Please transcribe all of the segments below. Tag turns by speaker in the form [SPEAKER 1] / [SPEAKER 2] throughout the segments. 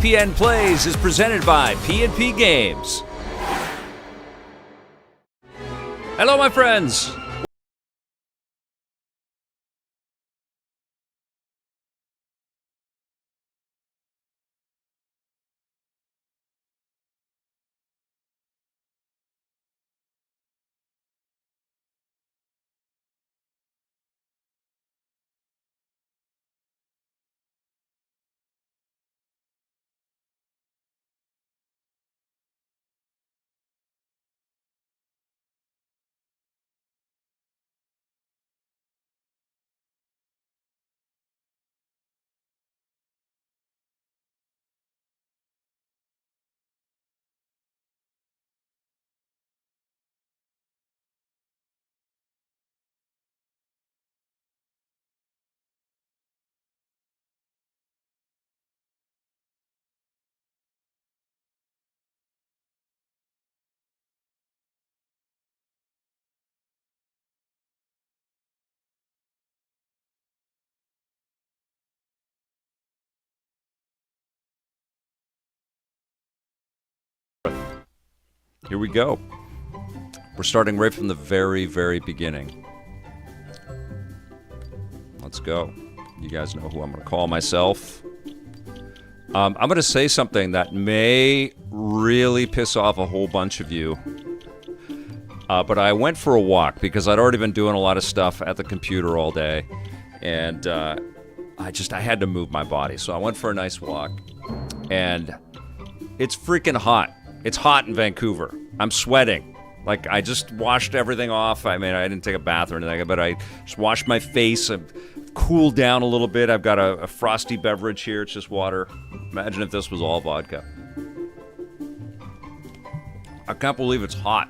[SPEAKER 1] EPN Plays is presented by P&P Games. Hello, my friends. Here we go. We're starting right from the very, very beginning. Let's go. You guys know who I'm going to call myself. I'm going to say something that may really piss off a whole bunch of you. But I went for a walk because I'd already been doing a lot of stuff at the computer all day. And I had to move my body. So I went for a nice walk. And it's freaking hot. It's hot in Vancouver. I'm sweating. Like, I just washed everything off. I mean, I didn't take a bath or anything, but I just washed my face. I've cooled down a little bit. I've got a frosty beverage here. It's just water. Imagine if this was all vodka. I can't believe it's hot.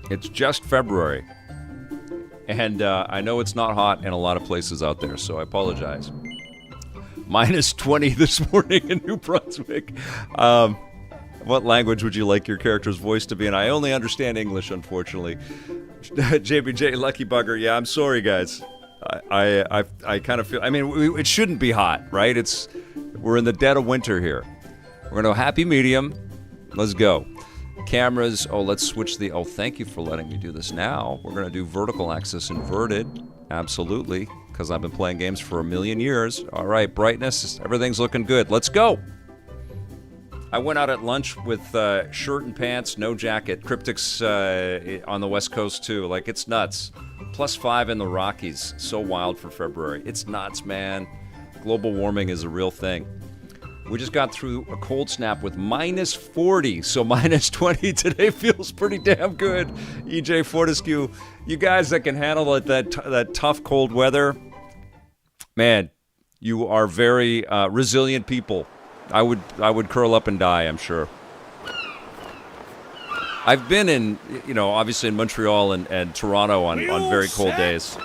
[SPEAKER 1] It's just February. And I know it's not hot in a lot of places out there, so I apologize. Minus 20 this morning in New Brunswick. What language would you like your character's voice to be in? I only understand English, unfortunately. JBJ, Lucky Bugger. Yeah, I'm sorry, guys. I kind of feel... I mean, it shouldn't be hot, right? We're in the dead of winter here. We're going to go happy medium. Let's go. Cameras. Oh, let's switch the... Oh, thank you for letting me do this now. We're going to do vertical axis inverted. Absolutely. Because I've been playing games for a million years. All right, brightness. Everything's looking good. Let's go. I went out at lunch with shirt and pants, no jacket. Cryptic's on the West Coast, too. Like, it's nuts. +5 in the Rockies. So wild for February. It's nuts, man. Global warming is a real thing. We just got through a cold snap with minus 40, so minus 20 today feels pretty damn good. EJ Fortescue, you guys that can handle that tough cold weather, man, you are very resilient people. I would curl up and die, I'm sure. I've been in, obviously in Montreal and Toronto on very cold days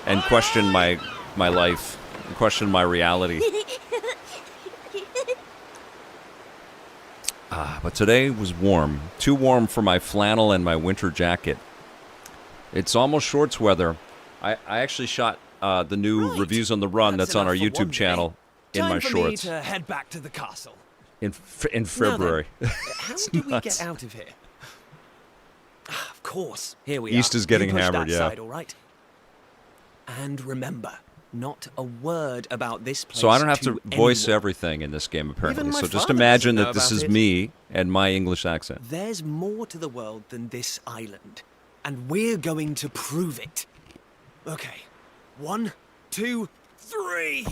[SPEAKER 1] and questioned my life, and questioned my reality. But today was warm. Too warm for my flannel and my winter jacket. It's almost shorts weather. I actually shot the new Reviews on the Run that's on our YouTube channel. In my shorts.
[SPEAKER 2] Time for me to head back to the castle.
[SPEAKER 1] In February.
[SPEAKER 2] How do we get out of here? Of course, here we are.
[SPEAKER 1] East is getting hammered, yeah.
[SPEAKER 2] Side, all right? And remember, not a word about this place.
[SPEAKER 1] So I don't have to voice everything in this game, apparently. So just imagine that this is me and my English accent.
[SPEAKER 2] There's more to the world than this island, and we're going to prove it. Okay, 1, 2, 3.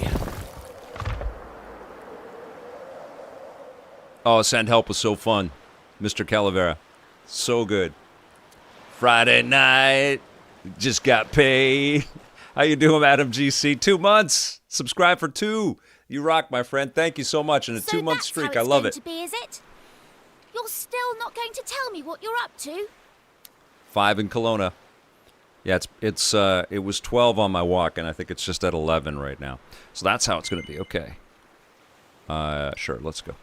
[SPEAKER 1] Oh, Send Help was so fun. Mr. Calavera. So good. Friday night. Just got paid. How you doing, Adam GC? 2 months. Subscribe for 2. You rock, my friend. Thank you so much. And a 2-month streak. I love it.
[SPEAKER 3] So that's how it's going to be, is it? You're still not going to tell me what you're up to?
[SPEAKER 1] 5 in Kelowna. Yeah, it was 12 on my walk, and I think it's just at 11 right now. So that's how it's going to be. Okay. Sure, let's go.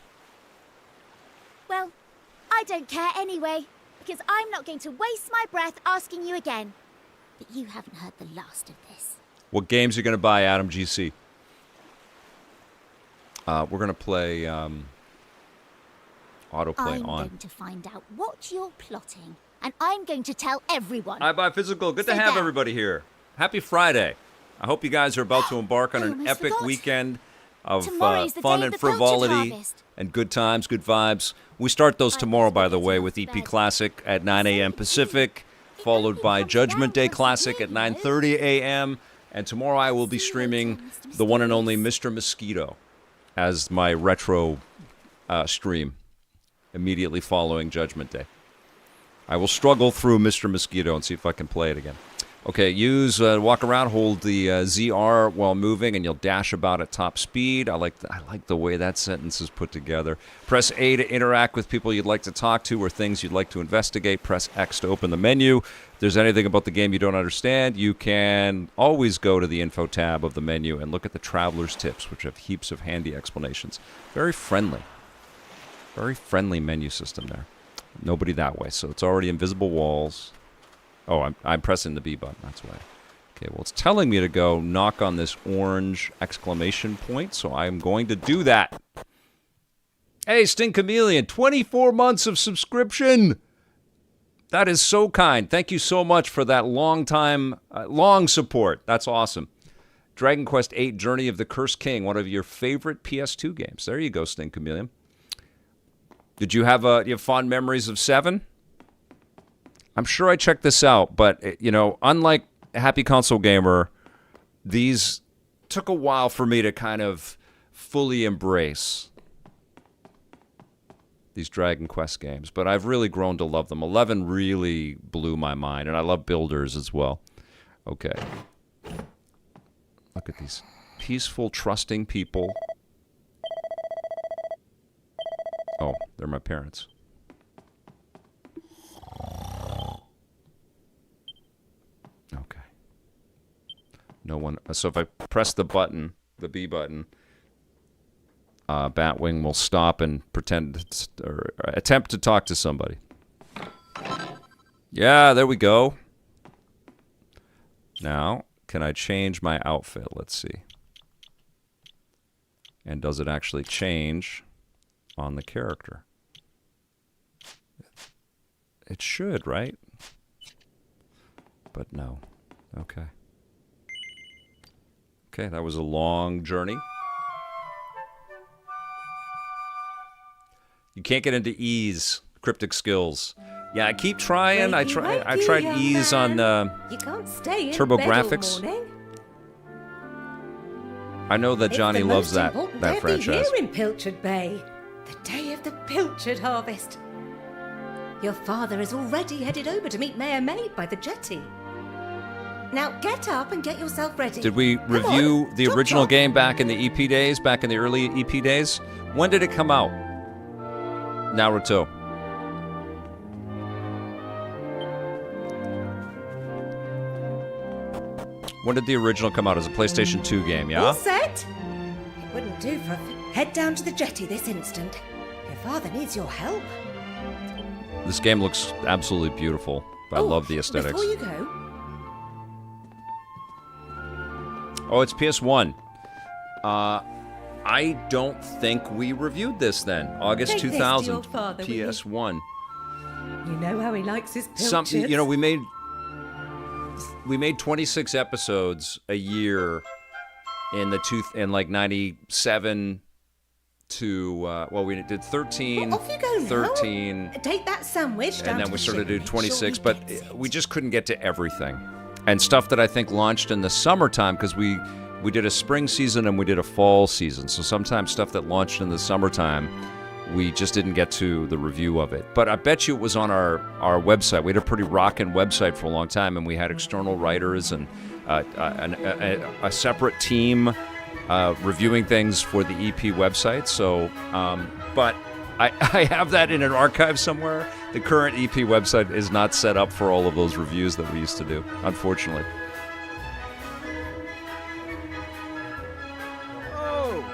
[SPEAKER 3] Well, I don't care anyway, because I'm not going to waste my breath asking you again. But you haven't heard the last of this.
[SPEAKER 1] What games are you going to buy, Adam GC? We're going to play autoplay
[SPEAKER 3] I'm
[SPEAKER 1] on.
[SPEAKER 3] going to find out what you're plotting, and I'm going to tell everyone.
[SPEAKER 1] Hi, Bye Physical. Good to
[SPEAKER 3] So
[SPEAKER 1] have
[SPEAKER 3] there.
[SPEAKER 1] everybody here. Happy Friday. I hope you guys are about to embark on
[SPEAKER 3] I
[SPEAKER 1] an
[SPEAKER 3] almost
[SPEAKER 1] epic
[SPEAKER 3] forgot.
[SPEAKER 1] weekend of
[SPEAKER 3] Tomorrow's the
[SPEAKER 1] fun
[SPEAKER 3] day
[SPEAKER 1] and
[SPEAKER 3] of the pilchard
[SPEAKER 1] frivolity
[SPEAKER 3] harvest.
[SPEAKER 1] and good times, good vibes. We start those
[SPEAKER 3] I
[SPEAKER 1] tomorrow,
[SPEAKER 3] must
[SPEAKER 1] by
[SPEAKER 3] get
[SPEAKER 1] the way,
[SPEAKER 3] off
[SPEAKER 1] with
[SPEAKER 3] to
[SPEAKER 1] EP
[SPEAKER 3] bed.
[SPEAKER 1] Classic at 9 a.m.
[SPEAKER 3] Same
[SPEAKER 1] Pacific,
[SPEAKER 3] It
[SPEAKER 1] followed
[SPEAKER 3] only
[SPEAKER 1] by
[SPEAKER 3] comes
[SPEAKER 1] Judgment
[SPEAKER 3] down
[SPEAKER 1] Day
[SPEAKER 3] once a
[SPEAKER 1] Classic
[SPEAKER 3] year,
[SPEAKER 1] at
[SPEAKER 3] you know.
[SPEAKER 1] 9:30 a.m. And tomorrow I will be
[SPEAKER 3] See you
[SPEAKER 1] streaming
[SPEAKER 3] later, Mr.
[SPEAKER 1] the one and only
[SPEAKER 3] Mysterious.
[SPEAKER 1] Mr. Mosquito as my retro stream immediately following Judgment Day. I will struggle through Mr. Mosquito and see if I can play it again. Okay, use walk around, hold the ZR while moving, and you'll dash about at top speed. I like the way that sentence is put together. Press A to interact with people you'd like to talk to or things you'd like to investigate. Press X to open the menu. If there's anything about the game you don't understand, you can always go to the info tab of the menu and look at the traveler's tips, which have heaps of handy explanations. Very friendly menu system there. Nobody that way, so it's already invisible walls. Oh, I'm pressing the B button, that's why. Okay, well, it's telling me to go knock on this orange exclamation point, so I'm going to do that. Hey, Sting Chameleon, 24 months of subscription. That is so kind. Thank you so much for that long support. That's awesome. Dragon Quest VIII Journey of the Cursed King, one of your favorite PS2 games. There you go, Sting Chameleon. Did you have fond memories of 7? I'm sure I checked this out, but, unlike Happy Console Gamer, these took a while for me to kind of fully embrace these Dragon Quest games. But I've really grown to love them. 11 really blew my mind, and I love builders as well. Okay. Look at these peaceful, trusting people. Oh, they're my parents. Okay. No one. So if I press the button, the B button, Batwing will stop and pretend or attempt to talk to somebody. Yeah, there we go. Now, can I change my outfit? Let's see. And does it actually change on the character? It should, right? But no. Okay. Okay, that was a long journey. You can't get into ease, cryptic skills. Yeah, I keep trying. I tried ease on
[SPEAKER 4] You can't stay in
[SPEAKER 1] Turbo
[SPEAKER 4] bed all
[SPEAKER 1] Graphics.
[SPEAKER 4] morning.
[SPEAKER 1] I know that Johnny
[SPEAKER 4] It's the
[SPEAKER 1] loves
[SPEAKER 4] most
[SPEAKER 1] that
[SPEAKER 4] important day of the
[SPEAKER 1] franchise.
[SPEAKER 4] year in Pilchard Bay, the day of the pilchard harvest. Your father is already headed over to meet Mayor Maid by the jetty. Now get up and get yourself ready.
[SPEAKER 1] Did we
[SPEAKER 4] Come
[SPEAKER 1] review
[SPEAKER 4] on,
[SPEAKER 1] the
[SPEAKER 4] chop,
[SPEAKER 1] original
[SPEAKER 4] chop.
[SPEAKER 1] game back in the EP days, back in the early EP days? When did it come out? Naruto. When did the original come out? As a PlayStation 2 game, yeah?
[SPEAKER 4] All set? It wouldn't do for head down to the jetty this instant. Your father needs your help.
[SPEAKER 1] This game looks absolutely beautiful. I love the aesthetics.
[SPEAKER 4] Before you go,
[SPEAKER 1] Oh, it's PS1. I don't think we reviewed this then. August
[SPEAKER 4] Take this to
[SPEAKER 1] 2000.
[SPEAKER 4] your father, will you?
[SPEAKER 1] PS1.
[SPEAKER 4] you know how he likes his pilchards.
[SPEAKER 1] Something, we made 26 episodes a year in like 97 to we did 13,
[SPEAKER 4] Well, off you go now.
[SPEAKER 1] 13,
[SPEAKER 4] Take that sandwich down
[SPEAKER 1] and then
[SPEAKER 4] to
[SPEAKER 1] we
[SPEAKER 4] the
[SPEAKER 1] started
[SPEAKER 4] ship
[SPEAKER 1] to do
[SPEAKER 4] and make sure
[SPEAKER 1] 26,
[SPEAKER 4] he
[SPEAKER 1] but
[SPEAKER 4] gets it.
[SPEAKER 1] we just couldn't get to everything. And stuff that I think launched in the summertime, because we did a spring season and we did a fall season. So sometimes stuff that launched in the summertime, we just didn't get to the review of it. But I bet you it was on our website. We had a pretty rockin' website for a long time, and we had external writers and a separate team reviewing things for the EP website. So, but I have that in an archive somewhere. The current EP website is not set up for all of those reviews that we used to do, unfortunately.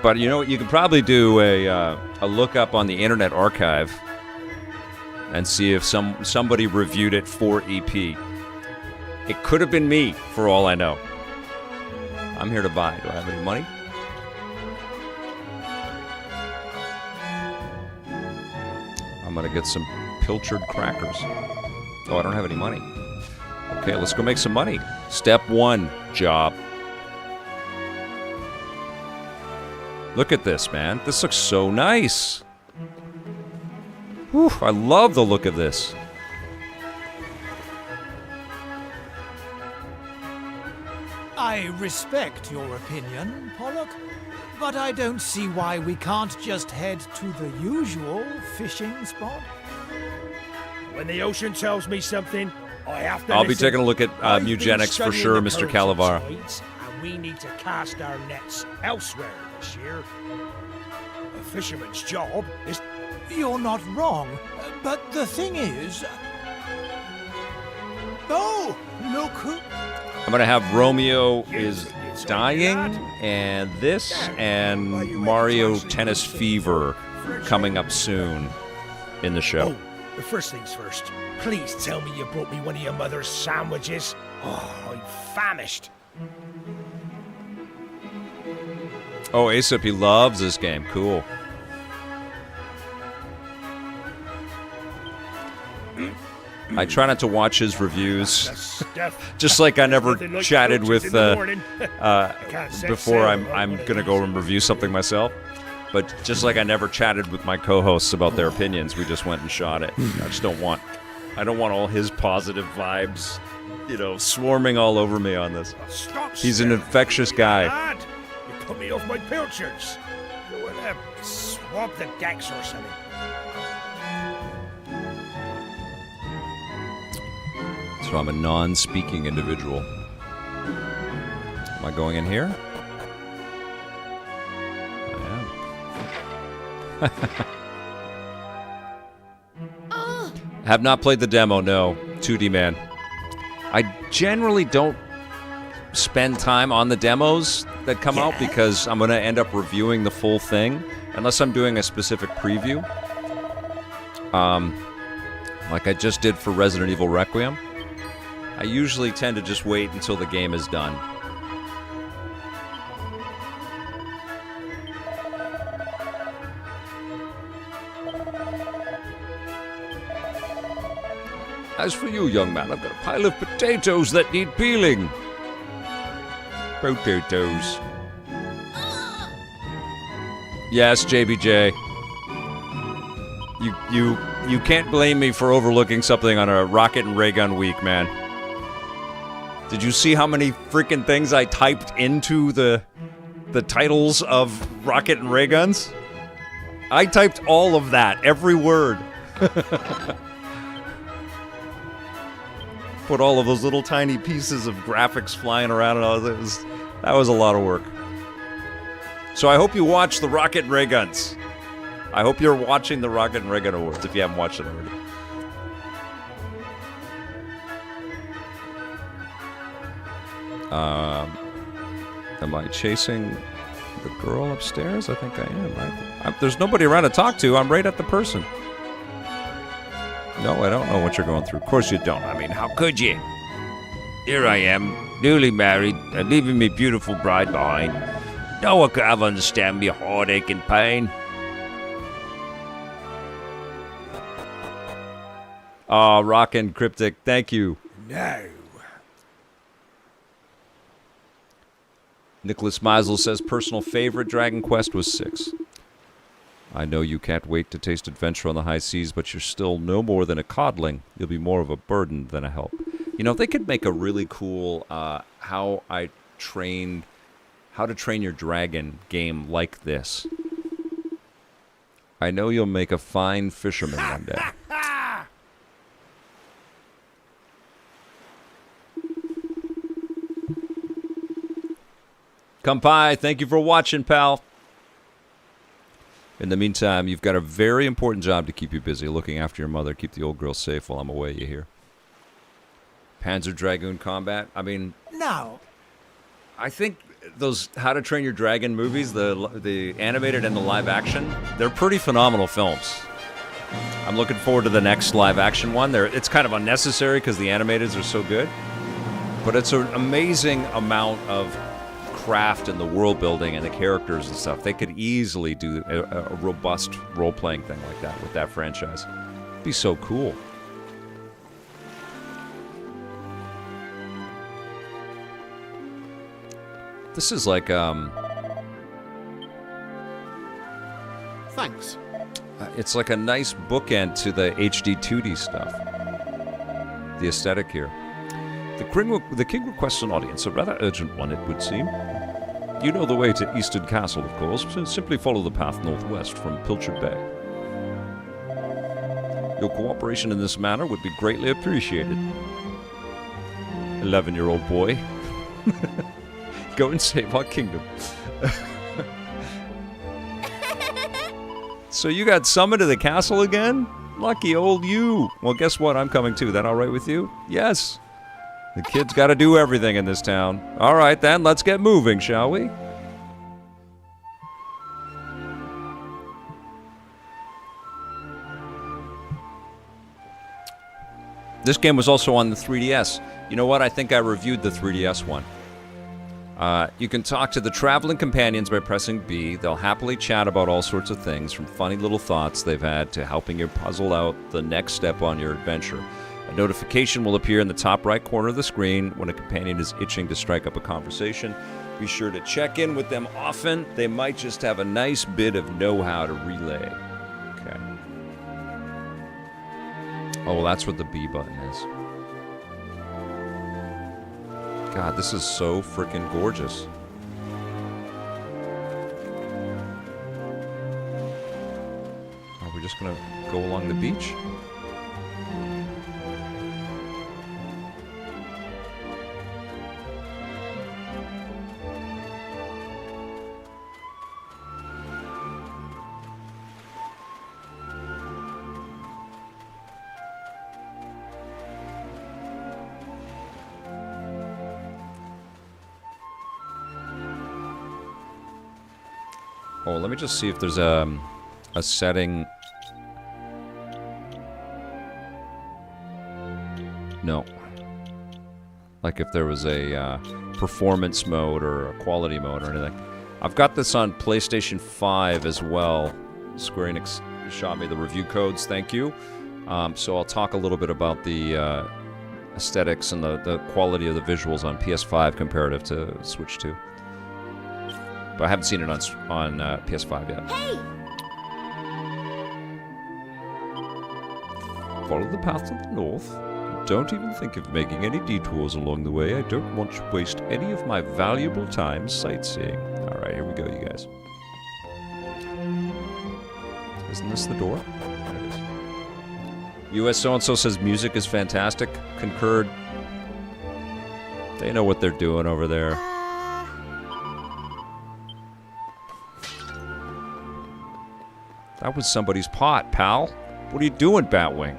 [SPEAKER 1] But you know what? You could probably do a look up on the Internet Archive and see if somebody reviewed it for EP. It could have been me, for all I know. I'm here to buy. Do I have any money? gonna get some pilchard crackers. Oh, I don't have any money. Okay, let's go make some money. Step 1, job. Look at this, man. This looks so nice. Whew, I love the look of this.
[SPEAKER 5] I respect your opinion, Pollock, but I don't see why we can't just head to the usual fishing spot.
[SPEAKER 6] When the ocean tells me something, I have to
[SPEAKER 1] I'll be
[SPEAKER 6] listen.
[SPEAKER 1] taking a look at
[SPEAKER 6] I've been
[SPEAKER 1] eugenics for
[SPEAKER 6] studying
[SPEAKER 1] sure,
[SPEAKER 6] the
[SPEAKER 1] Mr.
[SPEAKER 6] currents
[SPEAKER 1] Calavar.
[SPEAKER 6] and tides, and we need to cast our nets elsewhere this year. A fisherman's job is...
[SPEAKER 5] You're not wrong, but the thing is... Oh, look who...
[SPEAKER 1] I'm gonna have Romeo is dying, and this, and Mario Tennis Fever coming up soon in the show.
[SPEAKER 6] Oh, the first things first. Please tell me you brought me one of your mother's sandwiches. Oh, I'm famished.
[SPEAKER 1] Oh, Aesop, he loves this game. Cool. I try not to watch his reviews, just like I never chatted with before I'm gonna go and review something myself. But just like I never chatted with my co-hosts about their opinions, we just went and shot it. I don't want all his positive vibes, swarming all over me on this.
[SPEAKER 6] Stop
[SPEAKER 1] He's an
[SPEAKER 6] staring
[SPEAKER 1] infectious
[SPEAKER 6] at me,
[SPEAKER 1] guy.
[SPEAKER 6] lad. You put me off my pilchards. Go and swab the decks or something.
[SPEAKER 1] So I'm a non-speaking individual. Am I going in here? I am. Have not played the demo, no. 2D man. I generally don't spend time on the demos that come out because I'm going to end up reviewing the full thing unless I'm doing a specific preview. Like I just did for Resident Evil Requiem. I usually tend to just wait until the game is done. As for you, young man, I've got a pile of potatoes that need peeling. Potatoes. Yes, JBJ. You can't blame me for overlooking something on a rocket and ray gun week, man. Did you see how many freaking things I typed into the titles of rocket and ray guns? I typed all of that, every word. Put all of those little tiny pieces of graphics flying around and all that. That was a lot of work. So I hope you watch the Rocket and Ray Guns. I hope you're watching the Rocket and Ray Gun Awards if you haven't watched it already. Am I chasing the girl upstairs? I think I am. There's nobody around to talk to. I'm right at the person. No, I don't know what you're going through. Of course you don't. I mean, how could you? Here I am, newly married, and leaving me beautiful bride behind. No one could ever understand me heartache and pain. Oh, rockin' cryptic, thank you.
[SPEAKER 6] No.
[SPEAKER 1] Nicholas Meisel says personal favorite Dragon Quest was 6. I know you can't wait to taste adventure on the high seas, but you're still no more than a codling. You'll be more of a burden than a help. You know, they could make a really cool how to train your dragon game like this. I know you'll make a fine fisherman one day. Kampai, thank you for watching, pal. In the meantime, you've got a very important job to keep you busy, looking after your mother. Keep the old girl safe while I'm away, you hear? Panzer Dragoon combat. I mean,
[SPEAKER 5] Now,
[SPEAKER 1] I think those How to Train Your Dragon movies, the animated and the live action, they're pretty phenomenal films. I'm looking forward to the next live action one. It's kind of unnecessary because the animateds are so good, but it's an amazing amount of craft and the world building and the characters and stuff. They could easily do a robust role-playing thing like that with that franchise. It'd be so cool. This is like,
[SPEAKER 7] Thanks.
[SPEAKER 1] it's like a nice bookend to the HD 2D stuff. The aesthetic here. The king requests an audience, a rather urgent one, it would seem. You know the way to Eastern Castle, of course, so simply follow the path northwest from Pilchard Bay. Your cooperation in this manner would be greatly appreciated. 11-year-old boy. Go and save our kingdom. So you got summoned to the castle again? Lucky old you. Well, guess what? I'm coming too. That all right with you? Yes. The kid's got to do everything in this town. All right, then. Let's get moving, shall we? This game was also on the 3DS. You know what? I think I reviewed the 3DS one. You can talk to the traveling companions by pressing B. They'll happily chat about all sorts of things, from funny little thoughts they've had to helping you puzzle out the next step on your adventure. A notification will appear in the top right corner of the screen when a companion is itching to strike up a conversation. Be sure to check in with them often. They might just have a nice bit of know-how to relay. Okay. Oh, well, that's what the B button is. God, this is so freaking gorgeous. Are we just gonna go along the beach? Oh, let me just see if there's a setting. No. Like if there was a performance mode or a quality mode or anything. I've got this on PlayStation 5 as well. Square Enix shot me the review codes, thank you. So I'll talk a little bit about the aesthetics and the quality of the visuals on PS5 comparative to Switch 2. But I haven't seen it on PS5 yet.
[SPEAKER 3] Hey!
[SPEAKER 1] Follow the path to the north. Don't even think of making any detours along the way. I don't want to waste any of my valuable time sightseeing. Alright, here we go, you guys. Isn't this the door? There it is. US so-and-so says music is fantastic. Concurred. They know what they're doing over there. That was somebody's pot, pal. What are you doing, Batwing?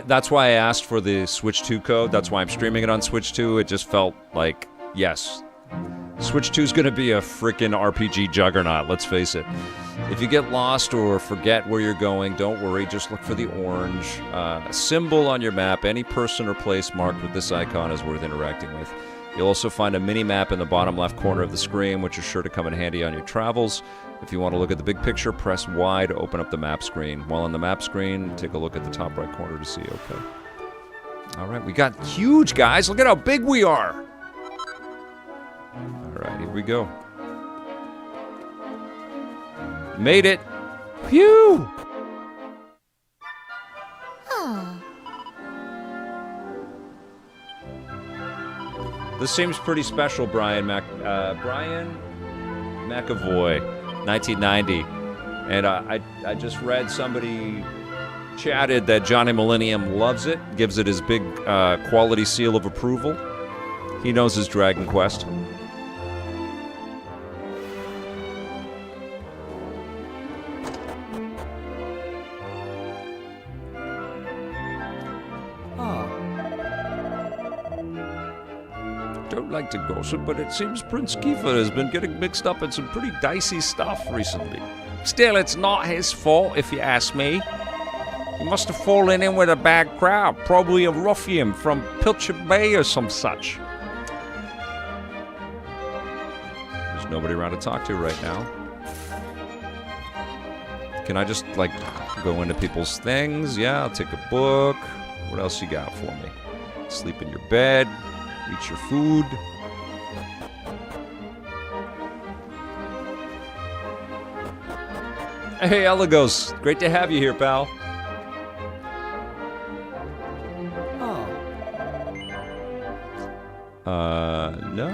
[SPEAKER 1] That's why I asked for the Switch 2 code. That's why I'm streaming it on Switch 2. It just felt like, yes. Switch 2 is going to be a freaking RPG juggernaut, let's face it. If you get lost or forget where you're going, don't worry. Just look for the orange symbol on your map. Any person or place marked with this icon is worth interacting with. You'll also find a mini-map in the bottom left corner of the screen, which is sure to come in handy on your travels. If you want to look at the big picture, press Y to open up the map screen. While on the map screen, take a look at the top right corner to see. Okay. All right, we got huge, guys. Look at how big we are. All right, here we go. Made it. Phew! This seems pretty special, Brian McAvoy, 1990. And I just read somebody chatted that Johnny Millennium loves it, gives it his big quality seal of approval. He knows his Dragon Quest. Don't like to gossip, but it seems Prince Kiefer has been getting mixed up in some pretty dicey stuff recently. Still, it's not his fault, if you ask me. He must have fallen in with a bad crowd, probably a ruffian from Pilchard Bay or some such. There's nobody around to talk to right now. Can I just, like, go into people's things? Yeah, I'll take a book. What else you got for me? Sleep in your bed. Eat your food. Hey, Elegos. Great to have you here, pal. No.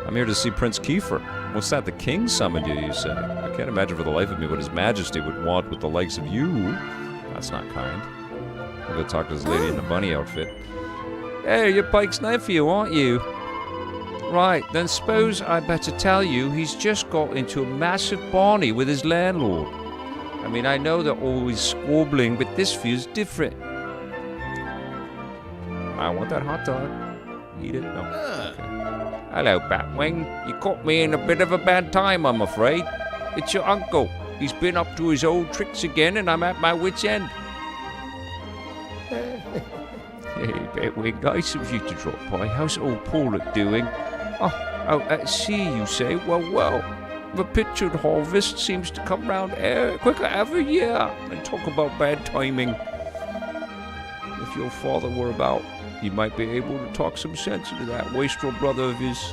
[SPEAKER 1] I'm here to see Prince Kiefer. What's that? The king summoned you, you say? I can't imagine for the life of me what his majesty would want with the likes of you. That's not kind. I'll go talk to this lady in a bunny outfit. Hey, you're Pike's nephew, aren't you? Right, then suppose I better tell you he's just got into a massive barney with his landlord. I mean, I know they're always squabbling, but this feels different. I want that hot dog. Eat it? No. Okay. Hello, Batwing. You caught me in a bit of a bad time, I'm afraid. It's your uncle. He's been up to his old tricks again, and I'm at my wit's end. Hey, Batwing, nice of you to drop by. How's old Paulette doing? Oh, at sea, you say? Well. The pictured harvest seems to come round quicker every year. And talk about bad timing. If your father were about, he might be able to talk some sense into that wastrel brother of his.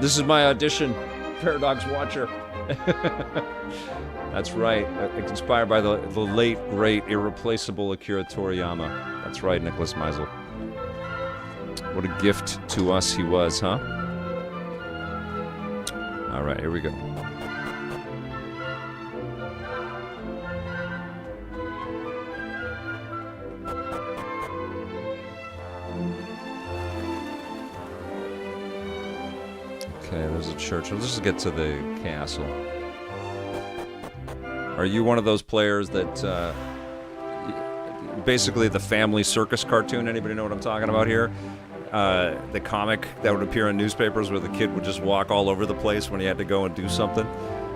[SPEAKER 1] This is my audition, Paradox Watcher. That's right, inspired by the late, great, irreplaceable Akira Toriyama. That's right, Nicholas Meisel. What a gift to us he was, huh? All right, here we go. Okay, there's a church. Let's just get to the castle. Are you one of those players that, basically the family circus cartoon? Anybody know what I'm talking about here? The comic that would appear in newspapers where the kid would just walk all over the place when he had to go and do something.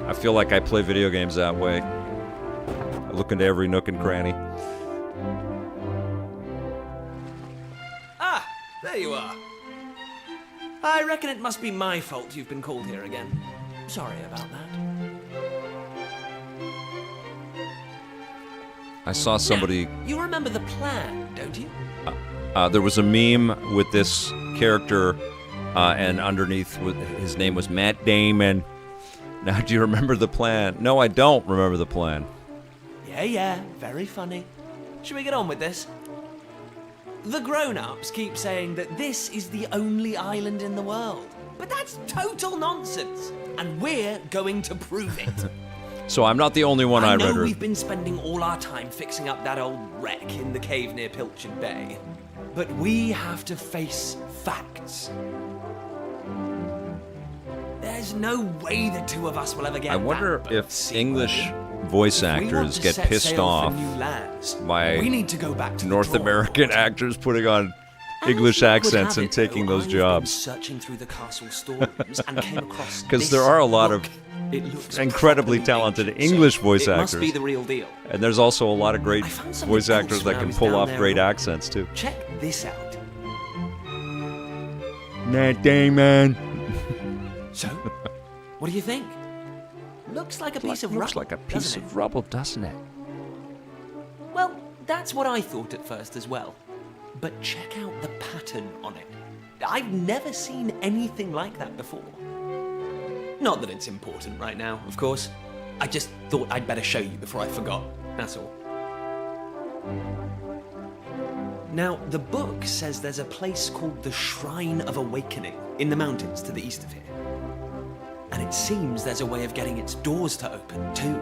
[SPEAKER 1] I feel like I play video games that way. I look into every nook and cranny.
[SPEAKER 2] Ah, there you are. I reckon it must be my fault you've been called here again. Sorry about that.
[SPEAKER 1] I saw somebody...
[SPEAKER 2] Now, you remember the plan, don't you?
[SPEAKER 1] There was a meme with this character, and underneath his name was Matt Damon. Now, do you remember the plan? No, I don't remember the plan.
[SPEAKER 2] Yeah, very funny. Should we get on with this? The grown-ups keep saying that this is the only island in the world. But that's total nonsense, and we're going to prove it.
[SPEAKER 1] So I'm not the only one I read.
[SPEAKER 2] I know we've been spending all our time fixing up that old wreck in the cave near Pilchard Bay, but we have to face facts. There's no way the two of us will ever get
[SPEAKER 1] I wonder
[SPEAKER 2] that
[SPEAKER 1] if English voice actors get pissed off by
[SPEAKER 2] we need to go back to
[SPEAKER 1] North American actors putting on English accents and taking those jobs.
[SPEAKER 2] Searching through the castle storerooms and came across
[SPEAKER 1] because there are a lot of incredibly talented English voice actors.
[SPEAKER 2] It must be the real deal.
[SPEAKER 1] And there's also a lot of great voice actors that can pull off great accents too.
[SPEAKER 2] Check this out.
[SPEAKER 1] Matt Damon.
[SPEAKER 2] So, what do you think? Looks like a piece of rubble.
[SPEAKER 1] Looks like a piece of rubble, doesn't it?
[SPEAKER 2] Well, that's what I thought at first as well. But check out the pattern on it. I've never seen anything like that before. Not that it's important right now, of course. I just thought I'd better show you before I forgot, that's all. Now, the book says there's a place called the Shrine of Awakening in the mountains to the east of here. And it seems there's a way of getting its doors to open, too.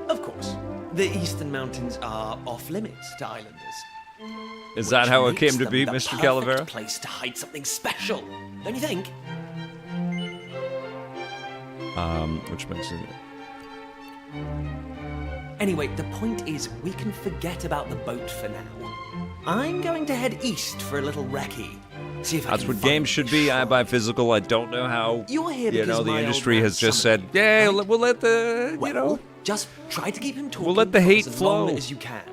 [SPEAKER 2] Of course, the eastern mountains are off-limits to islanders.
[SPEAKER 1] Is that how it came to be, Mr. Calavera?
[SPEAKER 2] Perfect place to hide something special, don't you think?
[SPEAKER 1] Which makes it...
[SPEAKER 2] Anyway, the point is, we can forget about the boat for now. I'm going to head east for a little recce. See if
[SPEAKER 1] That's what games should be. I buy physical. I don't know how, the industry has just said, yeah, right? We'll let the,
[SPEAKER 2] just try to keep him talking.
[SPEAKER 1] We'll let the hate
[SPEAKER 2] as
[SPEAKER 1] flow
[SPEAKER 2] long as you can.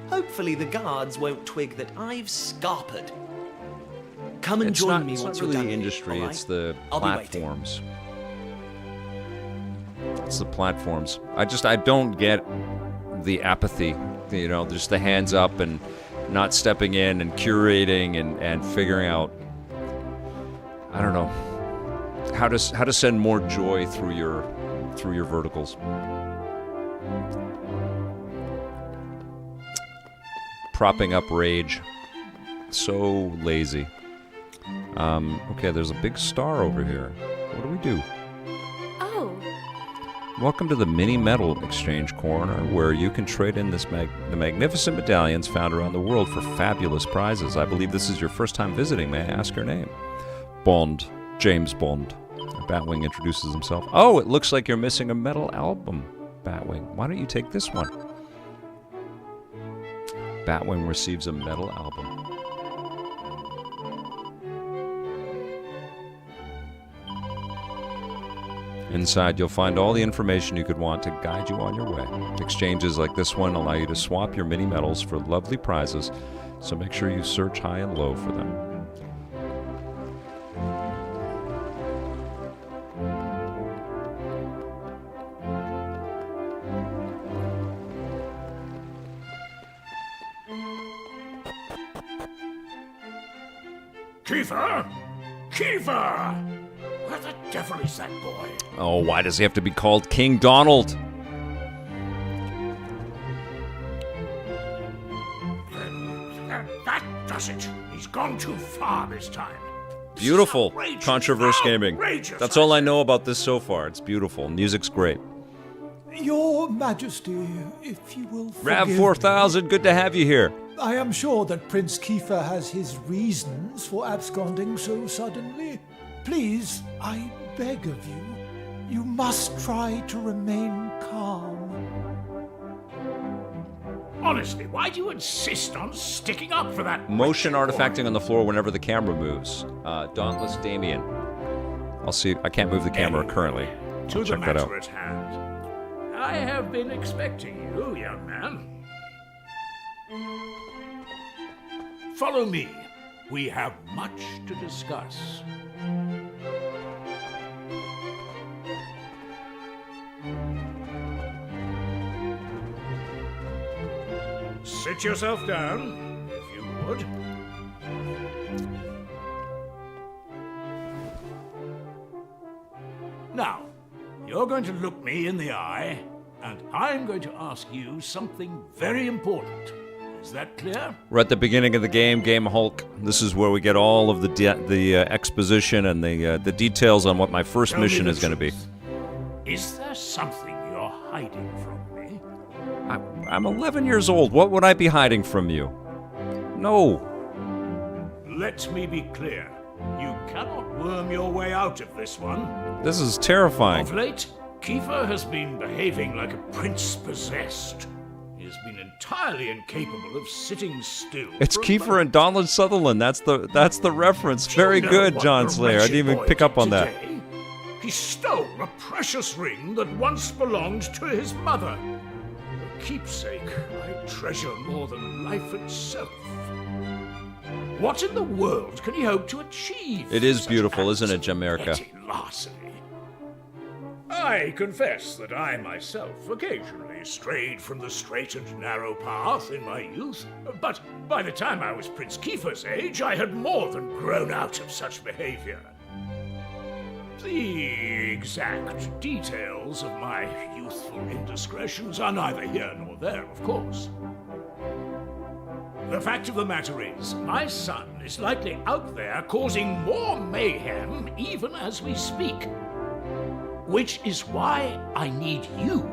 [SPEAKER 2] Hopefully the guards won't twig that I've scarpered. come and
[SPEAKER 1] It's
[SPEAKER 2] join
[SPEAKER 1] not,
[SPEAKER 2] me
[SPEAKER 1] it's
[SPEAKER 2] once
[SPEAKER 1] not
[SPEAKER 2] you're
[SPEAKER 1] really
[SPEAKER 2] done
[SPEAKER 1] the
[SPEAKER 2] here,
[SPEAKER 1] industry,
[SPEAKER 2] all right?
[SPEAKER 1] it's the
[SPEAKER 2] I'll be waiting.
[SPEAKER 1] platforms. It's the platforms. I don't get the apathy, you know, just the hands up and not stepping in and curating and figuring out, I don't know, how to send more joy through your verticals. Propping up rage. So lazy. Okay, there's a big star over here. What do we do?
[SPEAKER 4] Oh,
[SPEAKER 1] Welcome to the Mini Metal Exchange Corner, where you can trade in the magnificent medallions found around the world for fabulous prizes. I believe this is your first time visiting. May I ask your name? Bond. James Bond. Batwing introduces himself. Oh, it looks like you're missing a metal album, Batwing. Why don't you take this one? Batwing receives a metal album. Inside, you'll find all the information you could want to guide you on your way. Exchanges like this one allow you to swap your mini medals for lovely prizes, so make sure you search high and low for them.
[SPEAKER 6] Kiefer! Kiefer! Where the devil is that boy?
[SPEAKER 1] Oh, why does he have to be called King Donald?
[SPEAKER 6] That does it. He's gone too far this time. This is
[SPEAKER 1] Beautiful.
[SPEAKER 6] outrageous.
[SPEAKER 1] Controverse gaming.
[SPEAKER 6] Outrageous,
[SPEAKER 1] That's all I
[SPEAKER 6] say.
[SPEAKER 1] know about this so far. It's beautiful. Music's great.
[SPEAKER 5] Your Majesty, if you will forgive
[SPEAKER 1] Rav
[SPEAKER 5] me,
[SPEAKER 1] 4000, good to have you here.
[SPEAKER 5] I am sure that Prince Kiefer has his reasons for absconding so suddenly. Please, I beg of you, you must try to remain calm.
[SPEAKER 6] Honestly, why do you insist on sticking up for that
[SPEAKER 1] Motion
[SPEAKER 6] wretched boy?
[SPEAKER 1] artifacting on the floor whenever the camera moves. Dauntless Damien. I'll see. I can't move the camera currently.
[SPEAKER 6] To
[SPEAKER 1] I'll
[SPEAKER 6] the
[SPEAKER 1] check that out.
[SPEAKER 6] matter at hand. I have been expecting you, young man. Follow me. We have much to discuss. Sit yourself down, if you would. Now, you're going to look me in the eye, and I'm going to ask you something very important. Is that clear?
[SPEAKER 1] We're at the beginning of the game Hulk. This is where we get all of the exposition and the details on what my first
[SPEAKER 6] Tell me
[SPEAKER 1] mission
[SPEAKER 6] the
[SPEAKER 1] is going to be.
[SPEAKER 6] truth. Is there something you're hiding from me?
[SPEAKER 1] I'm 11 years old. What would I be hiding from you? No.
[SPEAKER 6] Let me be clear. You cannot worm your way out of this one.
[SPEAKER 1] This is terrifying.
[SPEAKER 6] Of late, Kiefer has been behaving like a prince possessed. He has been entirely incapable of sitting still.
[SPEAKER 1] It's
[SPEAKER 6] for a
[SPEAKER 1] Kiefer
[SPEAKER 6] moment.
[SPEAKER 1] and Donald Sutherland. That's the reference.
[SPEAKER 6] Do you
[SPEAKER 1] Very
[SPEAKER 6] know
[SPEAKER 1] good,
[SPEAKER 6] what
[SPEAKER 1] John
[SPEAKER 6] the
[SPEAKER 1] Slayer. I
[SPEAKER 6] wretched
[SPEAKER 1] didn't even
[SPEAKER 6] boy
[SPEAKER 1] pick up
[SPEAKER 6] did
[SPEAKER 1] on that.
[SPEAKER 6] today? He stole a precious ring that once belonged to his mother. A keepsake I treasure more than life itself. What in the world can he hope to achieve?
[SPEAKER 1] It is
[SPEAKER 6] Such
[SPEAKER 1] beautiful,
[SPEAKER 6] acts
[SPEAKER 1] isn't it,
[SPEAKER 6] of
[SPEAKER 1] Jamaica?
[SPEAKER 6] petty larceny. I confess that I myself occasionally strayed from the straight and narrow path in my youth, but by the time I was Prince Kiefer's age, I had more than grown out of such behavior. The exact details of my youthful indiscretions are neither here nor there, of course. The fact of the matter is, my son is likely out there causing more mayhem even as we speak. Which is why I need you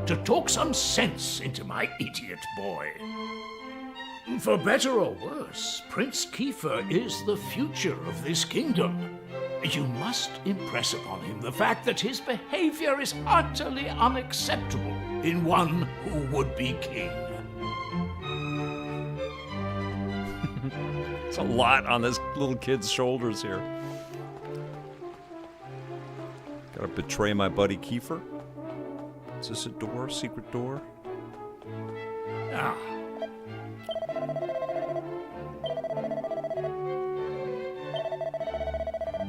[SPEAKER 6] to talk some sense into my idiot boy. For better or worse, Prince Kiefer is the future of this kingdom. You must impress upon him the fact that his behavior is utterly unacceptable in one who would be king.
[SPEAKER 1] It's a lot on this little kid's shoulders here. Gotta betray my buddy Kiefer. Is this a door? Secret door?
[SPEAKER 6] Ah.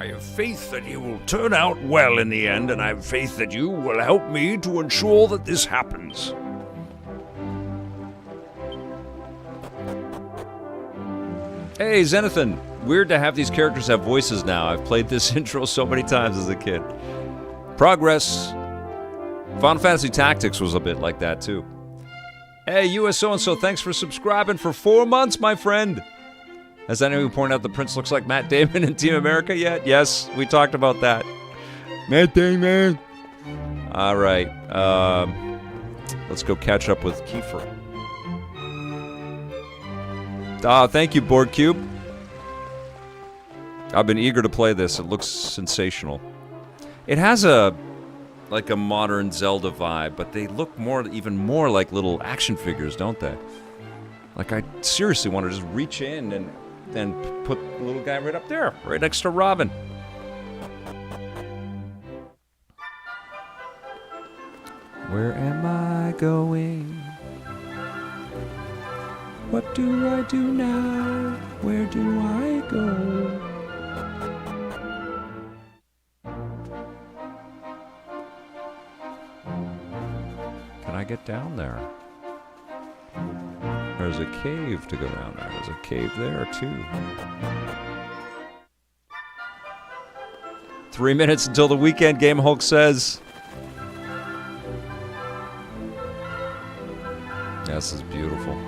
[SPEAKER 7] I have faith that he will turn out well in the end, and I have faith that you will help me to ensure that this happens.
[SPEAKER 1] Hey, Zenithan. Weird to have these characters have voices now. I've played this intro so many times as a kid. Progress. Final Fantasy Tactics was a bit like that, too. Hey, US so-and-so, thanks for subscribing for 4 months, my friend. Has anyone pointed out the Prince looks like Matt Damon in Team America yet? Yes, we talked about that. Matt Damon. All right. Let's go catch up with Kiefer. Thank you, Board Cube. I've been eager to play this. It looks sensational. It has a modern Zelda vibe, but they look even more like little action figures, don't they? Like, I seriously want to just reach in and then put the little guy right up there, right next to Robin. Where am I going? What do I do now? Where do I go? Can I get down there? There's a cave to go down there. There's a cave there, too. 3 minutes until the weekend, Game Hulk says. This is beautiful.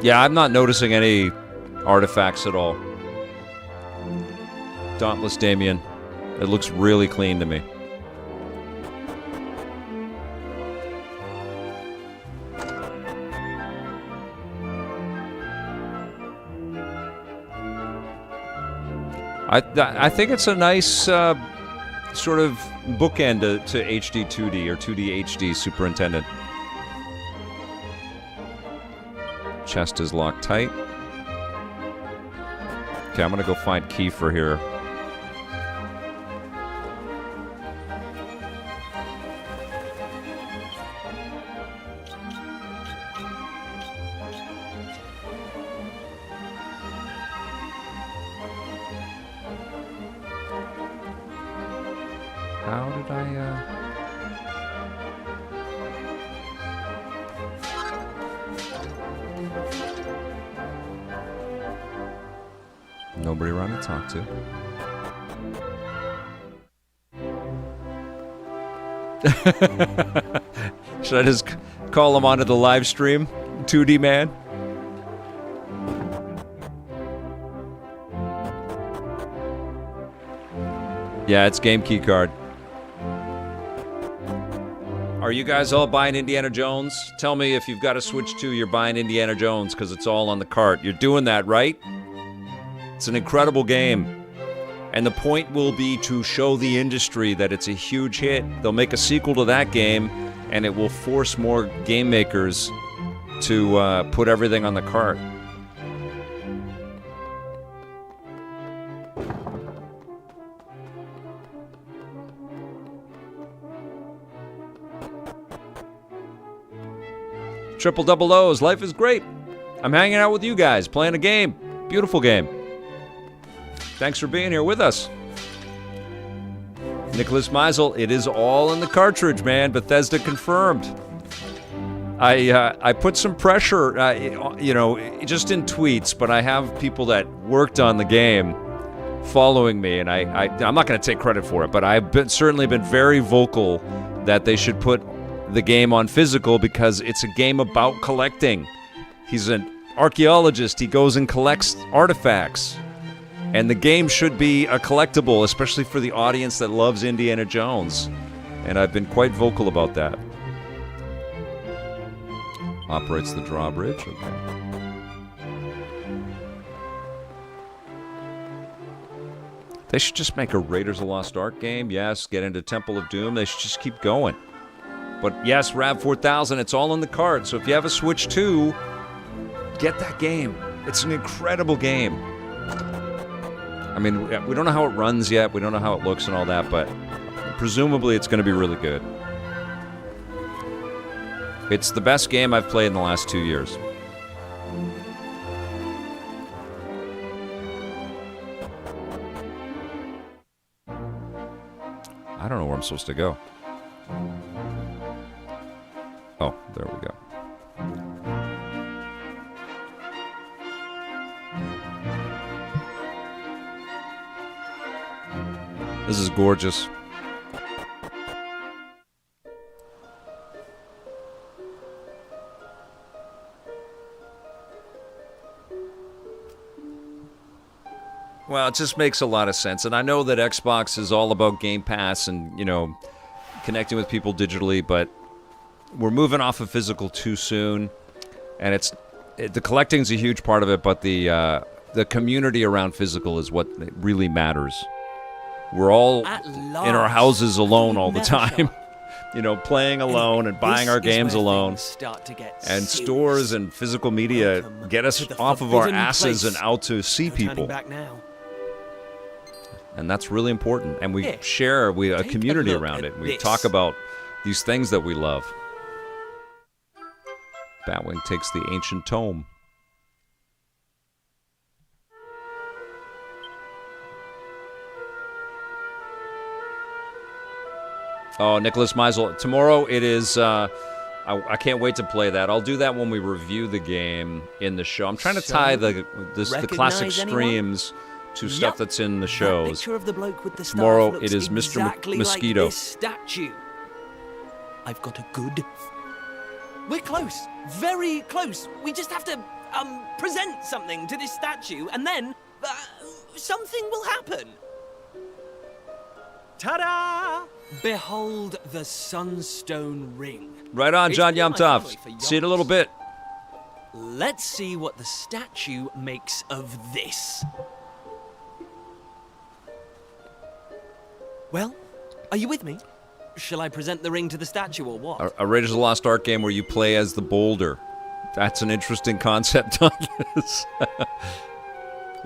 [SPEAKER 1] Yeah, I'm not noticing any artifacts at all. Dauntless Damien. It looks really clean to me. I think it's a nice sort of bookend to HD 2D or 2D HD Superintendent. Chest is locked tight. Okay, I'm gonna go find Kiefer here. How did I, Nobody around to talk to. Should I just call him onto the live stream? 2D man? Yeah, it's game key card. Are you guys all buying Indiana Jones? Tell me if you've got a Switch 2, you're buying Indiana Jones because it's all on the cart. You're doing that, right? It's an incredible game. And the point will be to show the industry that it's a huge hit. They'll make a sequel to that game, and it will force more game makers to put everything on the cart. Triple double O's, life is great. I'm hanging out with you guys, playing a game. Beautiful game. Thanks for being here with us. Nicholas Meisel, it is all in the cartridge, man. Bethesda confirmed. I put some pressure, just in tweets, but I have people that worked on the game following me, and I'm not going to take credit for it, but I've certainly been very vocal that they should put the game on physical because it's a game about collecting. He's an archaeologist. He goes and collects artifacts. And the game should be a collectible, especially for the audience that loves Indiana Jones. And I've been quite vocal about that. Operates the drawbridge. Okay. They should just make a Raiders of the Lost Ark game. Yes, get into Temple of Doom. They should just keep going. But yes, Rav 4000, it's all in the cart. So if you have a Switch 2, get that game. It's an incredible game. I mean, we don't know how it runs yet. We don't know how it looks and all that, but presumably it's going to be really good. It's the best game I've played in the last 2 years. I don't know where I'm supposed to go. Oh, there we go. This is gorgeous. Well, it just makes a lot of sense. And I know that Xbox is all about Game Pass and, you know, connecting with people digitally, but we're moving off of physical too soon. And the collecting's a huge part of it, but the community around physical is what really matters. We're all in our houses alone all the time, you know, playing alone and buying our games alone. And stores and physical media get us off of our asses and out to see people. And that's really important. And we share a community around it. We talk about these things that we love. Batwing takes the ancient tome. Oh, Nicholas Meisel. Tomorrow it is... I can't wait to play that. I'll do that when we review the game in the show. I'm trying to tie the classic streams to stuff that's in the shows.
[SPEAKER 2] Picture of the bloke with the
[SPEAKER 1] Tomorrow
[SPEAKER 2] staff
[SPEAKER 1] it is
[SPEAKER 2] looks
[SPEAKER 1] Mr.
[SPEAKER 2] exactly
[SPEAKER 1] Mosquito.
[SPEAKER 2] Like this statue. I've got a good... We're close. Very close. We just have to present something to this statue, and then something will happen. Ta-da! Behold the Sunstone Ring.
[SPEAKER 1] Right on, John
[SPEAKER 2] It's been my
[SPEAKER 1] Yumtoff.
[SPEAKER 2] family for
[SPEAKER 1] See you in a little bit.
[SPEAKER 2] Let's see what the statue makes of this. Well, are you with me? Shall I present the ring to the statue or what?
[SPEAKER 1] A Raiders of the Lost Ark game where you play as the boulder. That's an interesting concept on this.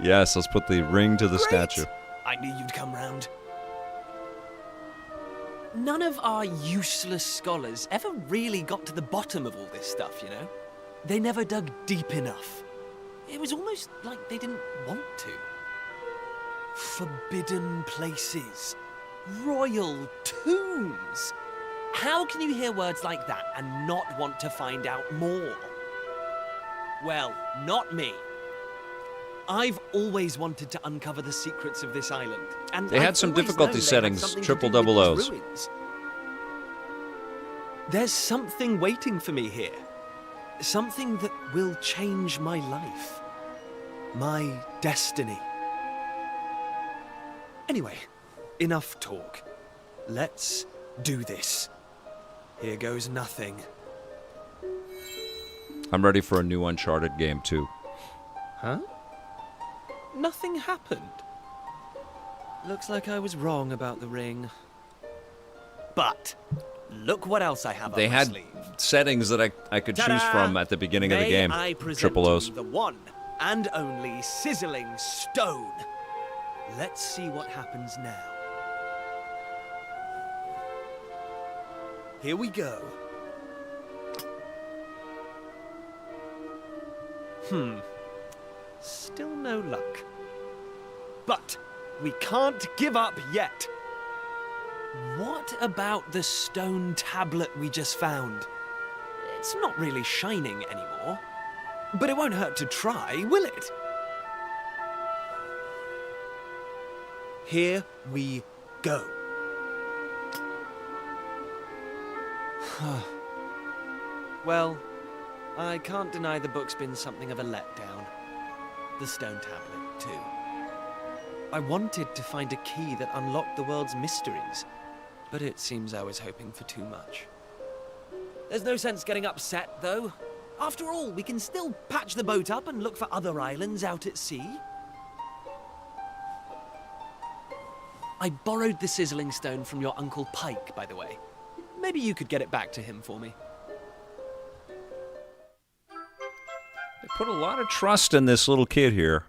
[SPEAKER 1] Yes, let's put the ring to the statue.
[SPEAKER 2] I knew you'd come round. None of our useless scholars ever really got to the bottom of all this stuff, you know? They never dug deep enough. It was almost like they didn't want to. Forbidden places. Royal tombs. How can you hear words like that and not want to find out more? Well, not me. I've always wanted to uncover the secrets of this island. And
[SPEAKER 1] They had
[SPEAKER 2] I've
[SPEAKER 1] some
[SPEAKER 2] always
[SPEAKER 1] difficulty
[SPEAKER 2] known they had
[SPEAKER 1] settings,
[SPEAKER 2] something to
[SPEAKER 1] triple
[SPEAKER 2] do with
[SPEAKER 1] double
[SPEAKER 2] these
[SPEAKER 1] O's.
[SPEAKER 2] ruins. There's something waiting for me here. Something that will change my life. My destiny. Anyway, enough talk. Let's do this. Here goes nothing.
[SPEAKER 1] I'm ready for a new Uncharted game, too.
[SPEAKER 2] Huh? Nothing happened. Looks like I was wrong about the ring. But look what else I have
[SPEAKER 1] They
[SPEAKER 2] up my
[SPEAKER 1] had
[SPEAKER 2] sleeve.
[SPEAKER 1] settings that I could choose
[SPEAKER 2] Ta-da!
[SPEAKER 1] from at the beginning of the game.
[SPEAKER 2] May I present
[SPEAKER 1] Triple O's.
[SPEAKER 2] to you the one and only sizzling stone. Let's see what happens now. Here we go. Still no luck. But we can't give up yet. What about the stone tablet we just found? It's not really shining anymore. But it won't hurt to try, will it? Here we go. Well, I can't deny the book's been something of a letdown. The stone tablet, too. I wanted to find a key that unlocked the world's mysteries, but it seems I was hoping for too much. There's no sense getting upset, though. After all, we can still patch the boat up and look for other islands out at sea. I borrowed the sizzling stone from your Uncle Pike, by the way. Maybe you could get it back to him for me.
[SPEAKER 1] They put a lot of trust in this little kid here.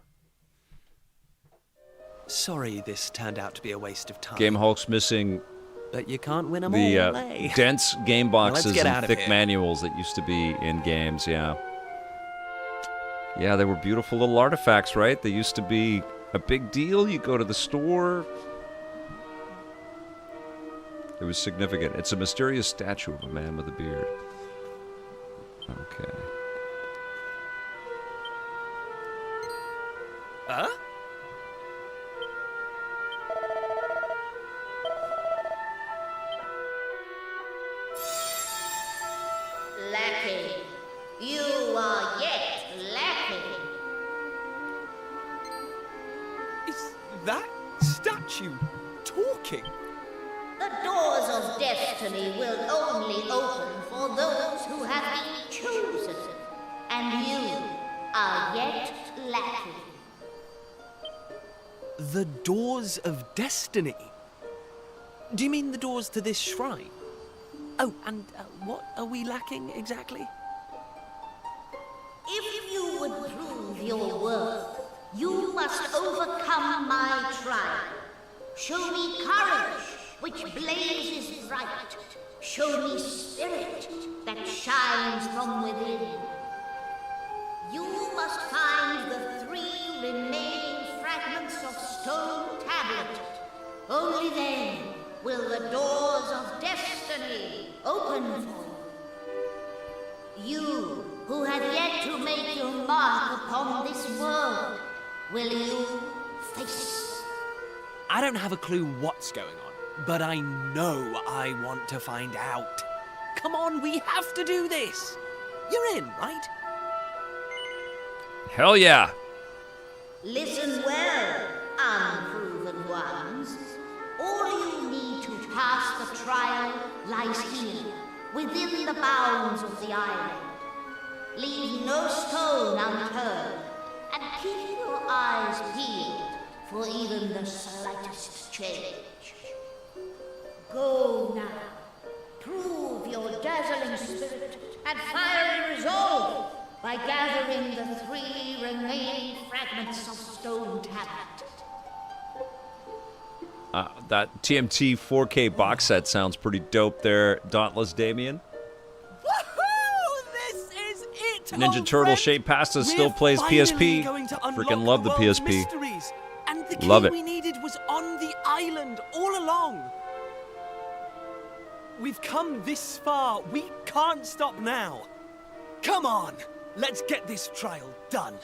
[SPEAKER 2] Sorry this turned out to be a waste of time.
[SPEAKER 1] Game Hulk's missing
[SPEAKER 2] but you can't win them all, eh?
[SPEAKER 1] dense game boxes
[SPEAKER 2] get out
[SPEAKER 1] and
[SPEAKER 2] of
[SPEAKER 1] thick
[SPEAKER 2] here.
[SPEAKER 1] manuals that used to be in games, yeah. Yeah, they were beautiful little artifacts, right? They used to be a big deal. You go to the store. It was significant. It's a mysterious statue of a man with a beard. Okay.
[SPEAKER 2] Huh?
[SPEAKER 8] Lacking. You are yet lacking.
[SPEAKER 2] Is that statue talking?
[SPEAKER 8] The doors of destiny will only open for those who have been chosen. And you are yet lacking.
[SPEAKER 2] The doors of destiny? Do you mean the doors to this shrine? Oh, and what are we lacking exactly?
[SPEAKER 8] If you would prove your worth, you must overcome my trial. Show me courage, which blazes bright. Show me spirit that shines from within. You must find the 3 remaining fragments of stone tablet. Only then will the doors of destiny open for you. You who have yet to make your mark upon this world, will you face?
[SPEAKER 2] I don't have a clue what's going on, but I know I want to find out. Come on, we have to do this. You're in, right?
[SPEAKER 1] Hell yeah.
[SPEAKER 8] Listen well, unproven ones. All you need to pass the trial lies here, within the bounds of the island. Leave no stone unturned, and keep your eyes peeled for even the slightest change. Go now. Prove your dazzling spirit and fiery resolve by gathering the 3 remaining fragments of stone tablet.
[SPEAKER 1] That TMT 4K box set sounds pretty dope there, Dauntless Damien.
[SPEAKER 2] Woohoo! This is it!
[SPEAKER 1] Ninja
[SPEAKER 2] old
[SPEAKER 1] Turtle
[SPEAKER 2] friend.
[SPEAKER 1] Shaped Pasta still
[SPEAKER 2] We're
[SPEAKER 1] plays
[SPEAKER 2] finally
[SPEAKER 1] PSP.
[SPEAKER 2] going to unlock
[SPEAKER 1] Freaking love the
[SPEAKER 2] world's
[SPEAKER 1] PSP.
[SPEAKER 2] mysteries. And the key
[SPEAKER 1] Love it.
[SPEAKER 2] we needed was on the island all along. We've come this far. We can't stop now. Come on, let's get this trial done.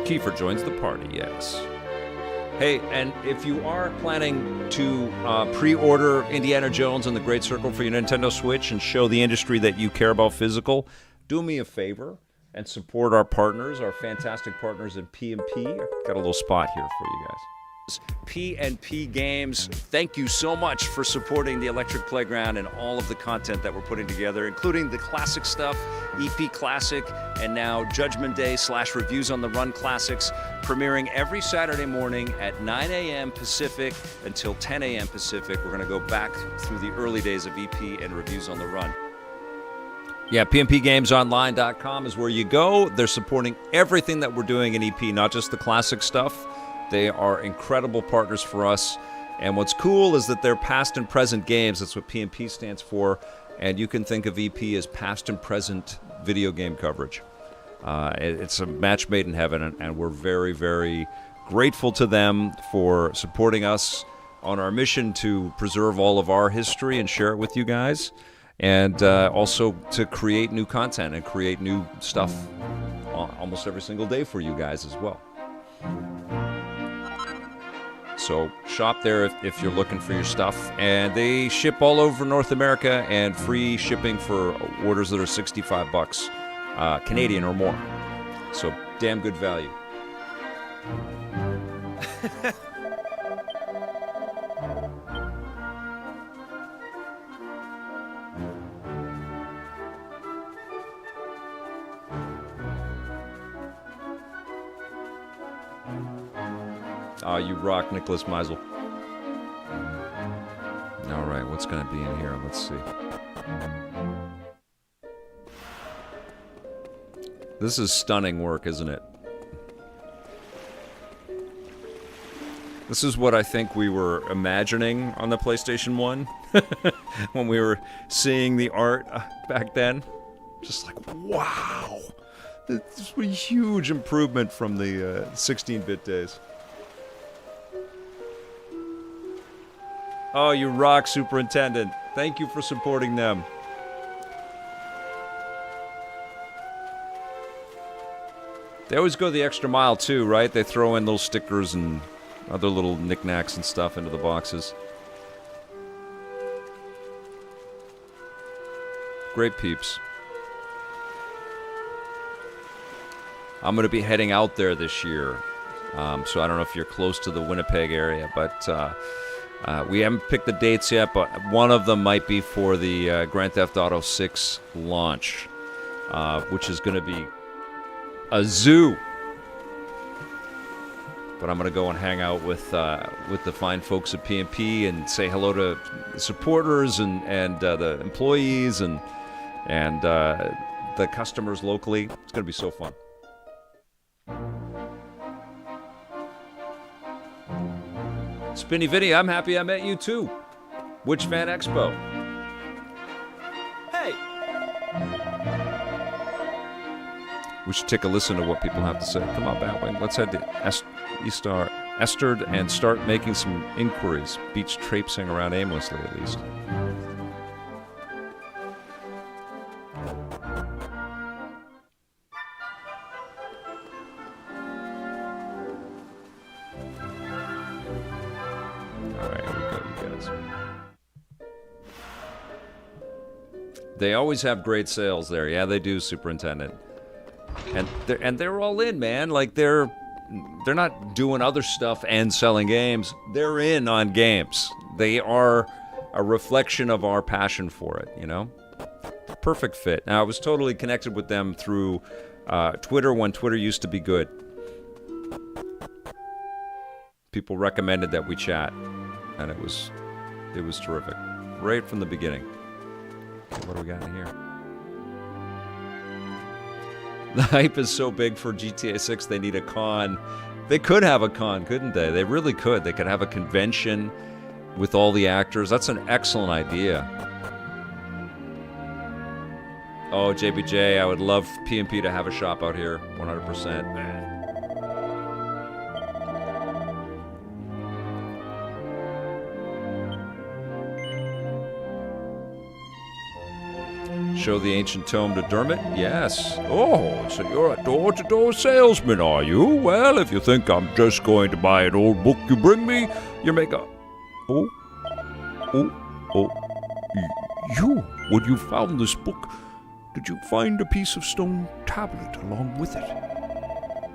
[SPEAKER 1] Kiefer joins the party, yes. Hey, and if you are planning to pre-order Indiana Jones and the Great Circle for your Nintendo Switch and show the industry that you care about physical, do me a favor and support our partners, our fantastic partners at P&P. Got a little spot here for you guys. P&P Games, thank you so much for supporting the Electric Playground and all of the content that we're putting together, including the classic stuff, EP Classic, and now Judgment Day / Reviews on the Run Classics, premiering every Saturday morning at 9 a.m. Pacific until 10 a.m. Pacific. We're going to go back through the early days of EP and Reviews on the Run. Yeah, pmpgamesonline.com is where you go. They're supporting everything that we're doing in EP, not just the classic stuff. They are incredible partners for us. And what's cool is that they're past and present games. That's what P&P stands for. And you can think of EP as past and present video game coverage. It's a match made in heaven, and we're very, very grateful to them for supporting us on our mission to preserve all of our history and share it with you guys. And also to create new content and create new stuff almost every single day for you guys as well. So shop there if you're looking for your stuff. And they ship all over North America and free shipping for orders that are $65 Canadian or more. So damn good value. You rock, Nicholas Meisel. All right, what's going to be in here? Let's see. This is stunning work, isn't it? This is what I think we were imagining on the PlayStation 1 when we were seeing the art back then. Just like, wow! This was a huge improvement from the 16-bit days. Oh, you rock, Superintendent. Thank you for supporting them. They always go the extra mile, too, right? They throw in little stickers and other little knickknacks and stuff into the boxes. Great peeps. I'm going to be heading out there this year. So I don't know if you're close to the Winnipeg area, but we haven't picked the dates yet, but one of them might be for the Grand Theft Auto 6 launch, which is going to be a zoo. But I'm going to go and hang out with the fine folks at PNP and say hello to the supporters and the employees and the customers locally. It's going to be so fun. Spinny Vinny, I'm happy I met you too. Witch Fan Expo. Hey! We should take a listen to what people have to say. Come on, Batwing. Let's head to Estard and start making some inquiries. Beach traipsing around aimlessly, at least. Alright, here we go, you guys. They always have great sales there. Yeah, they do, Superintendent. And they're all in, man. Like they're not doing other stuff and selling games. They're in on games. They are a reflection of our passion for it, you know? Perfect fit. Now, I was totally connected with them through Twitter when Twitter used to be good. People recommended that we chat, and it was terrific. Right from the beginning. Okay, what do we got in here? The hype is so big for GTA 6, they need a con. They could have a con, couldn't they? They really could. They could have a convention with all the actors. That's an excellent idea. Oh, JBJ, I would love PNP to have a shop out here, 100%. Show the ancient tome to Dermot? Yes.
[SPEAKER 7] Oh, so you're a door-to-door salesman, are you? Well, if you think I'm just going to buy an old book you bring me, you make a... Oh. You, when you found this book, did you find a piece of stone tablet along with it?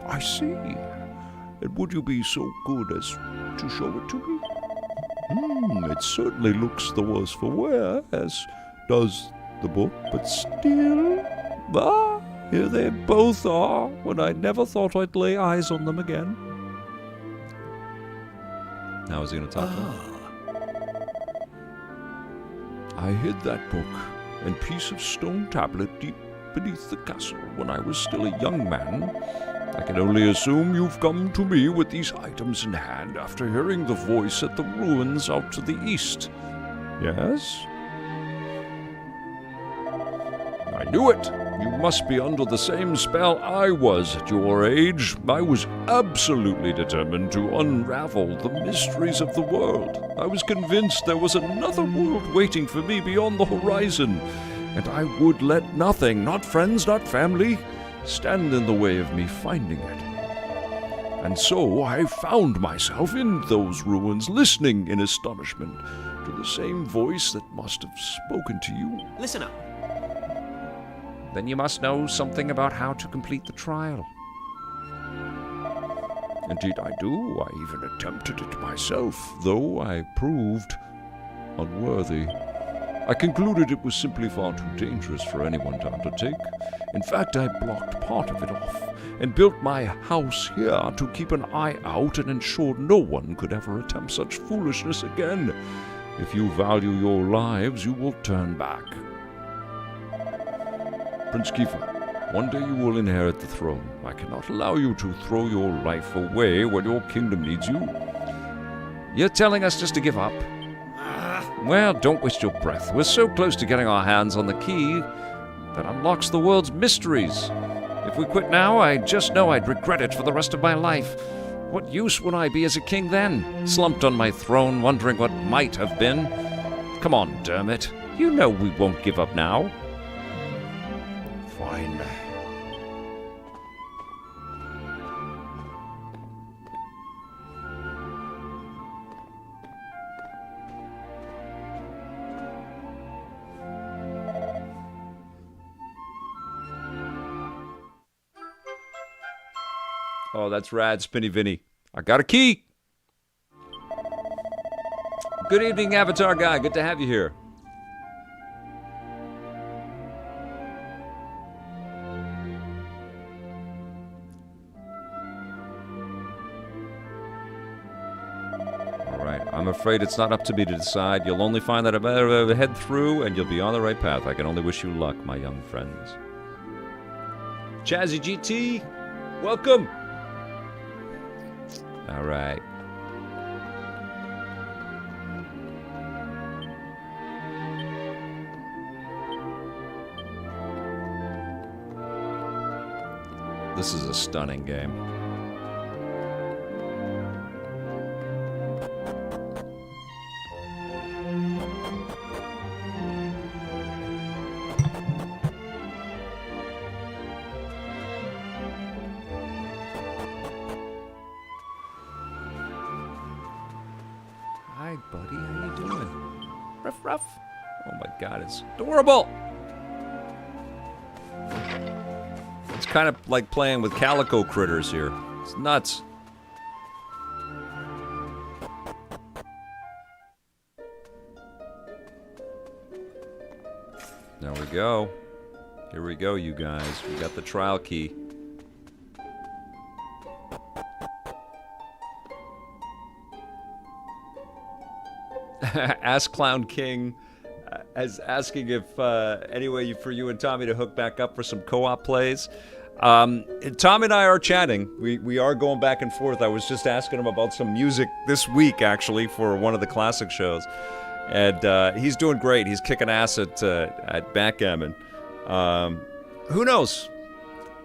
[SPEAKER 7] I see. And would you be so good as to show it to me? It certainly looks the worse for wear, as does the book, but still, here they both are, when I never thought I'd lay eyes on them again.
[SPEAKER 1] Now is he going to talk to him?
[SPEAKER 7] I hid that book and piece of stone tablet deep beneath the castle when I was still a young man. I can only assume you've come to me with these items in hand after hearing the voice at the ruins out to the east. Yes? I knew it! You must be under the same spell I was at your age. I was absolutely determined to unravel the mysteries of the world. I was convinced there was another world waiting for me beyond the horizon, and I would let nothing, not friends, not family, stand in the way of me finding it. And so I found myself in those ruins, listening in astonishment to the same voice that must have spoken to you.
[SPEAKER 2] Listen up.
[SPEAKER 1] Then you must know something about how to complete the trial.
[SPEAKER 7] Indeed I do. I even attempted it myself, though I proved unworthy. I concluded it was simply far too dangerous for anyone to undertake. In fact, I blocked part of it off and built my house here to keep an eye out and ensure no one could ever attempt such foolishness again. If you value your lives, you will turn back. Prince Kiefer, one day you will inherit the throne. I cannot allow you to throw your life away when your kingdom needs you. You're telling us just to give up? Well, don't waste your breath. We're so close to getting our hands on the key that unlocks the world's mysteries. If we quit now, I just know I'd regret it for the rest of my life. What use would I be as a king then? Slumped on my throne, wondering what might have been? Come on, Dermot. You know we won't give up now. Fine.
[SPEAKER 1] Oh, that's rad, Spinny Vinny. I got a key. Good evening, Avatar Guy. Good to have you here. All right. I'm afraid it's not up to me to decide. You'll only find that I better head through, and you'll be on the right path. I can only wish you luck, my young friends. Chazzy GT, welcome. All right. This is a stunning game. Hi, buddy. How you doing? Ruff, ruff. Oh my God, it's adorable. It's kind of like playing with calico critters here. It's nuts. There we go. Here we go, you guys. We got the trial key. Ask Clown King as asking if any way for you and Tommy to hook back up for some co-op plays. Tom and I are chatting. We are going back and forth. I was just asking him about some music this week, actually, for one of the classic shows. And he's doing great. He's kicking ass at backgammon. Who knows?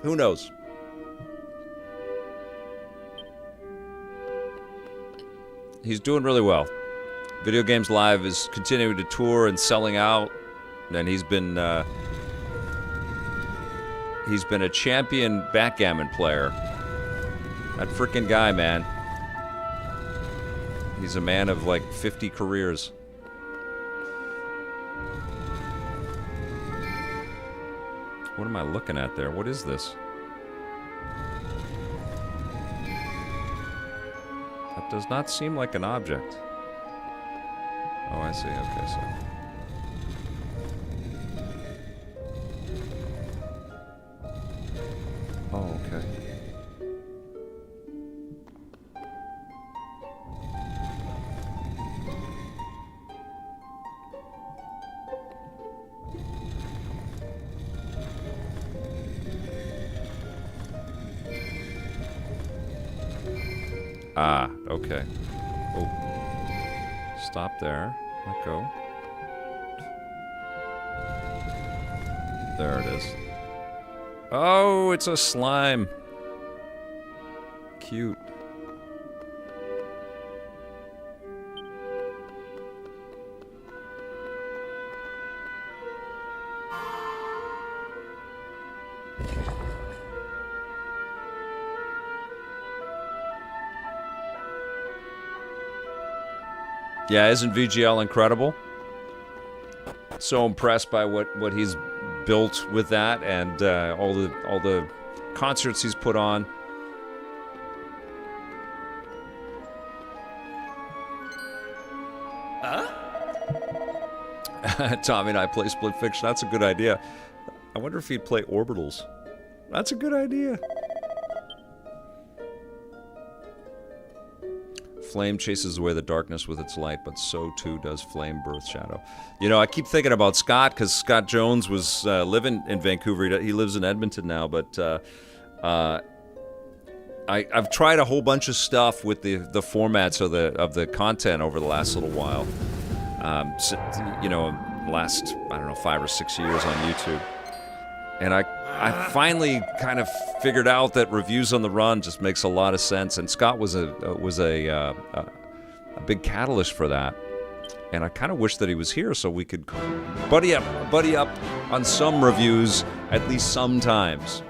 [SPEAKER 1] Who knows? He's doing really well. Video Games Live is continuing to tour and selling out, and he's been a champion backgammon player. That frickin' guy, man. He's a man of like 50 careers. What am I looking at there? What is this? That does not seem like an object. Oh, I see. Okay, so... Oh, okay. Ah, okay. Oh. Stop there. Let go. There it is. Oh, it's a slime. Cute. Yeah, isn't VGL incredible? So impressed by what he's built with that, and all the concerts he's put on. Tommy and I play Split Fiction. That's a good idea. I wonder if he'd play Orbitals. That's a good idea. Flame chases away the darkness with its light, but so too does flame birth shadow. You know, I keep thinking about Scott, because Scott Jones was living in Vancouver. He lives in Edmonton now, but I've tried a whole bunch of stuff with the formats of the content over the last little while. You know, last, I don't know, 5 or 6 years on YouTube. And I finally kind of figured out that reviews on the run just makes a lot of sense. And Scott was a big catalyst for that. And I kind of wish that he was here so we could buddy up on some reviews at least sometimes.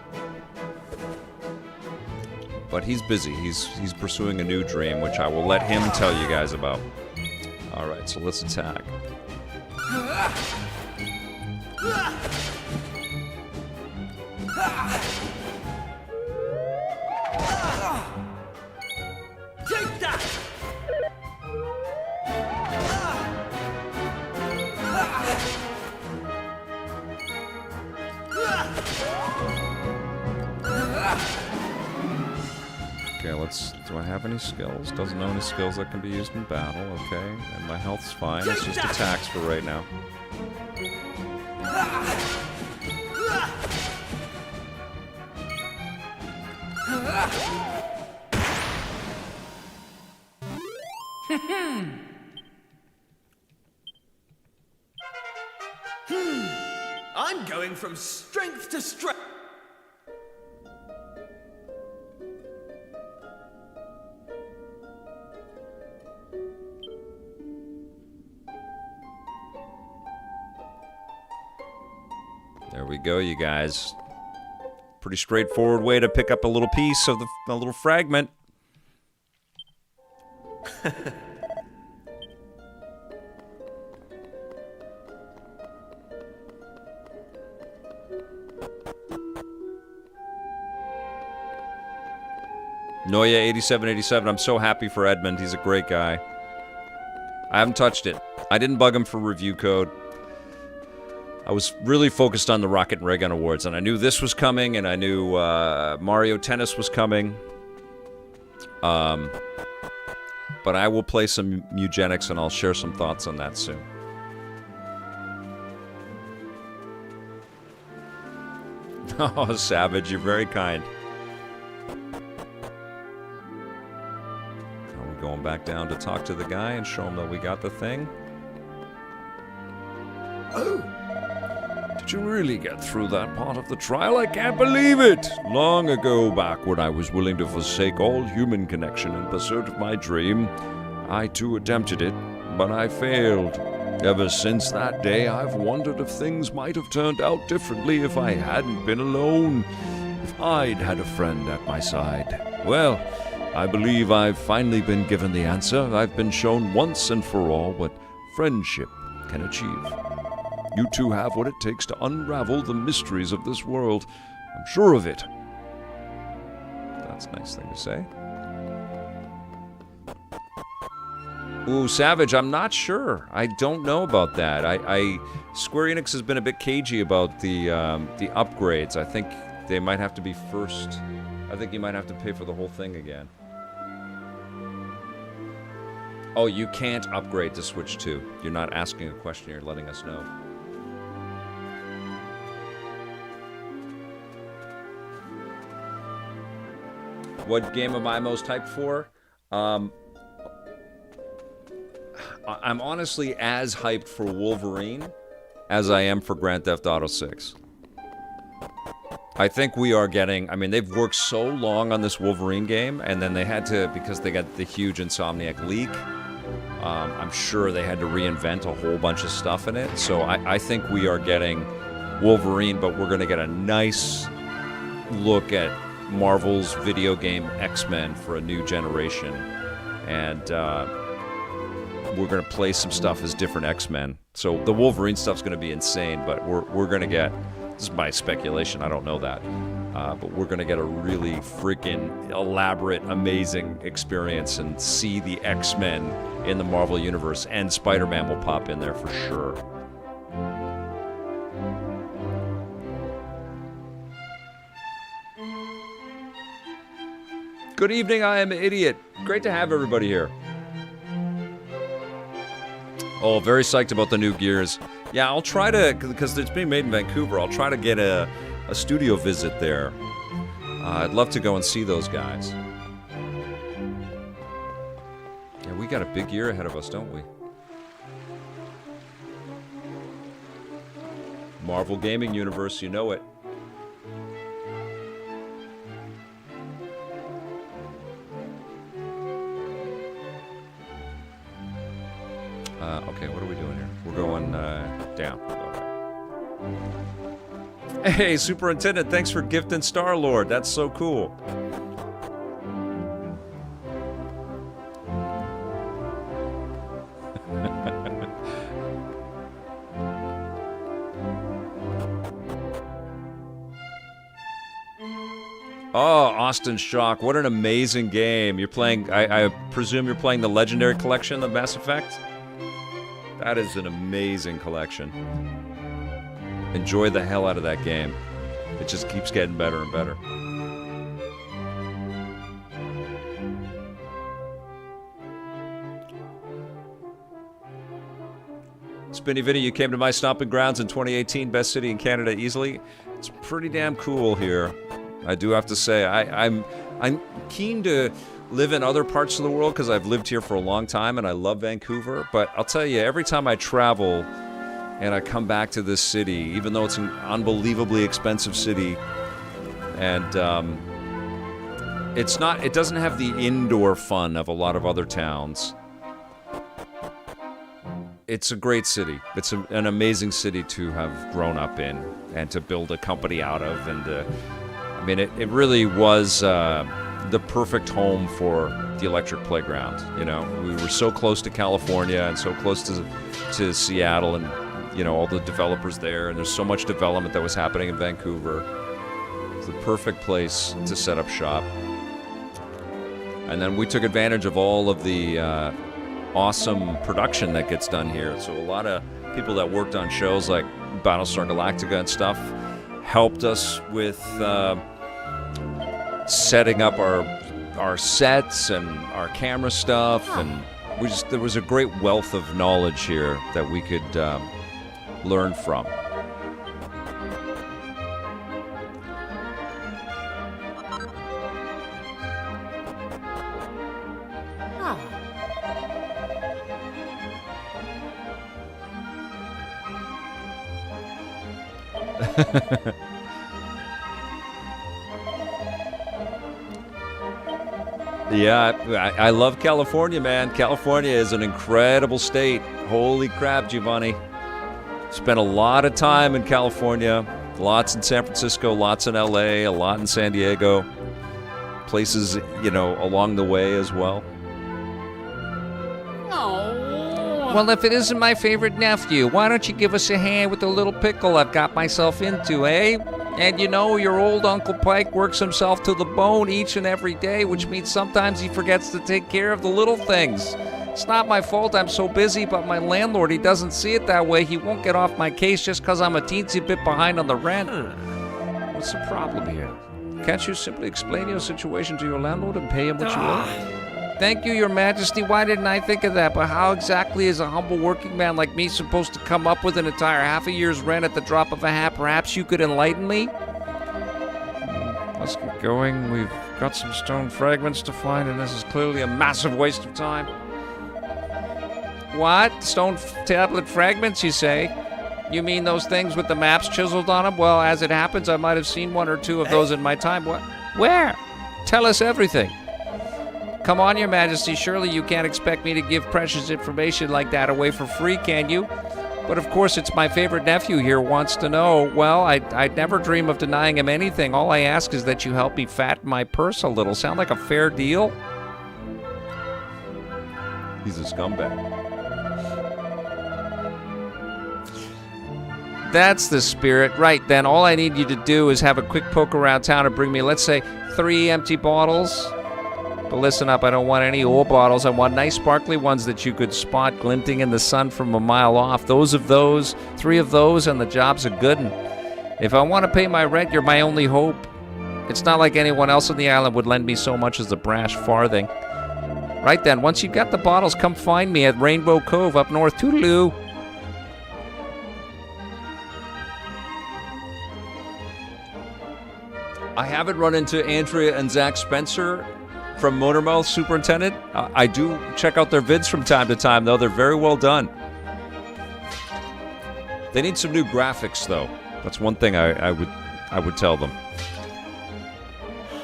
[SPEAKER 1] But he's busy. He's pursuing a new dream, which I will let him tell you guys about. All right, so let's attack.
[SPEAKER 2] Take that!
[SPEAKER 1] Okay, do I have any skills? Doesn't know any skills that can be used in battle, okay. And my health's fine, it's just attacks for right now.
[SPEAKER 2] I'm going from strength to strength.
[SPEAKER 1] There we go, you guys. Pretty straightforward way to pick up a little piece of a little fragment. Noya 8787, I'm so happy for Edmund. He's a great guy. I haven't touched it. I didn't bug him for review code. I was really focused on the Rocket and Ray Gun Awards, and I knew this was coming, and I knew Mario Tennis was coming. But I will play some Eugenics, and I'll share some thoughts on that soon. Oh, Savage, you're very kind. Are we going back down to talk to the guy and show him that we got the thing?
[SPEAKER 7] Oh! Did you really get through that part of the trial? I can't believe it! Long ago, back when I was willing to forsake all human connection in pursuit of my dream, I too attempted it, but I failed. Ever since that day, I've wondered if things might have turned out differently if I hadn't been alone, if I'd had a friend at my side. Well, I believe I've finally been given the answer. I've been shown once and for all what friendship can achieve. You two have what it takes to unravel the mysteries of this world. I'm sure of it.
[SPEAKER 1] That's a nice thing to say. Ooh, Savage, I'm not sure. I don't know about that. Square Enix has been a bit cagey about the upgrades. I think they might have to be first. I think you might have to pay for the whole thing again. Oh, you can't upgrade to Switch 2. You're not asking a question, you're letting us know. What game am I most hyped for? I'm honestly as hyped for Wolverine as I am for Grand Theft Auto 6. I think we are getting... I mean, they've worked so long on this Wolverine game, and then they had to... Because they got the huge Insomniac leak, I'm sure they had to reinvent a whole bunch of stuff in it. So I think we are getting Wolverine, but we're going to get a nice look at Marvel's video game X-Men for a new generation. And we're going to play some stuff as different X-Men. So the Wolverine stuff's going to be insane, but we're going to get... This is my speculation, I don't know that. But we're going to get a really freaking elaborate, amazing experience and see the X-Men in the Marvel Universe. And Spider-Man will pop in there for sure. Good evening, I am an idiot. Great to have everybody here. Oh, very psyched about the new Gears. Yeah, I'll try to, because it's being made in Vancouver, I'll try to get a studio visit there. I'd love to go and see those guys. we got a big year ahead of us, don't we? Marvel Gaming Universe, you know it. Okay, what are we doing here? We're going down. All right. Hey, Superintendent, thanks for gifting Star-Lord. That's so cool. Oh, Austin Shock, what an amazing game. You're playing, I presume you're playing the Legendary Collection of Mass Effect? That is an amazing collection. Enjoy the hell out of that game. It just keeps getting better and better. Spinny Vinny, you came to my stomping grounds in 2018, best city in Canada easily. It's pretty damn cool here. I do have to say, I'm keen to live in other parts of the world because I've lived here for a long time and I love Vancouver. But I'll tell you, every time I travel and I come back to this city, even though it's an unbelievably expensive city, and it doesn't have the indoor fun of a lot of other towns. It's a great city. It's an amazing city to have grown up in and to build a company out of. And I mean, it really was the perfect home for the Electric Playground. You know, we were so close to California and so close to Seattle and, you know, all the developers there. And there's so much development that was happening in Vancouver. It's the perfect place to set up shop. And then we took advantage of all of the awesome production that gets done here. So a lot of people that worked on shows like Battlestar Galactica and stuff helped us with setting up our sets and our camera stuff, and there was a great wealth of knowledge here that we could learn from. Yeah, I love California, man. California is an incredible state. Holy crap, Giovanni. Spent a lot of time in California. Lots in San Francisco, lots in LA, a lot in San Diego. Places, you know, along the way as well.
[SPEAKER 9] Well, if it isn't my favorite nephew, why don't you give us a hand with the little pickle I've got myself into, eh? And you know, your old Uncle Pike works himself to the bone each and every day, which means sometimes he forgets to take care of the little things. It's not my fault I'm so busy, but my landlord, he doesn't see it that way. He won't get off my case just because I'm a teensy bit behind on the rent. What's the problem here? Can't you simply explain your situation to your landlord and pay him what you owe? Thank you, Your Majesty. Why didn't I think of that? But how exactly is a humble working man like me supposed to come up with an entire half a year's rent at the drop of a hat? Perhaps you could enlighten me? Let's get going. We've got some stone fragments to find, and this is clearly a massive waste of time. What? Stone tablet fragments, you say? You mean those things with the maps chiseled on them? Well, as it happens, I might have seen one or two of those in my time. What? Where? Tell us everything. Come on, Your Majesty, surely you can't expect me to give precious information like that away for free, can you? But of course, it's my favorite nephew here wants to know. Well, I'd never dream of denying him anything. All I ask is that you help me fatten my purse a little. Sound like a fair deal?
[SPEAKER 1] He's a scumbag.
[SPEAKER 9] That's the spirit. Right then, all I need you to do is have a quick poke around town and bring me, let's say, 3 empty bottles. But listen up, I don't want any old bottles. I want nice sparkly ones that you could spot glinting in the sun from a mile off. 3 of those, and the job's a good one. If I want to pay my rent, you're my only hope. It's not like anyone else on the island would lend me so much as a brash farthing. Right then, once you've got the bottles, come find me at Rainbow Cove up north. Toodaloo.
[SPEAKER 1] I haven't run into Andrea and Zach Spencer from Motormouth Superintendent. I do check out their vids from time to time, though. They're very well done. They need some new graphics, though. That's one thing I would tell them.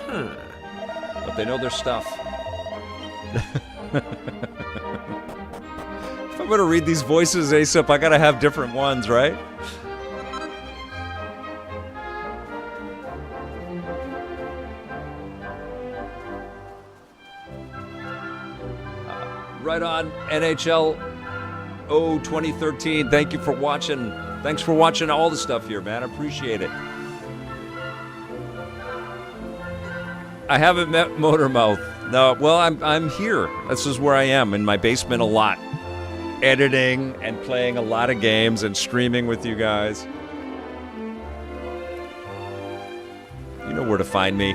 [SPEAKER 1] But they know their stuff. If I'm going to read these voices, ASAP, I got to have different ones, right? Right on, NHL 2013. Thank you for watching. Thanks for watching all the stuff here, man. I appreciate it. I haven't met Motormouth. No, well, I'm here. This is where I am, in my basement a lot. Editing and playing a lot of games and streaming with you guys. You know where to find me.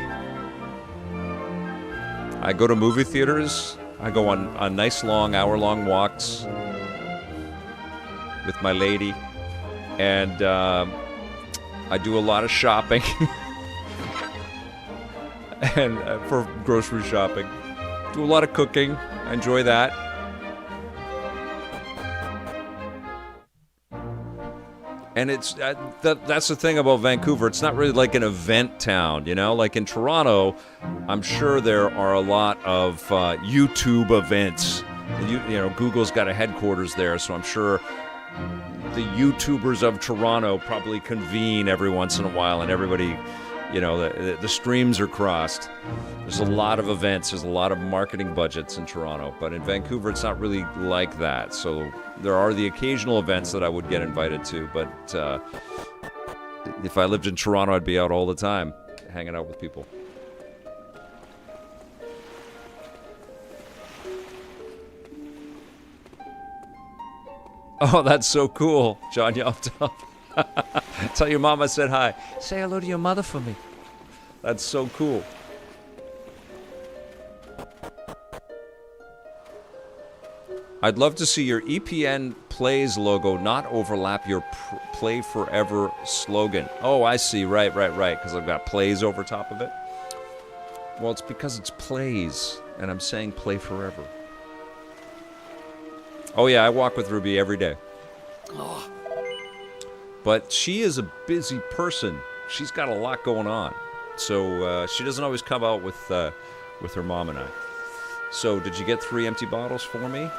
[SPEAKER 1] I go to movie theaters. I go on nice long, hour-long walks with my lady. And I do a lot of shopping. And for grocery shopping. Do a lot of cooking. I enjoy that. And it's that's the thing about Vancouver. It's not really like an event town, you know? Like in Toronto, I'm sure there are a lot of YouTube events. You know, Google's got a headquarters there, so I'm sure the YouTubers of Toronto probably convene every once in a while, and everybody, you know, the streams are crossed. There's a lot of events. There's a lot of marketing budgets in Toronto. But in Vancouver, it's not really like that. So there are the occasional events that I would get invited to. But if I lived in Toronto, I'd be out all the time, hanging out with people. Oh, that's so cool, John Yoptop. Tell your mom I said hi. Say hello to your mother for me. That's so cool. I'd love to see your EPN Plays logo not overlap your Play Forever slogan. Oh, I see. Right. Because I've got Plays over top of it. Well, it's because it's Plays, and I'm saying Play Forever. Oh, yeah, I walk with Ruby every day. Oh. But she is a busy person. She's got a lot going on. So she doesn't always come out with her mom and I. So did you get 3 empty bottles for me?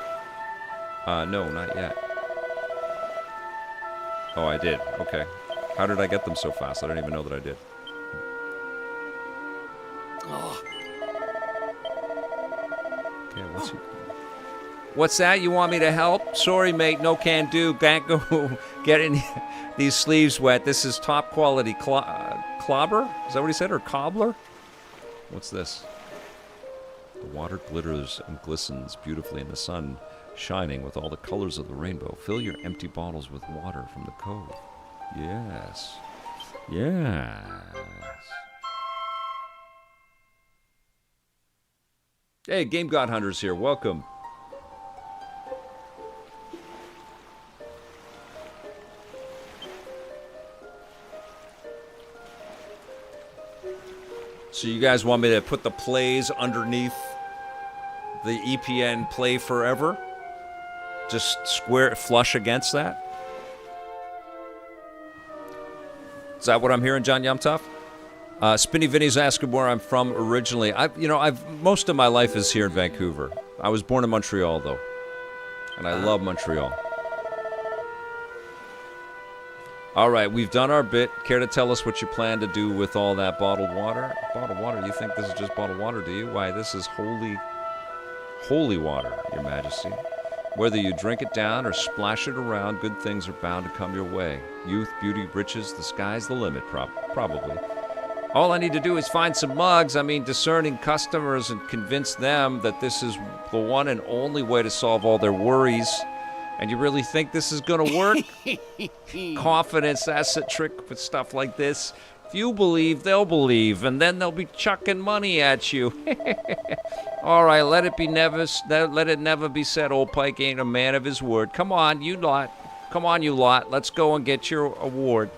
[SPEAKER 1] No, not yet. Oh, I did. Okay. How did I get them so fast? I don't even know that I did. Oh. Okay, what's that? You want me to help? Sorry, mate. No can do. Can't go getting these sleeves wet. This is top quality clobber? Is that what he said? Or cobbler? What's this? The water glitters and glistens beautifully in the sun, shining with all the colors of the rainbow. Fill your empty bottles with water from the cove. Yes. Yes. Hey, Game God Hunters here. Welcome. So you guys want me to put the plays underneath the EPN Play Forever? Just square flush against that? Is that what I'm hearing, John Yumtoff? Spinny Vinny's asking where I'm from originally. Most of my life is here in Vancouver. I was born in Montreal, though, and I love Montreal. All right, we've done our bit. Care to tell us what you plan to do with all that bottled water? Bottled water? You think this is just bottled water, do you? Why, this is holy water, Your Majesty. Whether you drink it down or splash it around, good things are bound to come your way. Youth, beauty, riches, the sky's the limit, probably. All I need to do is find some mugs, discerning customers, and convince them that this is the one and only way to solve all their worries. And you really think this is going to work? Confidence, that's a trick with stuff like this. If you believe, they'll believe, and then they'll be chucking money at you. All right, let it never be said old Pike ain't a man of his word. Come on, you lot. Come on, you lot. Let's go and get your award.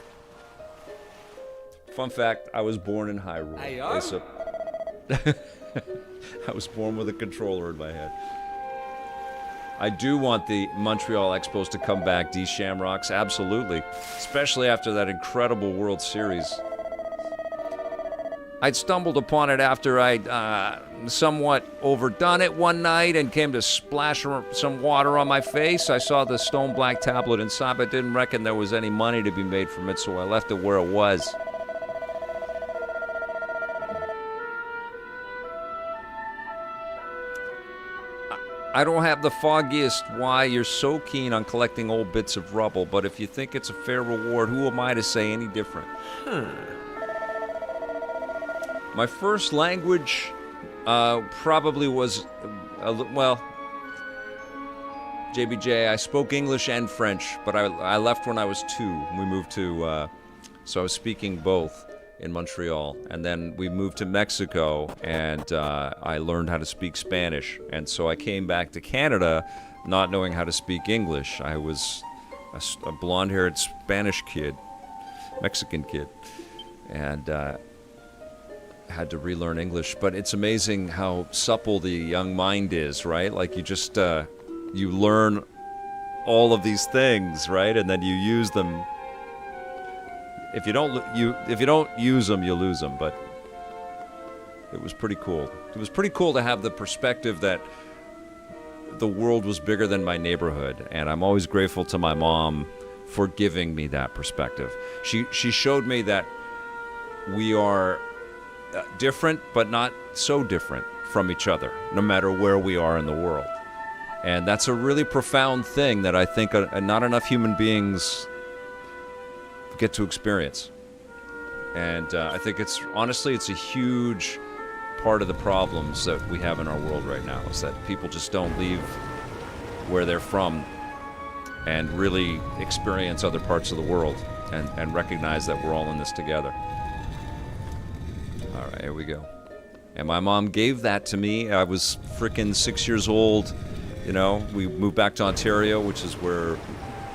[SPEAKER 1] Fun fact, I was born in Hyrule. I was born with a controller in my head. I do want the Montreal Expos to come back, D Shamrocks, absolutely. Especially after that incredible World Series. I'd stumbled upon it after I'd somewhat overdone it one night and came to splash some water on my face. I saw the stone black tablet inside, but didn't reckon there was any money to be made from it, so I left it where it was. I don't have the foggiest why you're so keen on collecting old bits of rubble, but if you think it's a fair reward, who am I to say any different? My first language probably was, well, JBJ, I spoke English and French, but I left when I was 2. We moved to, so I was speaking both in Montreal. And then we moved to Mexico, and I learned how to speak Spanish. And so I came back to Canada not knowing how to speak English. I was a blonde-haired Spanish kid, Mexican kid, and had to relearn English. But it's amazing how supple the young mind is, right? Like you just, you learn all of these things, right? And then you use them. If you don't use them, you lose them. But it was pretty cool. It was pretty cool to have the perspective that the world was bigger than my neighborhood, and I'm always grateful to my mom for giving me that perspective. She showed me that we are different, but not so different from each other, no matter where we are in the world. And that's a really profound thing that I think not enough human beings get to experience. And I think honestly, it's a huge part of the problems that we have in our world right now, is that people just don't leave where they're from and really experience other parts of the world and recognize that we're all in this together. All right, here we go. And my mom gave that to me. I was freaking 6 years old. You know, we moved back to Ontario, which is where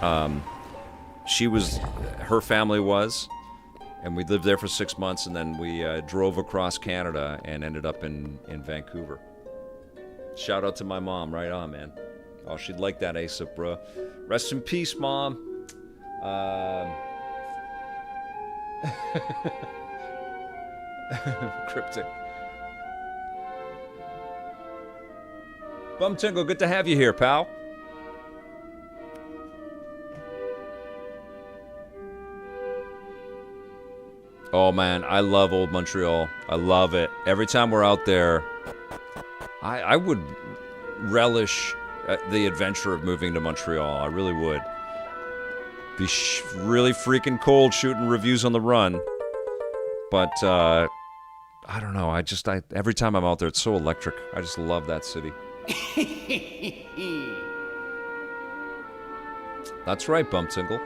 [SPEAKER 1] her family was, and we lived there for 6 months, and then we drove across Canada and ended up in Vancouver. Shout out to my mom, right on, man. Oh, she'd like that ASAP, bro. Rest in peace, Mom. Cryptic. Bum Tingle, good to have you here, pal. Oh man, I love old Montreal. I love it. Every time we're out there, I would relish the adventure of moving to Montreal. I really would. Be really freaking cold shooting reviews on the run. But I don't know. Every time I'm out there, it's so electric. I just love that city. That's right, Bumtingle.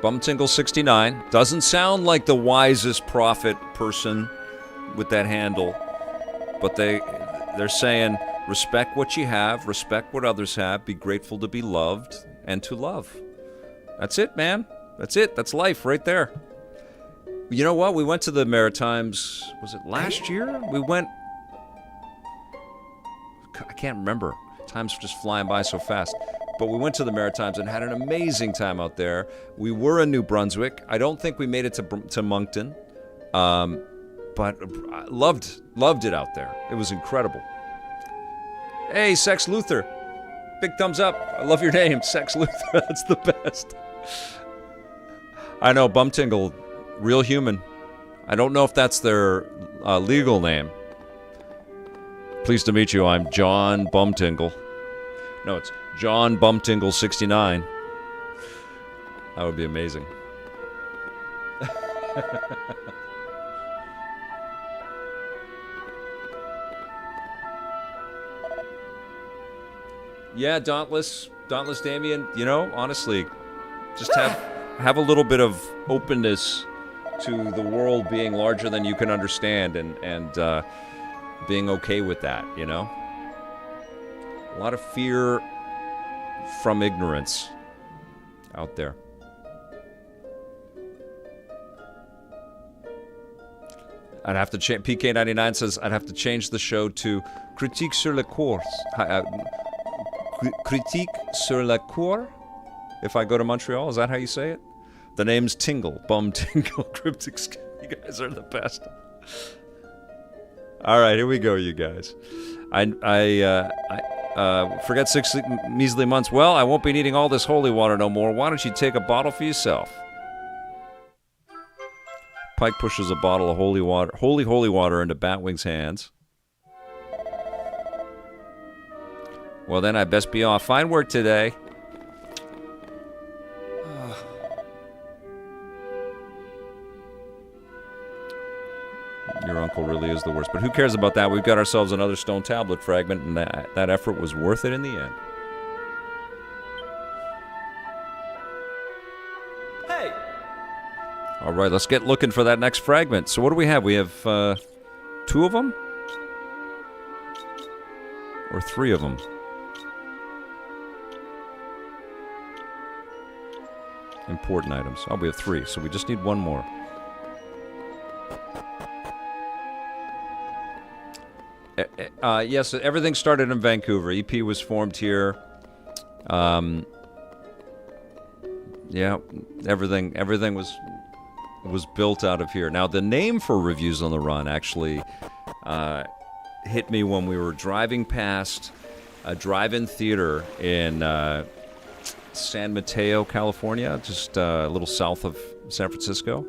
[SPEAKER 1] Bumtingle69 doesn't sound like the wisest prophet person with that handle, but they're saying respect what you have, respect what others have, be grateful to be loved and to love. That's it, man. That's it. That's life right there. You know what? We went to the Maritimes, was it last year? I can't remember. Time's just flying by so fast. But we went to the Maritimes and had an amazing time out there. We were in New Brunswick. I don't think we made it to Moncton, but I loved it out there. It was incredible. Hey, Sex Luther. Big thumbs up. I love your name, Sex Luther. That's the best. I know, Bumtingle, real human. I don't know if that's their legal name. Pleased to meet you. I'm John Bumtingle. No, it's John Bumtingle 69. That would be amazing. Yeah, Dauntless Damien, you know, honestly, just have a little bit of openness to the world being larger than you can understand, and being okay with that, you know? A lot of fear from ignorance out there. I'd have to change. PK99 says I'd have to change the show to Critique sur la course. Critique sur la cour. If I go to Montreal, is that how you say it? The name's Tingle. Bum Tingle. Cryptic. You guys are the best. All right, here we go, you guys. Forget 6 measly months. Well, I won't be needing all this holy water no more. Why don't you take a bottle for yourself? Pike pushes a bottle of holy water into Batwing's hands. Well, then I best be off. Fine work today. Your uncle really is the worst. But who cares about that? We've got ourselves another stone tablet fragment, and that effort was worth it in the end.
[SPEAKER 2] Hey!
[SPEAKER 1] All right, let's get looking for that next fragment. So what do we have? We have 2 of them? Or 3 of them? Important items. Oh, we have 3, so we just need 1 more. Yes, everything started in Vancouver. EP was formed here. Yeah, everything was built out of here. Now, the name for Reviews on the Run actually hit me when we were driving past a drive-in theater in San Mateo, California, just a little south of San Francisco.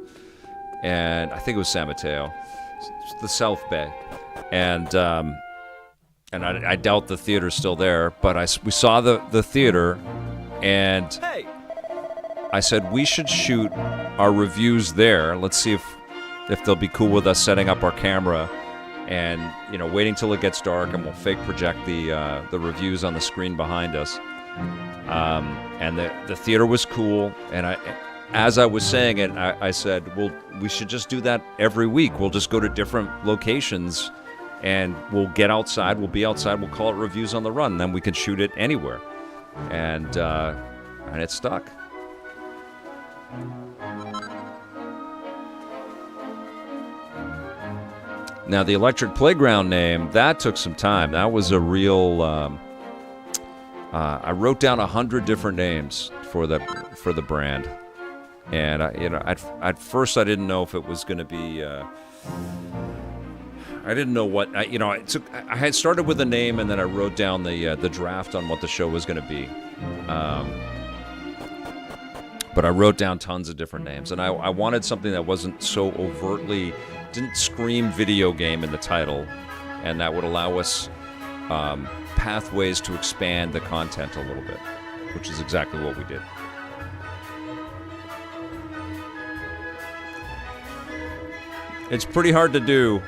[SPEAKER 1] And I think it was San Mateo. It's the South Bay. And I doubt the theater's still there, but we saw the theater, and
[SPEAKER 2] Hey!
[SPEAKER 1] I said we should shoot our reviews there. Let's see if they'll be cool with us setting up our camera and, you know, waiting till it gets dark, and we'll fake project the reviews on the screen behind us. And the theater was cool, and as I was saying it, I said, well, we should just do that every week. We'll just go to different locations, and we'll get outside. We'll be outside. We'll call it Reviews on the Run. And then we can shoot it anywhere. And it stuck. Now, the Electric Playground name, that took some time. That was a real... I wrote down 100 different names for the brand. And, at first I didn't know if it was going to be... I didn't know what... I had started with a name, and then I wrote down the draft on what the show was going to be. But I wrote down tons of different names. And I wanted something that wasn't so overtly... didn't scream video game in the title. And that would allow us pathways to expand the content a little bit. Which is exactly what we did. It's pretty hard to do,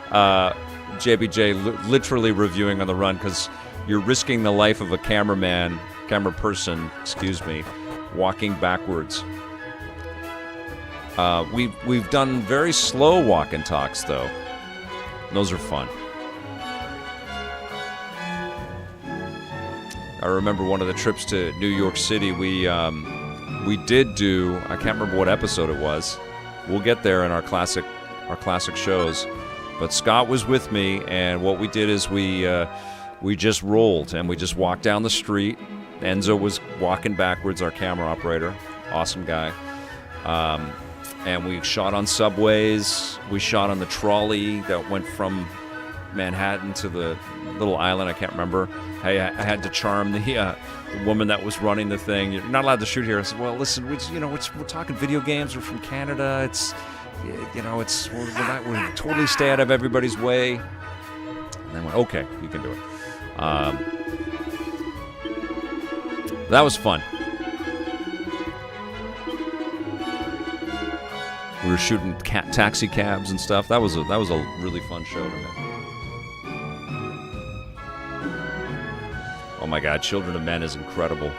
[SPEAKER 1] JBJ, literally reviewing on the run, because you're risking the life of a camera person, walking backwards. We've done very slow walk and talks, though. Those are fun. I remember one of the trips to New York City, we did do, I can't remember what episode it was. We'll get there in our classic shows, but Scott was with me, and what we did is we just rolled, and we just walked down the street. Enzo was walking backwards, our camera operator, awesome guy, and we shot on subways. We shot on the trolley that went from Manhattan to the little island, I can't remember. I had to charm the woman that was running the thing. You're not allowed to shoot here. I said, well, listen, we're talking video games. We're from Canada. We're totally stay out of everybody's way. And then went, okay, you can do it. That was fun. We were shooting taxi cabs and stuff. That was a really fun show to me. Oh my God, Children of Men is incredible.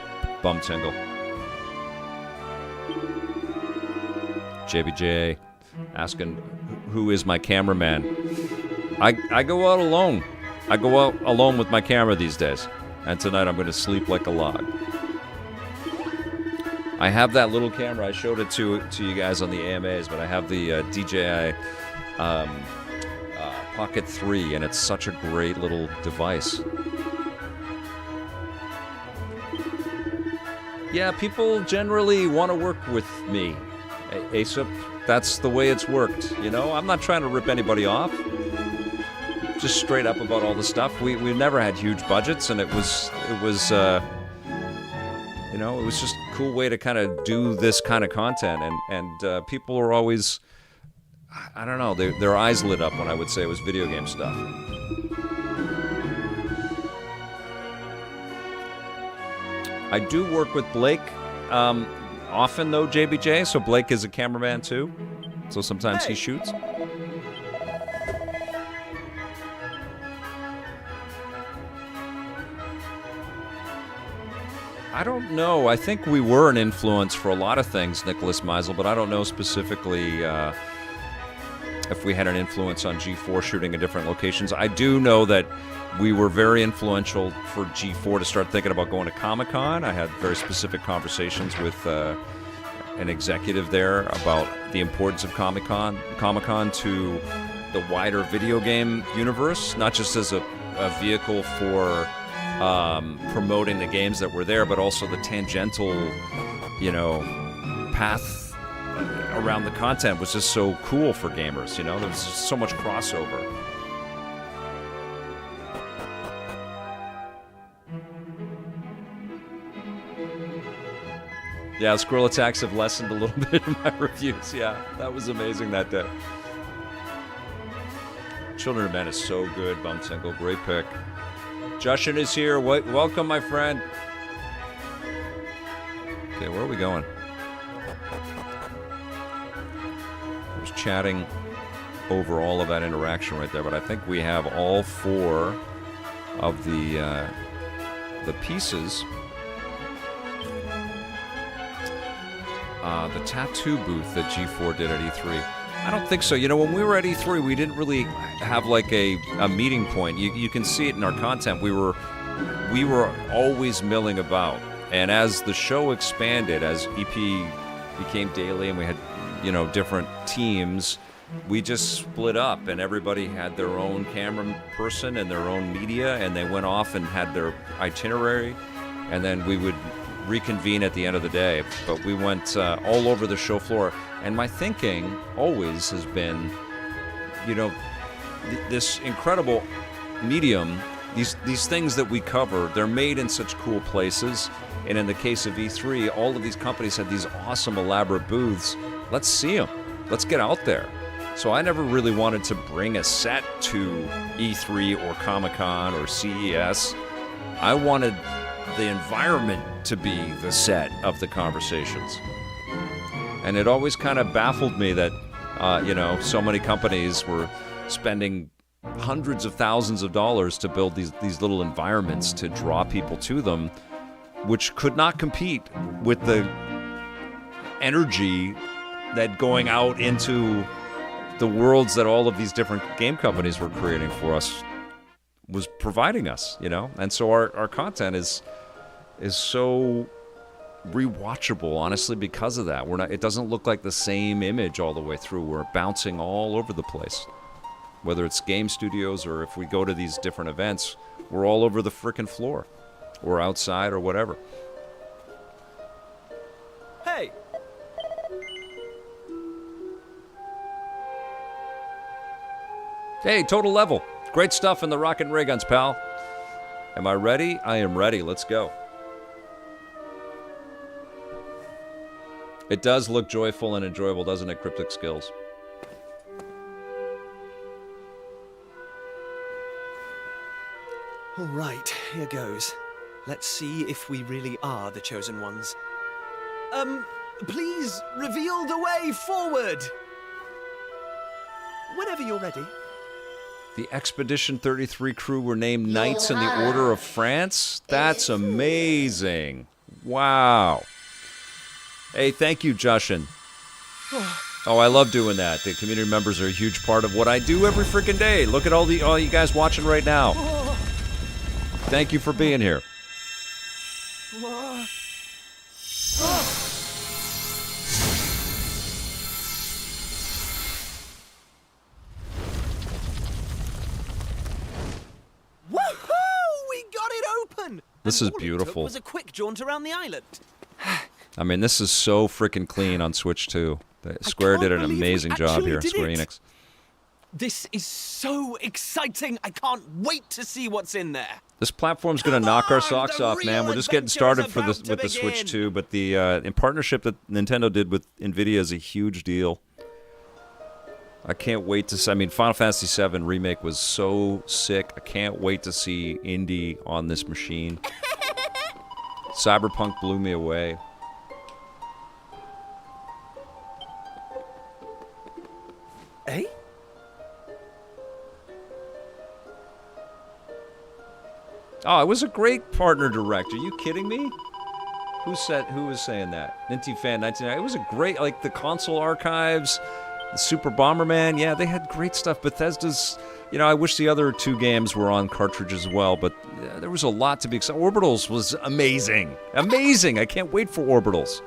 [SPEAKER 1] Bum tingle. JBJ asking who is my cameraman. I go out alone. I go out alone with my camera these days. And tonight I'm going to sleep like a log. I have that little camera. I showed it to you guys on the AMAs, but I have the DJI Pocket 3, and it's such a great little device. Yeah, people generally want to work with me. ASAP, that's the way it's worked, you know? I'm not trying to rip anybody off. Just straight up about all the stuff. We never had huge budgets, and it was you know, it was just a cool way to kind of do this kind of content, and people are always, I don't know, their eyes lit up when I would say it was video game stuff. I do work with Blake often, though, JBJ, so Blake is a cameraman, too. So sometimes he shoots. I don't know. I think we were an influence for a lot of things, Nicholas Meisel, but I don't know specifically if we had an influence on G4 shooting in different locations. I do know that we were very influential for G4 to start thinking about going to Comic-Con. I had very specific conversations with an executive there about the importance of Comic-Con to the wider video game universe, not just as a vehicle for promoting the games that were there, but also the tangential, you know, path around the content was just so cool for gamers, you know? There was just so much crossover. Yeah, Squirrel attacks have lessened a little bit in my reviews. Yeah, that was amazing that day. Children of Men is so good, Bum Single. Great pick. Justin is here. Welcome, my friend. Okay, where are we going? I was chatting over all of that interaction right there, but I think we have all four of the pieces. The tattoo booth that G4 did at E3. I don't think so. You know, when we were at E3, we didn't really have like a meeting point. You can see it in our content. We were always milling about. And as the show expanded, as EP became daily and we had, you know, different teams, we just split up and everybody had their own camera person and their own media, and they went off and had their itinerary, and then we would reconvene at the end of the day. But we went all over the show floor, and my thinking always has been, you know, this incredible medium, these things that we cover, they're made in such cool places, and in the case of E3, all of these companies had these awesome elaborate booths. Let's see them. Let's get out there. So I never really wanted to bring a set to E3 or Comic-Con or CES. I wanted the environment to be the set of the conversations. And it always kind of baffled me that, you know, so many companies were spending hundreds of thousands of dollars to build these little environments to draw people to them, which could not compete with the energy that going out into the worlds that all of these different game companies were creating for us was providing us, you know? And so our content is so rewatchable, honestly, because of that. It doesn't look like the same image all the way through. We're bouncing all over the place. Whether it's game studios or if we go to these different events, we're all over the frickin' floor or outside or whatever.
[SPEAKER 2] Hey!
[SPEAKER 1] Hey, total level. Great stuff in the rocket and ray guns, pal. Am I ready? I am ready. Let's go. It does look joyful and enjoyable, doesn't it, Cryptic Skills?
[SPEAKER 10] All right, here goes. Let's see if we really are the chosen ones. Please reveal the way forward. Whenever you're ready.
[SPEAKER 1] The Expedition 33 crew were named Knights in the Order of France? That's amazing. Wow. Hey, thank you, Justin. Oh, I love doing that. The community members are a huge part of what I do every freaking day. Look at all you guys watching right now. Thank you for being here. This
[SPEAKER 2] and
[SPEAKER 1] is
[SPEAKER 2] all it took
[SPEAKER 1] beautiful.
[SPEAKER 2] was a quick jaunt around the island.
[SPEAKER 1] I mean, this is so freaking clean on Switch 2. Square did an
[SPEAKER 2] believe we
[SPEAKER 1] amazing job
[SPEAKER 2] actually
[SPEAKER 1] here,
[SPEAKER 2] did
[SPEAKER 1] Square
[SPEAKER 2] it.
[SPEAKER 1] Enix.
[SPEAKER 2] This is so exciting. I can't wait to see what's in there.
[SPEAKER 1] This platform's going to knock our socks off, man. We're just getting started for this with the Switch 2, but the in partnership that Nintendo did with NVIDIA is a huge deal. I can't wait to see. I mean, Final Fantasy VII Remake was so sick. I can't wait to see indie on this machine. Cyberpunk blew me away.
[SPEAKER 2] Eh?
[SPEAKER 1] Oh, it was a great partner direct. Are you kidding me? Who was saying that? Ninty Fan 1990. It was a great, like, the console archives, the Super Bomberman. Yeah, they had great stuff. Bethesda's, you know, I wish the other two games were on cartridge as well, but there was a lot to be excited. Orbitals was amazing. Amazing. I can't wait for Orbitals.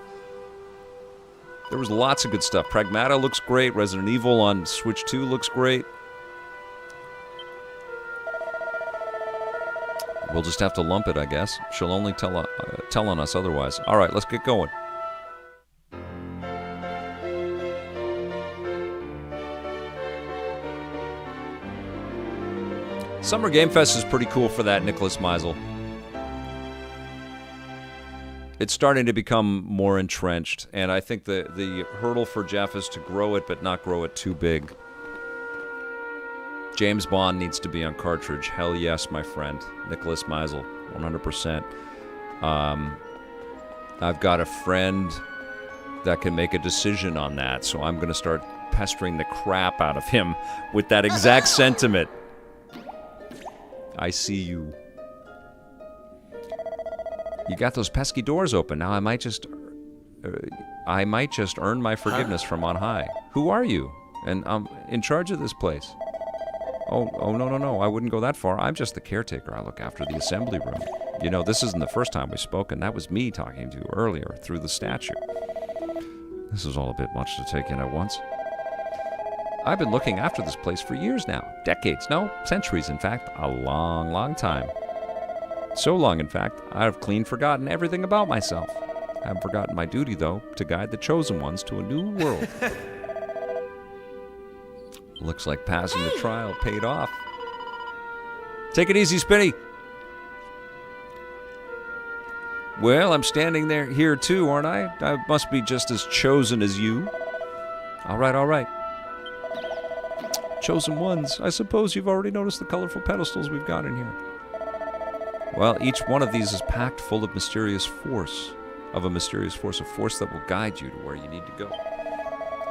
[SPEAKER 1] There was lots of good stuff. Pragmata looks great. Resident Evil on Switch 2 looks great. We'll just have to lump it, I guess. She'll only tell on us otherwise. All right, let's get going. Summer Game Fest is pretty cool for that, Nicholas Meisel. It's starting to become more entrenched, and I think the hurdle for Jeff is to grow it, but not grow it too big. James Bond needs to be on cartridge. Hell yes, my friend. Nicholas Meisel, 100%. I've got a friend that can make a decision on that, so I'm going to start pestering the crap out of him with that exact sentiment. I see you. You got those pesky doors open. Now I might just earn my forgiveness from on high. Who are you? And I'm in charge of this place. Oh, no, I wouldn't go that far. I'm just the caretaker. I look after the assembly room. You know, this isn't the first time we've spoken. That was me talking to you earlier through the statue. This is all a bit much to take in at once. I've been looking after this place for years now. Decades, no, centuries, in fact. A long, long time. So long, in fact, I've clean forgotten everything about myself. I haven't forgotten my duty, though, to guide the chosen ones to a new world. Looks like passing the trial paid off. Take it easy, Spinny. Well, I'm standing here too, aren't I? I must be just as chosen as you. All right. Chosen ones. I suppose you've already noticed the colorful pedestals we've got in here. Well, each one of these is packed full of mysterious force, a force that will guide you to where you need to go.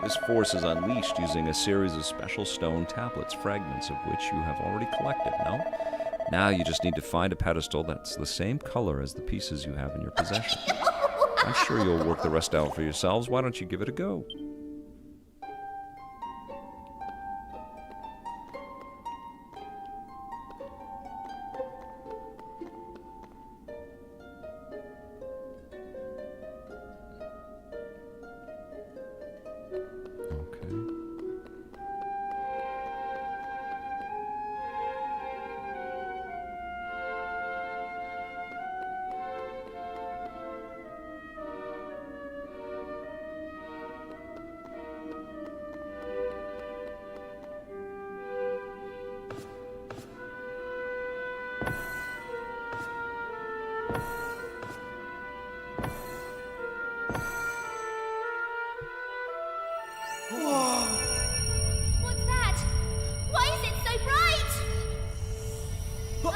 [SPEAKER 1] This force is unleashed using a series of special stone tablets, fragments of which you have already collected, no? Now you just need to find a pedestal that's the same color as the pieces you have in your possession. I'm sure you'll work the rest out for yourselves. Why don't you give it a go?
[SPEAKER 3] What's that? Why is it so bright?
[SPEAKER 10] Ow.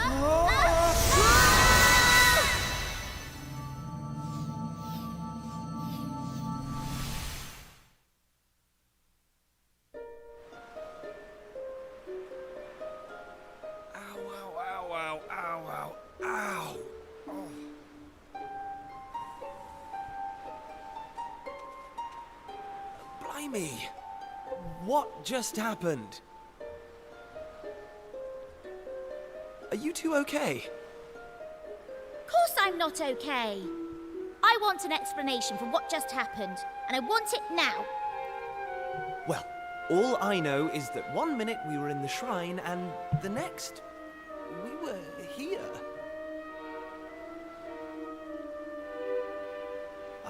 [SPEAKER 10] Oh. Blimey. What just happened? Are you two okay?
[SPEAKER 3] Of course I'm not okay. I want an explanation for what just happened, and I want it now.
[SPEAKER 10] Well, all I know is that 1 minute we were in the shrine and the next we were here.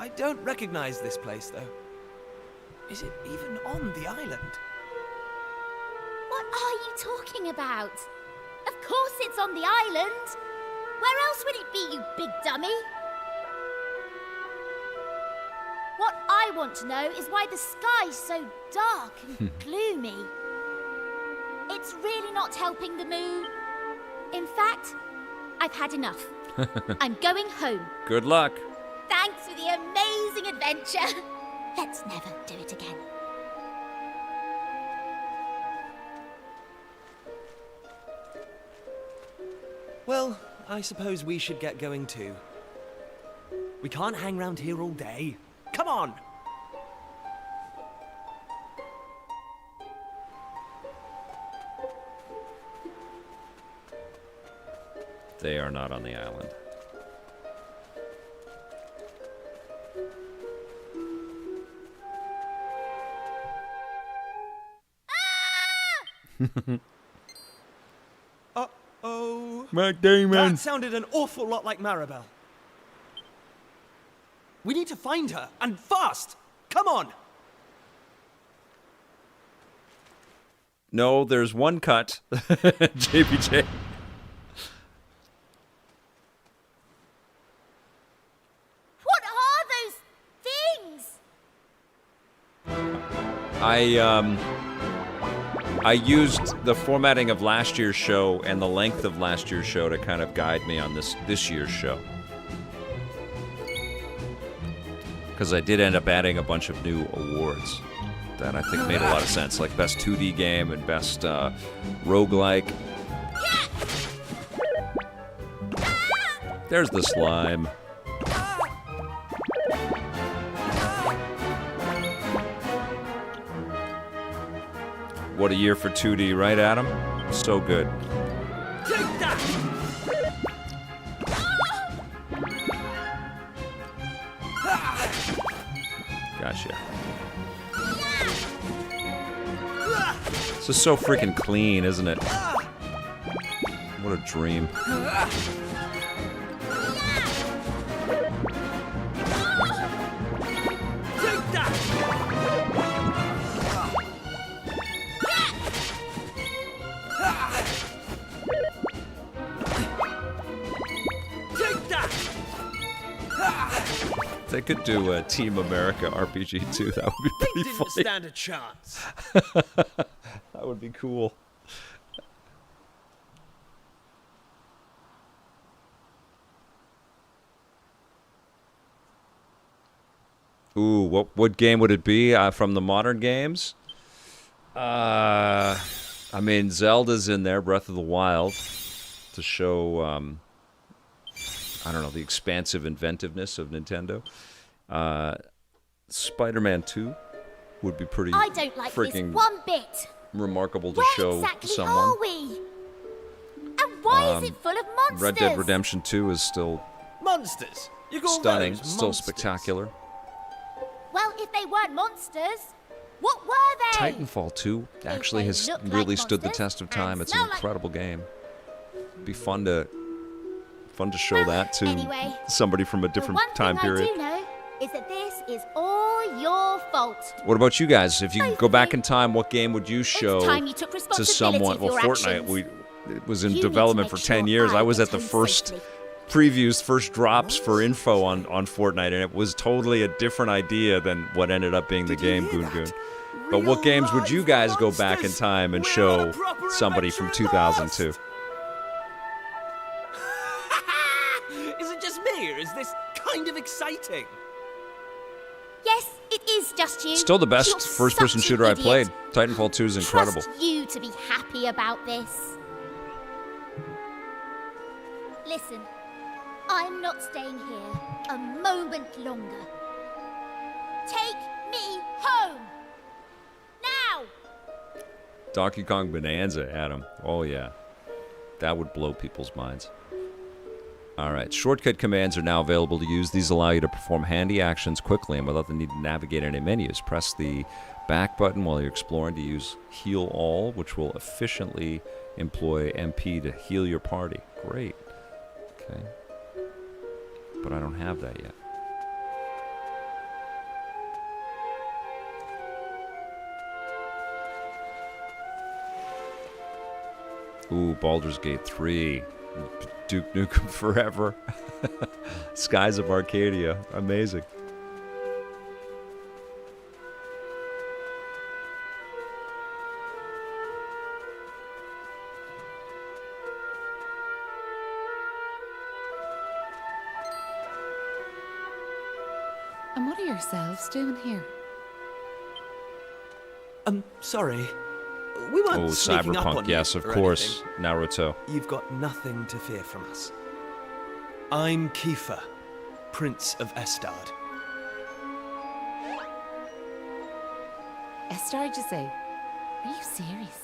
[SPEAKER 10] I don't recognize this place, though. Is it even on the island?
[SPEAKER 3] What are you talking about? Of course it's on the island. Where else would it be, you big dummy? What I want to know is why the sky's so dark and gloomy. It's really not helping the mood. In fact, I've had enough. I'm going home.
[SPEAKER 1] Good luck.
[SPEAKER 3] Thanks for the amazing adventure. Let's never do it again.
[SPEAKER 10] Well, I suppose we should get going too. We can't hang around here all day. Come on!
[SPEAKER 1] They are not on the island.
[SPEAKER 10] Uh-oh.
[SPEAKER 1] Mac Damon.
[SPEAKER 10] That sounded an awful lot like Maribel. We need to find her, and fast! Come on!
[SPEAKER 1] No, there's one cut. JPJ.
[SPEAKER 3] What are those things?
[SPEAKER 1] I used the formatting of last year's show and the length of last year's show to kind of guide me on this year's show. Because I did end up adding a bunch of new awards that I think made a lot of sense, like Best 2D Game and Best Roguelike. There's the slime. What a year for 2D, right, Adam? So good.
[SPEAKER 10] Take that!
[SPEAKER 1] Gotcha. This is so freaking clean, isn't it? What a dream.
[SPEAKER 10] Take that! Take that!
[SPEAKER 1] They could do a Team America RPG too. That would be
[SPEAKER 10] They
[SPEAKER 1] pretty
[SPEAKER 10] didn't
[SPEAKER 1] funny.
[SPEAKER 10] stand a chance.
[SPEAKER 1] That would be cool. Ooh, what game would it be from the modern games? I mean, Zelda's in there, Breath of the Wild, to show, I don't know, the expansive inventiveness of Nintendo. Spider-Man 2 would be pretty
[SPEAKER 3] I don't like this
[SPEAKER 1] freaking
[SPEAKER 3] one bit.
[SPEAKER 1] remarkable to
[SPEAKER 3] Where
[SPEAKER 1] show
[SPEAKER 3] exactly
[SPEAKER 1] someone.
[SPEAKER 3] are we? And why is it full of monsters?
[SPEAKER 1] Red Dead Redemption 2 is still
[SPEAKER 10] Monsters! You call
[SPEAKER 1] stunning,
[SPEAKER 10] those
[SPEAKER 1] still
[SPEAKER 10] monsters?
[SPEAKER 1] spectacular.
[SPEAKER 3] Well, if they weren't monsters, what were they?
[SPEAKER 1] Titanfall 2 actually
[SPEAKER 3] they
[SPEAKER 1] has
[SPEAKER 3] look like
[SPEAKER 1] really stood the
[SPEAKER 3] monsters
[SPEAKER 1] test of
[SPEAKER 3] and
[SPEAKER 1] time. It's an
[SPEAKER 3] smell like-
[SPEAKER 1] incredible game. It'd be fun to show that to
[SPEAKER 3] anyway,
[SPEAKER 1] somebody from a different time
[SPEAKER 3] the one
[SPEAKER 1] period.
[SPEAKER 3] thing I do know is that this is all your fault.
[SPEAKER 1] What about you guys? If you could go back in time, what game would you show
[SPEAKER 3] time you took
[SPEAKER 1] to
[SPEAKER 3] responsibility
[SPEAKER 1] someone?
[SPEAKER 3] of
[SPEAKER 1] Well,
[SPEAKER 3] your
[SPEAKER 1] Fortnite,
[SPEAKER 3] actions.
[SPEAKER 1] it was in
[SPEAKER 3] You need to
[SPEAKER 1] development
[SPEAKER 3] make
[SPEAKER 1] for 10
[SPEAKER 3] sure
[SPEAKER 1] years. I
[SPEAKER 3] I
[SPEAKER 1] was
[SPEAKER 3] get
[SPEAKER 1] at the
[SPEAKER 3] home
[SPEAKER 1] first
[SPEAKER 3] safely.
[SPEAKER 1] previews, first drops for info on Fortnite, and it was totally a different idea than what ended up being the game, Goon Goon. But what games would you guys go back in time and show somebody from 2002?
[SPEAKER 10] Is it just me, or is this kind of exciting?
[SPEAKER 3] Yes, it is just you.
[SPEAKER 1] Still the best
[SPEAKER 3] You're
[SPEAKER 1] first-person
[SPEAKER 3] such an
[SPEAKER 1] shooter I
[SPEAKER 3] idiot.
[SPEAKER 1] played. Titanfall 2 is incredible.
[SPEAKER 3] Trust you to be happy about this. Listen, I'm not staying here a moment longer. Take me home! Now!
[SPEAKER 1] Donkey Kong Bonanza, Adam. Oh, yeah. That would blow people's minds. All right. Shortcut commands are now available to use. These allow you to perform handy actions quickly and without the need to navigate any menus. Press the back button while you're exploring to use Heal All, which will efficiently employ MP to heal your party. Great. Okay. But I don't have that yet. Ooh, Baldur's Gate 3. Duke Nukem Forever. Skies of Arcadia. Amazing.
[SPEAKER 11] And what are yourselves doing here?
[SPEAKER 10] Sorry. We weren't
[SPEAKER 1] Oh,
[SPEAKER 10] sneaking up on
[SPEAKER 1] Cyberpunk.
[SPEAKER 10] you
[SPEAKER 1] Yes, of
[SPEAKER 10] or
[SPEAKER 1] course.
[SPEAKER 10] anything.
[SPEAKER 1] Naruto.
[SPEAKER 10] You've got nothing to fear from us. I'm Kiefer, Prince of Estard.
[SPEAKER 11] Estard, you say? Are you serious?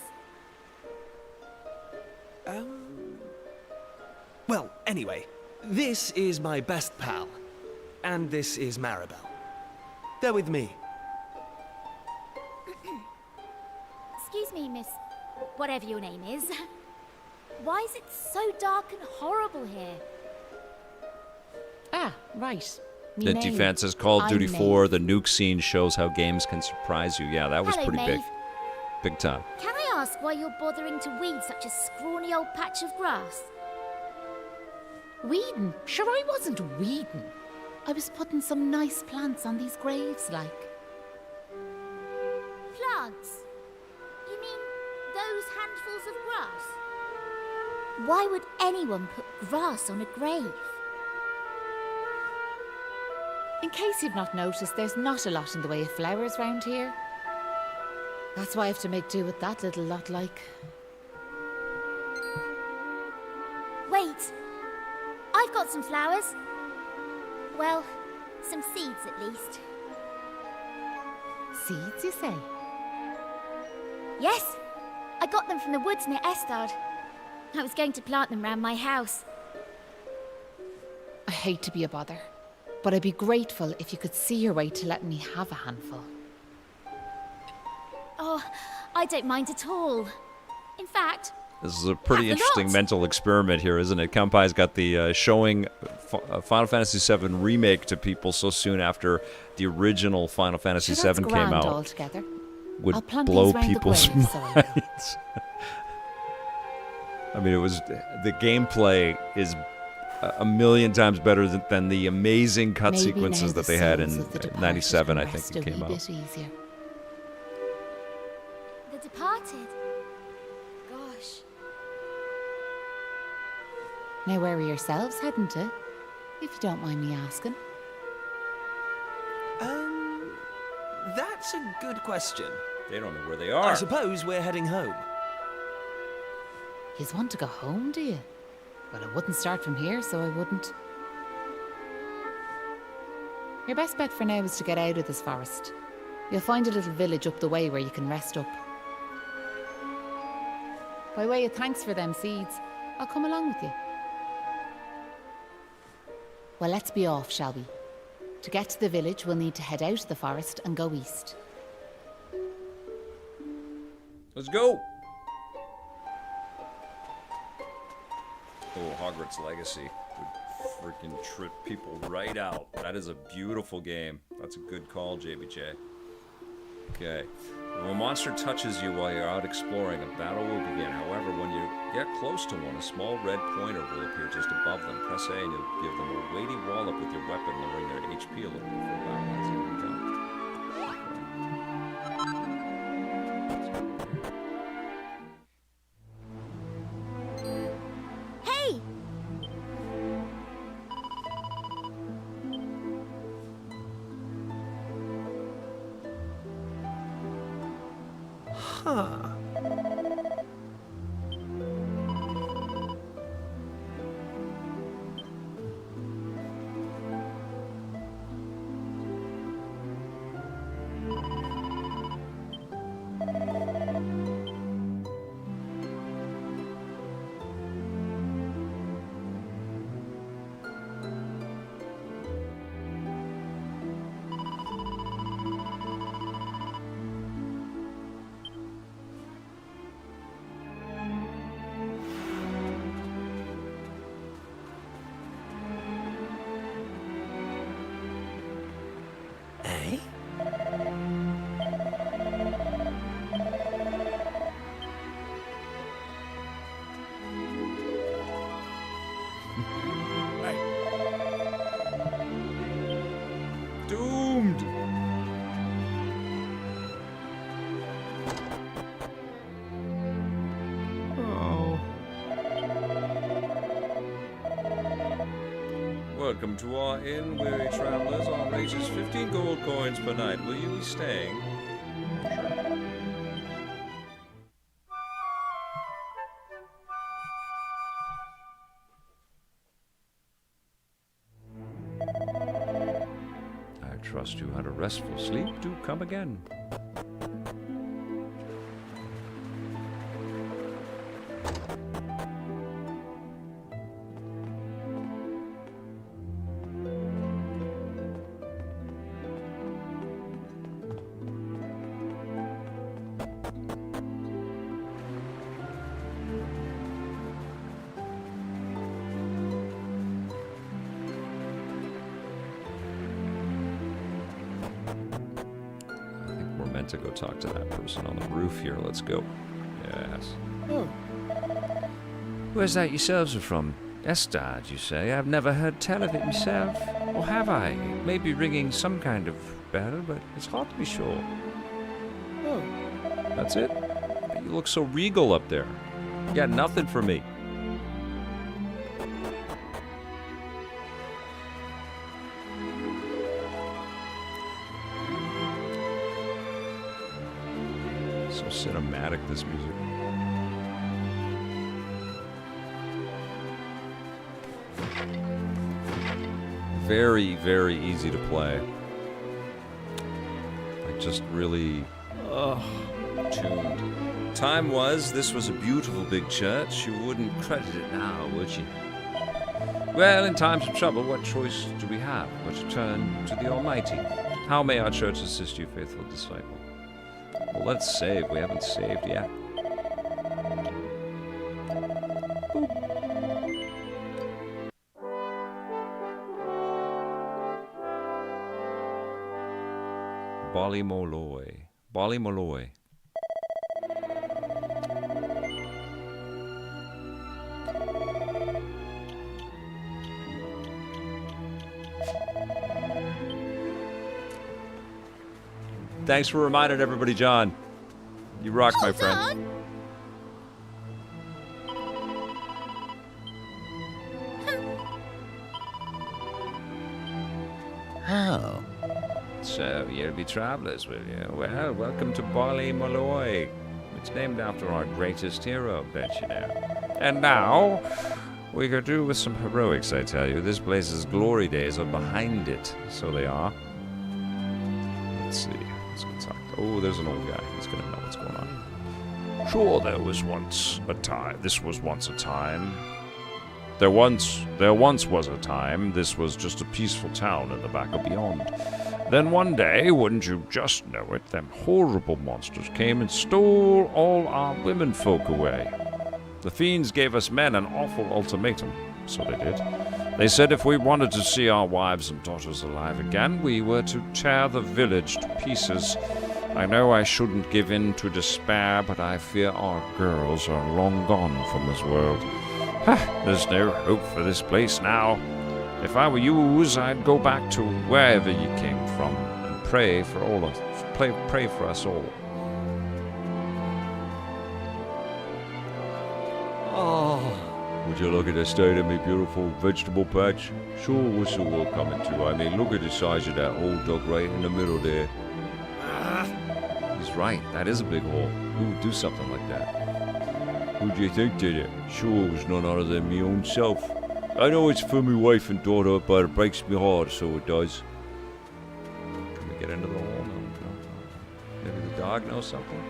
[SPEAKER 10] Well, anyway, this is my best pal, and this is Maribel. They're with me.
[SPEAKER 3] Excuse me, miss. Whatever your name is. Why is it so dark and horrible here?
[SPEAKER 11] Ah, right. Me
[SPEAKER 1] The
[SPEAKER 11] name.
[SPEAKER 1] defense says Call of Duty
[SPEAKER 11] I'm
[SPEAKER 1] 4.
[SPEAKER 11] Maeve.
[SPEAKER 1] The nuke scene shows how games can surprise you. Yeah, that was
[SPEAKER 3] Hello,
[SPEAKER 1] pretty big.
[SPEAKER 3] Maeve.
[SPEAKER 1] Big time.
[SPEAKER 3] Can I ask why you're bothering to weed such a scrawny old patch of grass?
[SPEAKER 11] Weeding? Sure, I wasn't weeding. I was putting some nice plants on these graves, like.
[SPEAKER 3] Plants? You mean those handfuls of grass? Why would anyone put grass on a grave?
[SPEAKER 11] In case you've not noticed, there's not a lot in the way of flowers round here. That's why I have to make do with that little lot, like.
[SPEAKER 3] Wait! I've got some flowers. Well, some seeds at least.
[SPEAKER 11] Seeds, you say?
[SPEAKER 3] Yes, I got them from the woods near Estard. I was going to plant them round my house.
[SPEAKER 11] I hate to be a bother, but I'd be grateful if you could see your way to letting me have a handful.
[SPEAKER 3] Oh, I don't mind at all. In fact,
[SPEAKER 1] This is a pretty
[SPEAKER 3] Have a
[SPEAKER 1] interesting
[SPEAKER 3] lot.
[SPEAKER 1] mental experiment here, isn't it? Kampai's got the showing Final Fantasy VII Remake to people so soon after the original Final Fantasy
[SPEAKER 11] Sure, that's
[SPEAKER 1] VII came
[SPEAKER 11] grand
[SPEAKER 1] out.
[SPEAKER 11] altogether.
[SPEAKER 1] Would
[SPEAKER 11] I'll plant
[SPEAKER 1] blow
[SPEAKER 11] these round the
[SPEAKER 1] people's
[SPEAKER 11] grave, so I will.
[SPEAKER 1] minds. I mean, it was the gameplay is a million times better than the amazing cut
[SPEAKER 11] Maybe
[SPEAKER 1] sequences
[SPEAKER 11] now
[SPEAKER 1] that
[SPEAKER 11] the
[SPEAKER 1] they had
[SPEAKER 11] souls
[SPEAKER 1] in
[SPEAKER 11] of the departed
[SPEAKER 1] '97, I
[SPEAKER 11] can
[SPEAKER 1] think
[SPEAKER 11] rest
[SPEAKER 1] it
[SPEAKER 11] a
[SPEAKER 1] came
[SPEAKER 11] wee
[SPEAKER 1] out.
[SPEAKER 11] bit easier.
[SPEAKER 3] The Departed. Gosh.
[SPEAKER 11] Now, where are yourselves heading to? If you don't mind me asking.
[SPEAKER 10] That's a good question.
[SPEAKER 1] They don't know where they
[SPEAKER 10] I
[SPEAKER 1] are.
[SPEAKER 10] suppose we're heading home.
[SPEAKER 11] Yous want to go home, do you? Well, I wouldn't start from here, so I wouldn't. Your best bet for now is to get out of this forest. You'll find a little village up the way where you can rest up. By way of thanks for them seeds, I'll come along with you. Well, let's be off, shall we? To get to the village, we'll need to head out of the forest and go east.
[SPEAKER 1] Let's go. Oh, Hogwarts Legacy would freaking trip people right out. That is a beautiful game. That's a good call, JBJ. Okay. When a monster touches you while you're out exploring, a battle will begin. However, when you get close to one, a small red pointer will appear just above them. Press A and you'll give them a weighty wallop with your weapon, lowering their HP a little before battleizing them down.
[SPEAKER 3] Hey!
[SPEAKER 10] Eh?
[SPEAKER 1] welcome to our inn, weary travelers. Our rate is 15 gold coins per night. Will you be staying? I trust you had a restful sleep. Do come again. To go talk to that person on the roof here. Let's go. Yes.
[SPEAKER 9] Oh. Where's that yourselves are from? Estard, you say? I've never heard tell of it myself. Or have I? It may be ringing some kind of bell, but it's hard to be sure.
[SPEAKER 1] Oh. That's it? You look so regal up there. You got nothing for me. Cinematic, this music. Very, very easy to play. Like, just really tuned. Time was, this was a beautiful big church. You wouldn't credit it now, would you? Well, in times of trouble, what choice do we have but to turn to the Almighty? How may our church assist you, faithful disciple? Well, let's save. We haven't saved yet. Ballymolloy. Ballymolloy. Thanks for reminding everybody, John. You rock, my friend.
[SPEAKER 9] Oh. So, you'll be travelers, will you? Well, welcome to Ballymolloy. It's named after our greatest hero, bet you know. And now, we could do with some heroics, I tell you. This place's glory days are behind it. So they are. Let's see. Let's go talk. Oh, there's an old guy. He's gonna know what's going on.
[SPEAKER 7] Sure, there was once a time. This was once a time. There once was a time. This was just a peaceful town in the back of beyond. Then one day, wouldn't you just know it, them horrible monsters came and stole all our women folk away. The fiends gave us men an awful ultimatum, so they did. They said if we wanted to see our wives and daughters alive again, we were to tear the village to pieces. I know I shouldn't give in to despair, but I fear our girls are long gone from this world. There's no hope for this place now. If I were yous, I'd go back to wherever you came from and pray for all of pray for us all.
[SPEAKER 1] Oh, would you look at the state of me beautiful vegetable patch? Sure, what's the world coming to? I mean, look at the size of that hole dug right in the middle there. He's right. That is a big hole. Who would do something like that? Who do you think did it? Sure, it was none other than me own self. I know it's for me wife and daughter, but it breaks me heart, so it does. Can we get into the hole? No. Maybe the dog knows something?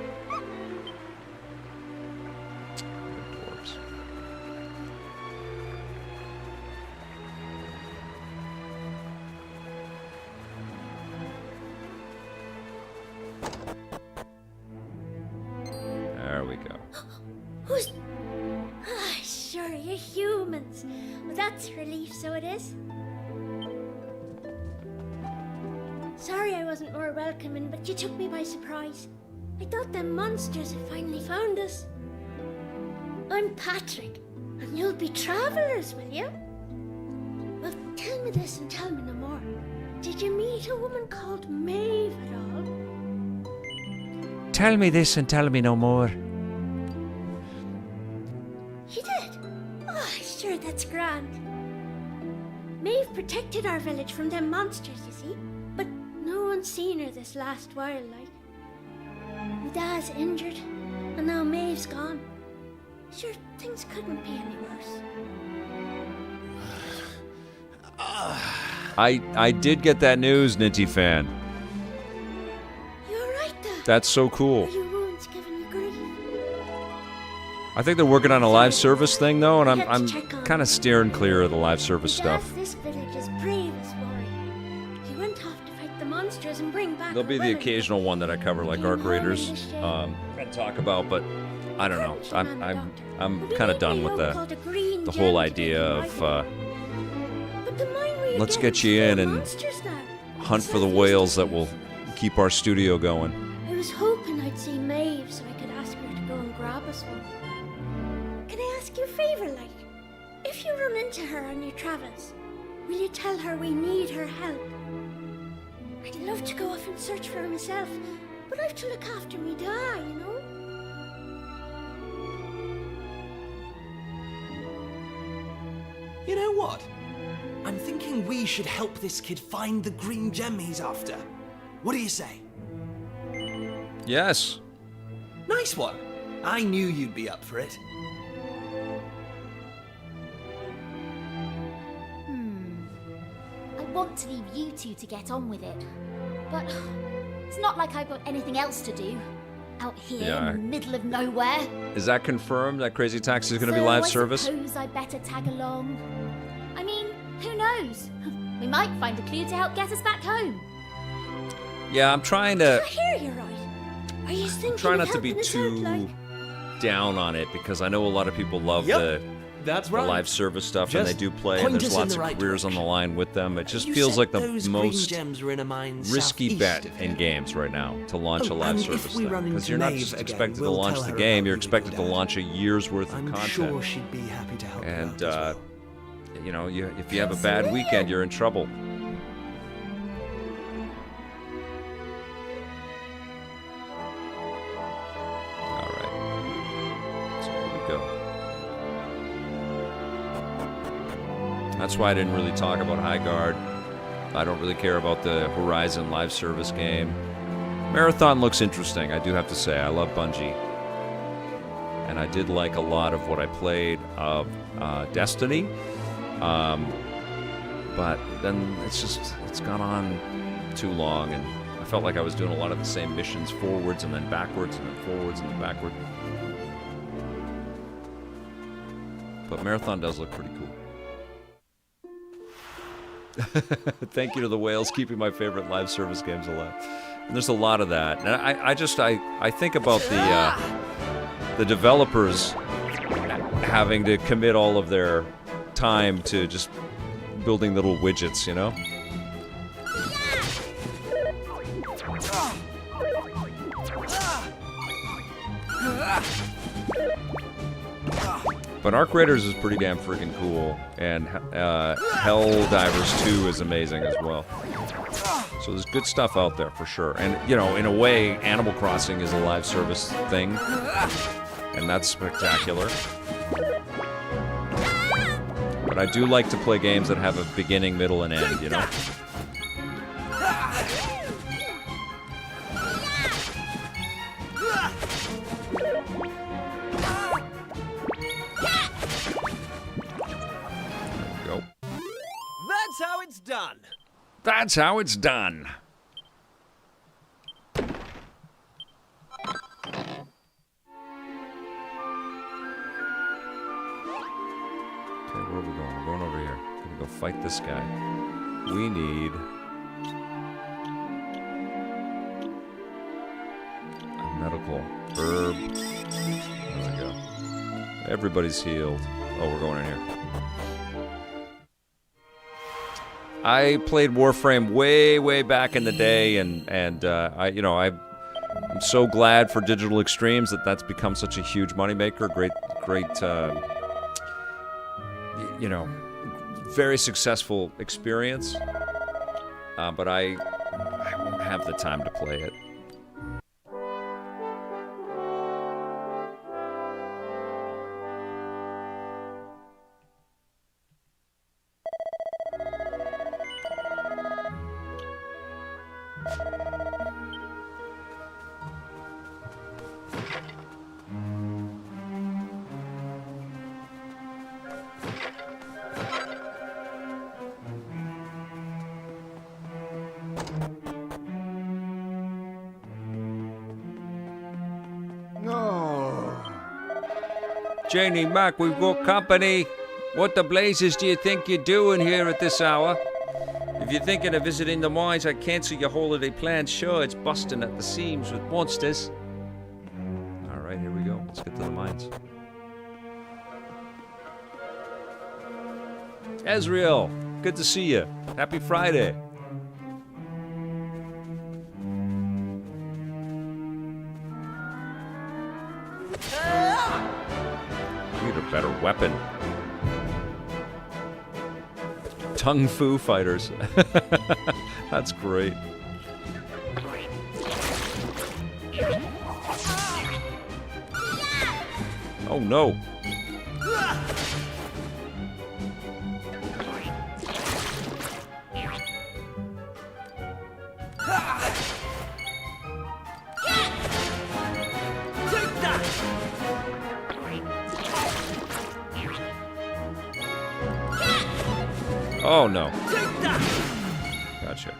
[SPEAKER 1] Dwarves. There we go.
[SPEAKER 3] Who's... sure, you're humans. Well, that's a relief, so it is. Sorry I wasn't more welcoming, but you took me by surprise. I thought them monsters had finally found us. I'm Patrick, and you'll be travellers, will you? Well, tell me this and tell me no more. Did you meet a woman called Maeve at all?
[SPEAKER 9] Tell me this and tell me no more.
[SPEAKER 3] You did? Oh, sure, that's grand.
[SPEAKER 12] Maeve protected our village from them monsters, you see. But no one's seen her this last while, like. My dad's injured, and now Maeve's gone. Sure, things couldn't be any worse.
[SPEAKER 1] I did get that news, Ninty fan.
[SPEAKER 12] You alright, Dad?
[SPEAKER 1] That's so cool.
[SPEAKER 12] Are your wounds giving you grief?
[SPEAKER 1] I think they're working on a live service thing though, and I'm
[SPEAKER 12] Let's check on
[SPEAKER 1] kind of steering clear of the live service stuff.
[SPEAKER 12] This village is brave as worry. He went off to fight the monsters and bring back.
[SPEAKER 1] There'll be the occasional one that I cover, like Arc Raiders, and talk about, but I don't know. I'm kind of done with the whole idea of let's get you in and hunt for the whales that will keep our studio going.
[SPEAKER 12] I was hoping I'd see Maeve so I could ask her to go and grab us one. Can I ask you a favor, like? If you run into her on your travels, will you tell her we need her help? I'd love to go off and search for her myself, but I have to look after me dad, you know?
[SPEAKER 10] You know what? I'm thinking we should help this kid find the green gem he's after. What do you say?
[SPEAKER 1] Yes.
[SPEAKER 10] Nice one. I knew you'd be up for it.
[SPEAKER 3] I want to leave you two to get on with it. But it's not like I've got anything else to do. Out here in the middle of nowhere.
[SPEAKER 1] Is that confirmed that Crazy Taxi is going to be
[SPEAKER 3] So
[SPEAKER 1] live
[SPEAKER 3] I
[SPEAKER 1] service?
[SPEAKER 3] suppose I better tag along. I mean, who knows? We might find a clue to help get us back home.
[SPEAKER 1] Yeah, I'm trying to.
[SPEAKER 12] I hear you right. Are you thinking
[SPEAKER 1] Try
[SPEAKER 12] of
[SPEAKER 1] not to be
[SPEAKER 12] helping us
[SPEAKER 1] too
[SPEAKER 12] out, like?
[SPEAKER 1] down on it because I know a lot of people love
[SPEAKER 10] That's
[SPEAKER 1] the
[SPEAKER 10] right.
[SPEAKER 1] live service stuff, and they
[SPEAKER 10] Just
[SPEAKER 1] do play, and
[SPEAKER 10] point
[SPEAKER 1] there's
[SPEAKER 10] us in
[SPEAKER 1] lots
[SPEAKER 10] the
[SPEAKER 1] of
[SPEAKER 10] right
[SPEAKER 1] careers on the line with them. It just
[SPEAKER 10] You
[SPEAKER 1] feels
[SPEAKER 10] said
[SPEAKER 1] like the
[SPEAKER 10] those green
[SPEAKER 1] most
[SPEAKER 10] gems were in a mine
[SPEAKER 1] risky
[SPEAKER 10] southeast
[SPEAKER 1] bet
[SPEAKER 10] of
[SPEAKER 1] in
[SPEAKER 10] here.
[SPEAKER 1] games right now to launch a
[SPEAKER 10] Oh,
[SPEAKER 1] live
[SPEAKER 10] and if
[SPEAKER 1] service
[SPEAKER 10] we
[SPEAKER 1] thing.
[SPEAKER 10] run
[SPEAKER 1] Because
[SPEAKER 10] into
[SPEAKER 1] you're not
[SPEAKER 10] Maeve
[SPEAKER 1] just
[SPEAKER 10] again,
[SPEAKER 1] expected to
[SPEAKER 10] we'll
[SPEAKER 1] launch
[SPEAKER 10] tell
[SPEAKER 1] the
[SPEAKER 10] her
[SPEAKER 1] game,
[SPEAKER 10] about
[SPEAKER 1] you're
[SPEAKER 10] you,
[SPEAKER 1] expected to
[SPEAKER 10] Dad.
[SPEAKER 1] launch a year's worth of
[SPEAKER 10] I'm
[SPEAKER 1] content.
[SPEAKER 10] sure she'd be happy to help you
[SPEAKER 1] And,
[SPEAKER 10] out as well.
[SPEAKER 1] you know, if you have a bad weekend, you're in trouble. All right. So here we go. That's why I didn't really talk about High Guard. I don't really care about the Horizon live service game. Marathon looks interesting, I do have to say. I love Bungie. And I did like a lot of what I played of Destiny. But then it's gone on too long, and I felt like I was doing a lot of the same missions forwards and then backwards and then forwards and then backward. But Marathon does look pretty cool. Thank you to the whales keeping my favorite live service games alive. And there's a lot of that. And I think about the developers having to commit all of their time to just building little widgets, you know? But Arc Raiders is pretty damn freaking cool, and Helldivers 2 is amazing as well. So there's good stuff out there for sure. And, you know, in a way, Animal Crossing is a live service thing, and that's spectacular. But I do like to play games that have a beginning, middle, and end, you know?
[SPEAKER 10] That's how it's done.
[SPEAKER 1] That's how it's done. Okay, where are we going? We're going over here. We're gonna go fight this guy. We need a medical herb. There we go. Everybody's healed. Oh, we're going in here. I played Warframe way back in the day, and I'm so glad for Digital Extremes that that's become such a huge moneymaker. Great, very successful experience. But I won't have the time to play it.
[SPEAKER 9] Janie, Mac, we've got company. What the blazes do you think you're doing here at this hour? If you're thinking of visiting the mines, I'd cancel your holiday plans. Sure, it's busting at the seams with monsters.
[SPEAKER 1] Alright, here we go. Let's get to the mines. Ezreal, good to see you. Happy Friday. Need a better weapon. Tung Fu fighters. That's great. Oh no. Oh no. Gotcha.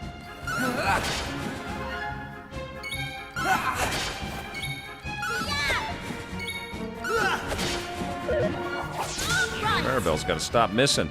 [SPEAKER 1] Maribel's got to stop missing.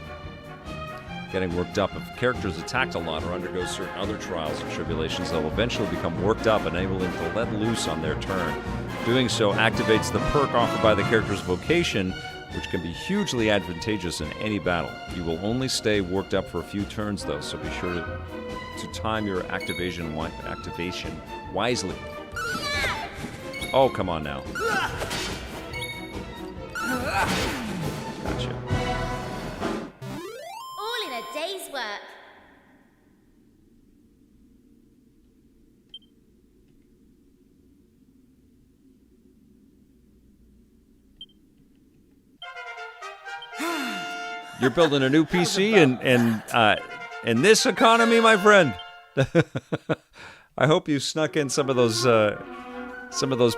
[SPEAKER 1] Getting worked up. If characters attacked a lot or undergo certain other trials and tribulations, they'll eventually become worked up, enabling them to let loose on their turn. Doing so activates the perk offered by the character's vocation, which can be hugely advantageous in any battle. You will only stay worked up for a few turns, though, so be sure to time your activation wisely. Oh, come on now. Gotcha.
[SPEAKER 3] All in a day's work.
[SPEAKER 1] You're building a new PC in this economy, my friend. I hope you snuck in some of those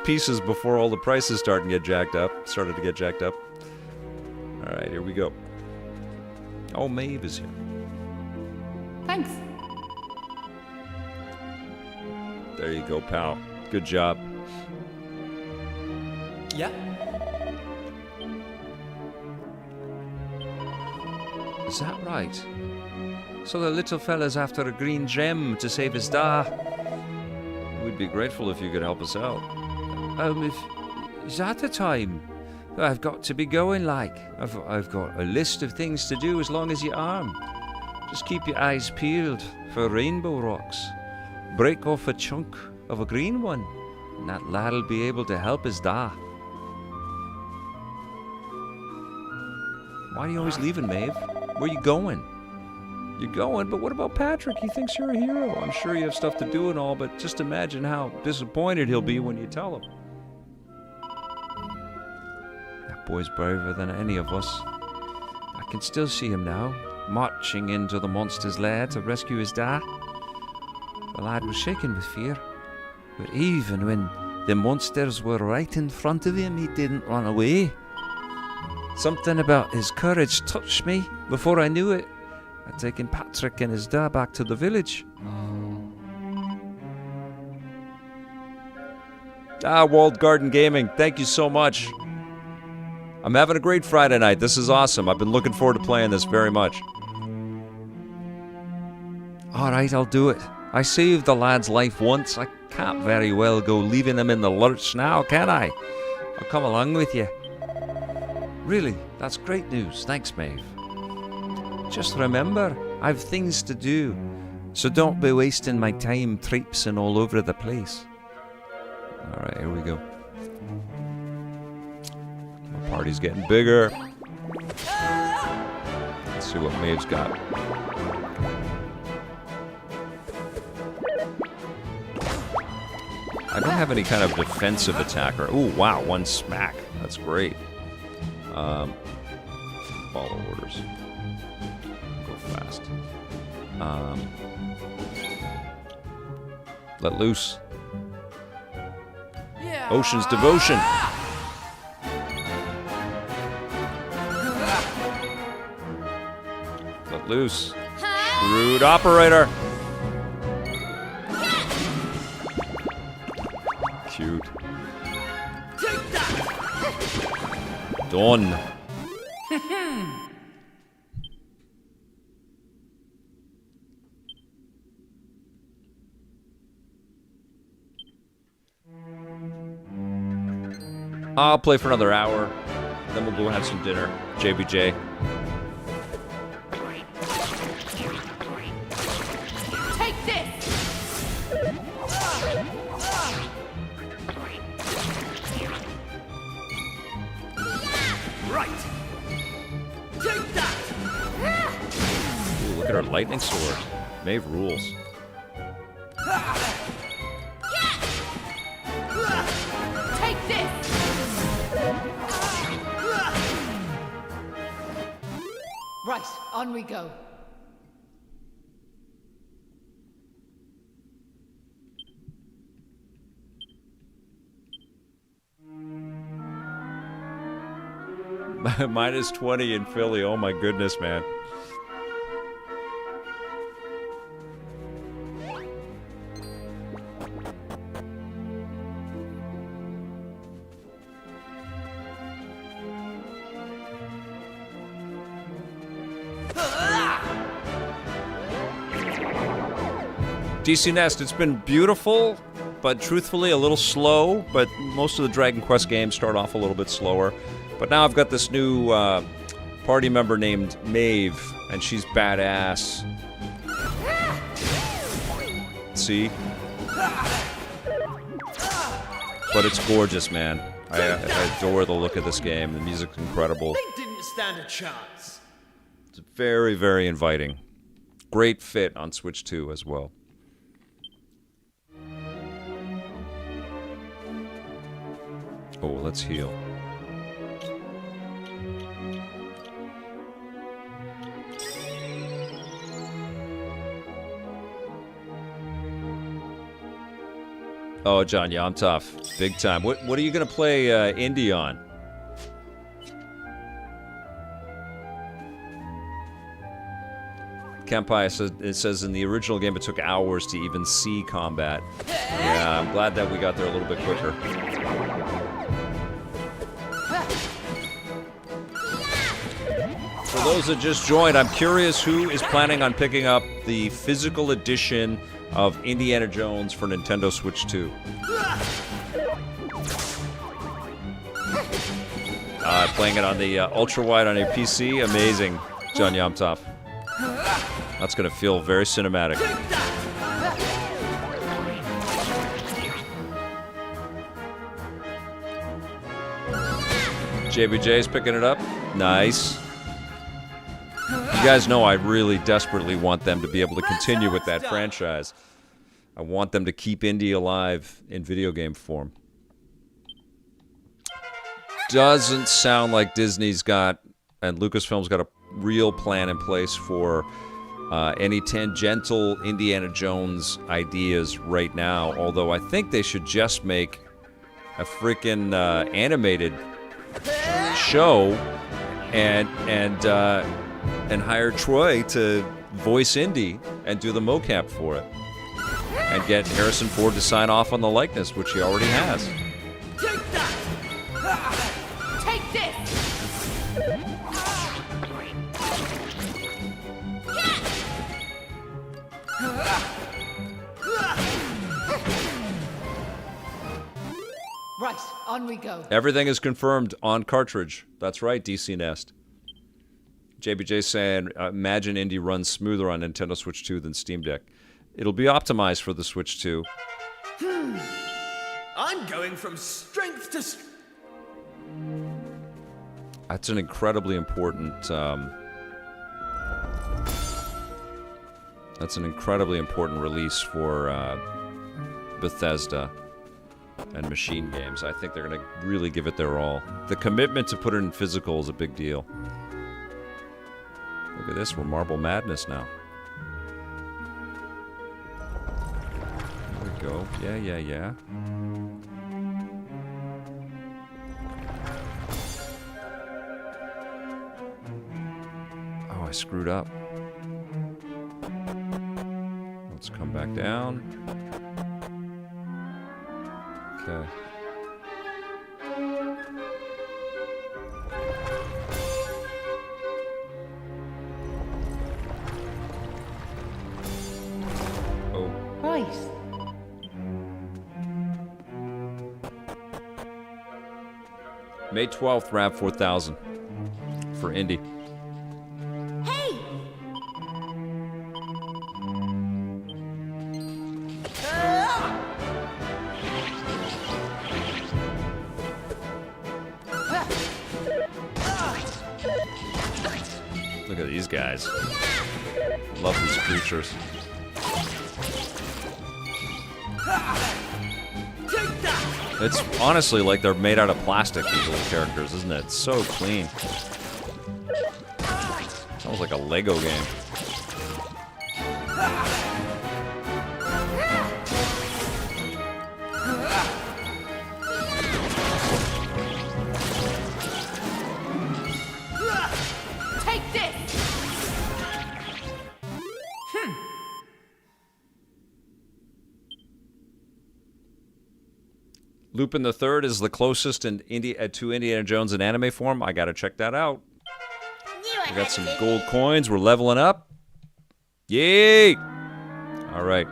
[SPEAKER 1] pieces before all the prices started to get jacked up. All right, here we go. Oh, Maeve is here.
[SPEAKER 11] Thanks.
[SPEAKER 1] There you go, pal. Good job.
[SPEAKER 10] Yeah?
[SPEAKER 9] Is that right? So the little fella's after a green gem to save his da.
[SPEAKER 1] We'd be grateful if you could help us out.
[SPEAKER 9] Is that the time? I've got to be going, like. I've got a list of things to do as long as your arm. Just keep your eyes peeled for rainbow rocks. Break off a chunk of a green one, and that lad'll be able to help his da.
[SPEAKER 1] Why are you always leaving, Maeve? Where are you going? You're going, but what about Patrick? He thinks you're a hero. I'm sure you have stuff to do and all, but just imagine how disappointed he'll be when you tell him.
[SPEAKER 9] That boy's braver than any of us. I can still see him now, marching into the monster's lair to rescue his da. The lad was shaken with fear, but even when the monsters were right in front of him, he didn't run away. Something about his courage touched me. Before I knew it, I'd taken Patrick and his da back to the village.
[SPEAKER 1] Walled Garden Gaming, thank you so much. I'm having a great Friday night. This is awesome. I've been looking forward to playing this very much.
[SPEAKER 9] Alright, I'll do it. I saved the lad's life once. I can't very well go leaving him in the lurch now, can I? I'll come along with you. Really, that's great news. Thanks, Maeve. Just remember, I've things to do, so don't be wasting my time traipsing all over the place.
[SPEAKER 1] Alright, here we go. The party's getting bigger. Let's see what Maeve's got. I don't have any kind of defensive attacker. Ooh, wow, one smack. That's great. Follow orders. Go fast. Let loose. Ocean's Devotion. Let loose. Shrewd Operator. Cute. Done. I'll play for another hour. Then we'll go have some dinner. JBJ.
[SPEAKER 11] Take this!
[SPEAKER 10] Right. Take that.
[SPEAKER 1] Ooh, look at her lightning sword. Maeve rules.
[SPEAKER 11] Take this! Right, on we go.
[SPEAKER 1] Minus 20 in Philly. Oh my goodness, man. DC Nest, it's been beautiful, but truthfully a little slow, but most of the Dragon Quest games start off a little bit slower. But now I've got this new party member named Maeve, and she's badass. See? But it's gorgeous, man. I adore the look of this game. The music's incredible.
[SPEAKER 10] They didn't stand a chance.
[SPEAKER 1] It's very, very inviting. Great fit on Switch 2 as well. Oh, let's heal. Oh, John, yeah, I'm tough. Big time. What are you going to play indie on? Kenpai says, it says in the original game it took hours to even see combat. Yeah, I'm glad that we got there a little bit quicker. For those that just joined, I'm curious who is planning on picking up the physical edition of Indiana Jones for Nintendo Switch 2. Playing it on the ultra-wide on your PC, amazing, John Yomtov. That's going to feel very cinematic. JBJ's picking it up. Nice. You guys know I really desperately want them to be able to continue with that franchise. I want them to keep indie alive in video game form. Doesn't sound like Disney's got, and Lucasfilm's got a real plan in place for any tangential Indiana Jones ideas right now, although I think they should just make a freaking animated show and hire Troy to voice Indy and do the mocap for it. And get Harrison Ford to sign off on the likeness, which he already has.
[SPEAKER 10] Take that.
[SPEAKER 11] Take this! Right, on we go.
[SPEAKER 1] Everything is confirmed on cartridge. That's right, DC Nest. JBJ saying, imagine Indy runs smoother on Nintendo Switch 2 than Steam Deck. It'll be optimized for the Switch 2.
[SPEAKER 10] I'm going from strength to
[SPEAKER 1] That's an incredibly important. That's an incredibly important release for Bethesda and Machine Games. I think they're going to really give it their all. The commitment to put it in physical is a big deal. Look at this, we're Marble Madness now. There we go. Yeah. Oh, I screwed up. Let's come back down. Okay. May 12th, RAV 4000 for Indy.
[SPEAKER 8] Hey!
[SPEAKER 1] Look at these guys. Love these creatures. It's honestly like they're made out of plastic, these little characters, isn't it? It's so clean. Sounds like a Lego game.
[SPEAKER 11] Take this!
[SPEAKER 1] Lupin the Third is the closest to Indiana Jones in anime form. I gotta check that out. We got some gold coins. We're leveling up. Yay! All right.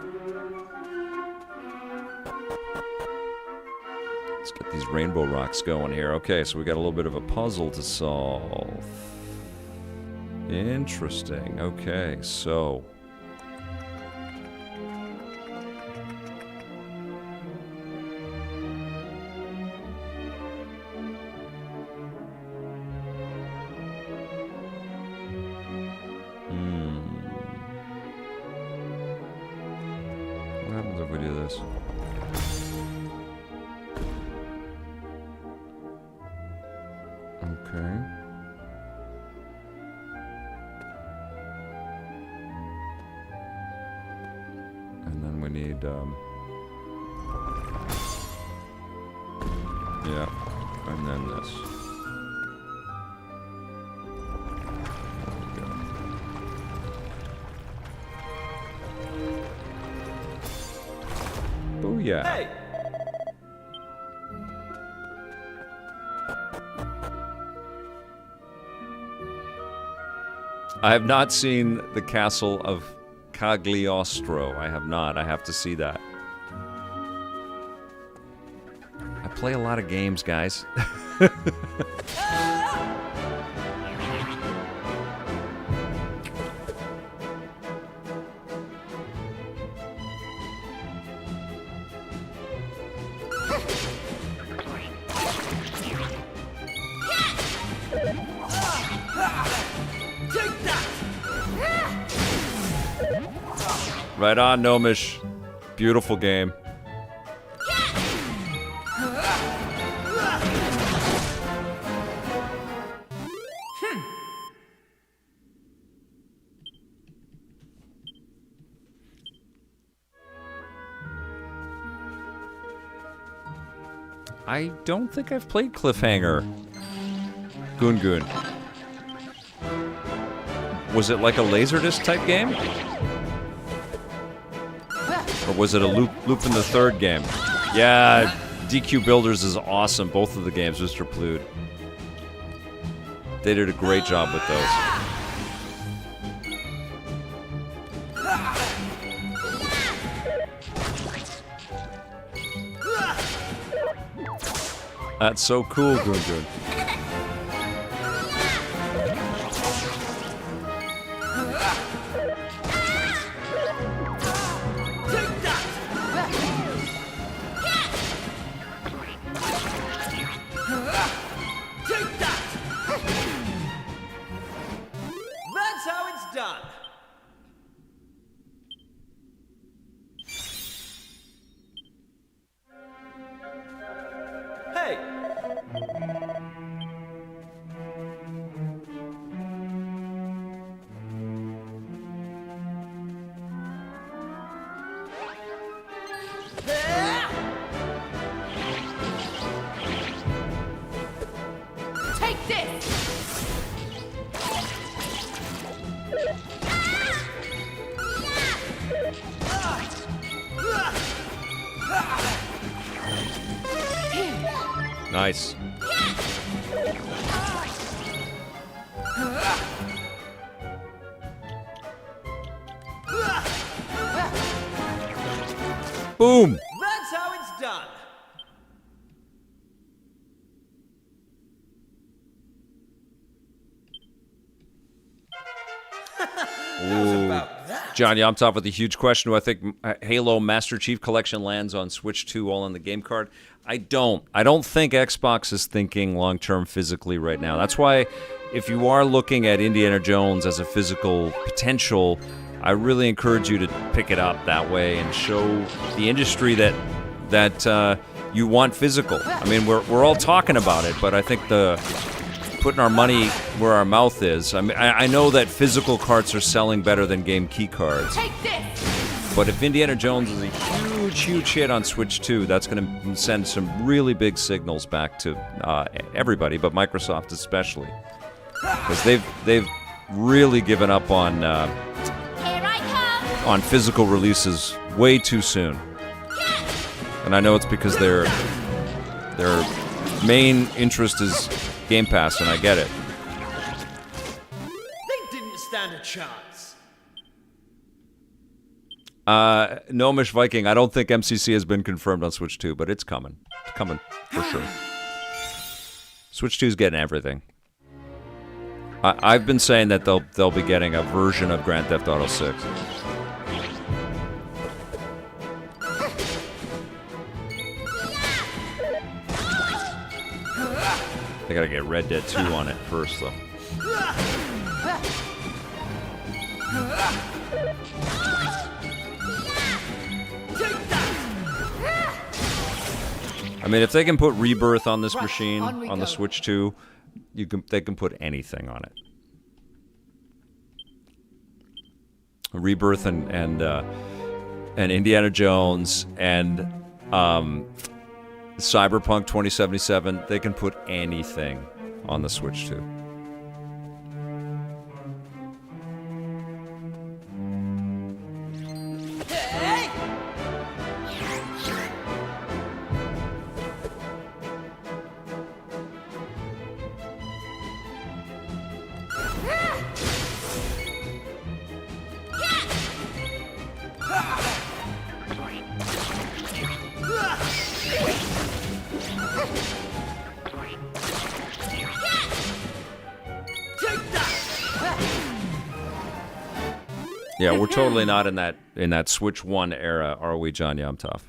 [SPEAKER 1] Let's get these rainbow rocks going here. Okay, so we got a little bit of a puzzle to solve. Interesting. Okay, so... What happens if we do this? Okay. And then we need, yeah, and then this. There we go. Booyah.
[SPEAKER 10] Hey!
[SPEAKER 1] I have not seen the castle of Cagliostro. I have not. I have to see that. I play a lot of games, guys. Right on, Gnomish. Beautiful game. I don't think I've played Cliffhanger. Goon Goon. Was it like a Laserdisc type game? Or was it a Lupin the Third game? Yeah, DQ Builders is awesome. Both of the games, Mr. Plude. They did a great job with those. That's so cool, Goon Goon.
[SPEAKER 10] That's how it's done. Hey!
[SPEAKER 11] Take this!
[SPEAKER 1] Nice. Boom!
[SPEAKER 10] That's how it's done.
[SPEAKER 1] John Yomtov with a huge question. Do I think Halo Master Chief Collection lands on Switch 2 all on the game card? I don't. I don't think Xbox is thinking long-term physically right now. That's why if you are looking at Indiana Jones as a physical potential, I really encourage you to pick it up that way and show the industry that you want physical. I mean, we're all talking about it, but I think putting our money where our mouth is. I mean, I know that physical cards are selling better than game key cards.
[SPEAKER 11] Take this!
[SPEAKER 1] But if Indiana Jones is a huge hit on Switch 2, that's going to send some really big signals back to everybody, but Microsoft especially, because they've really given up on physical releases way too soon. And I know it's because their main interest is Game Pass, and I get it.
[SPEAKER 10] They didn't stand a chance.
[SPEAKER 1] Gnomish Viking, I don't think MCC has been confirmed on Switch 2, but it's coming. It's coming for sure. Switch 2's getting everything. I've been saying that they'll be getting a version of Grand Theft Auto 6. They gotta get Red Dead 2 on it first, though. I mean, if they can put Rebirth on this machine, on the Switch 2, they can put anything on it. Rebirth and Indiana Jones and Cyberpunk 2077, they can put anything on the Switch 2. Yeah, we're totally not in that Switch 1 era, are we, John Yomtov?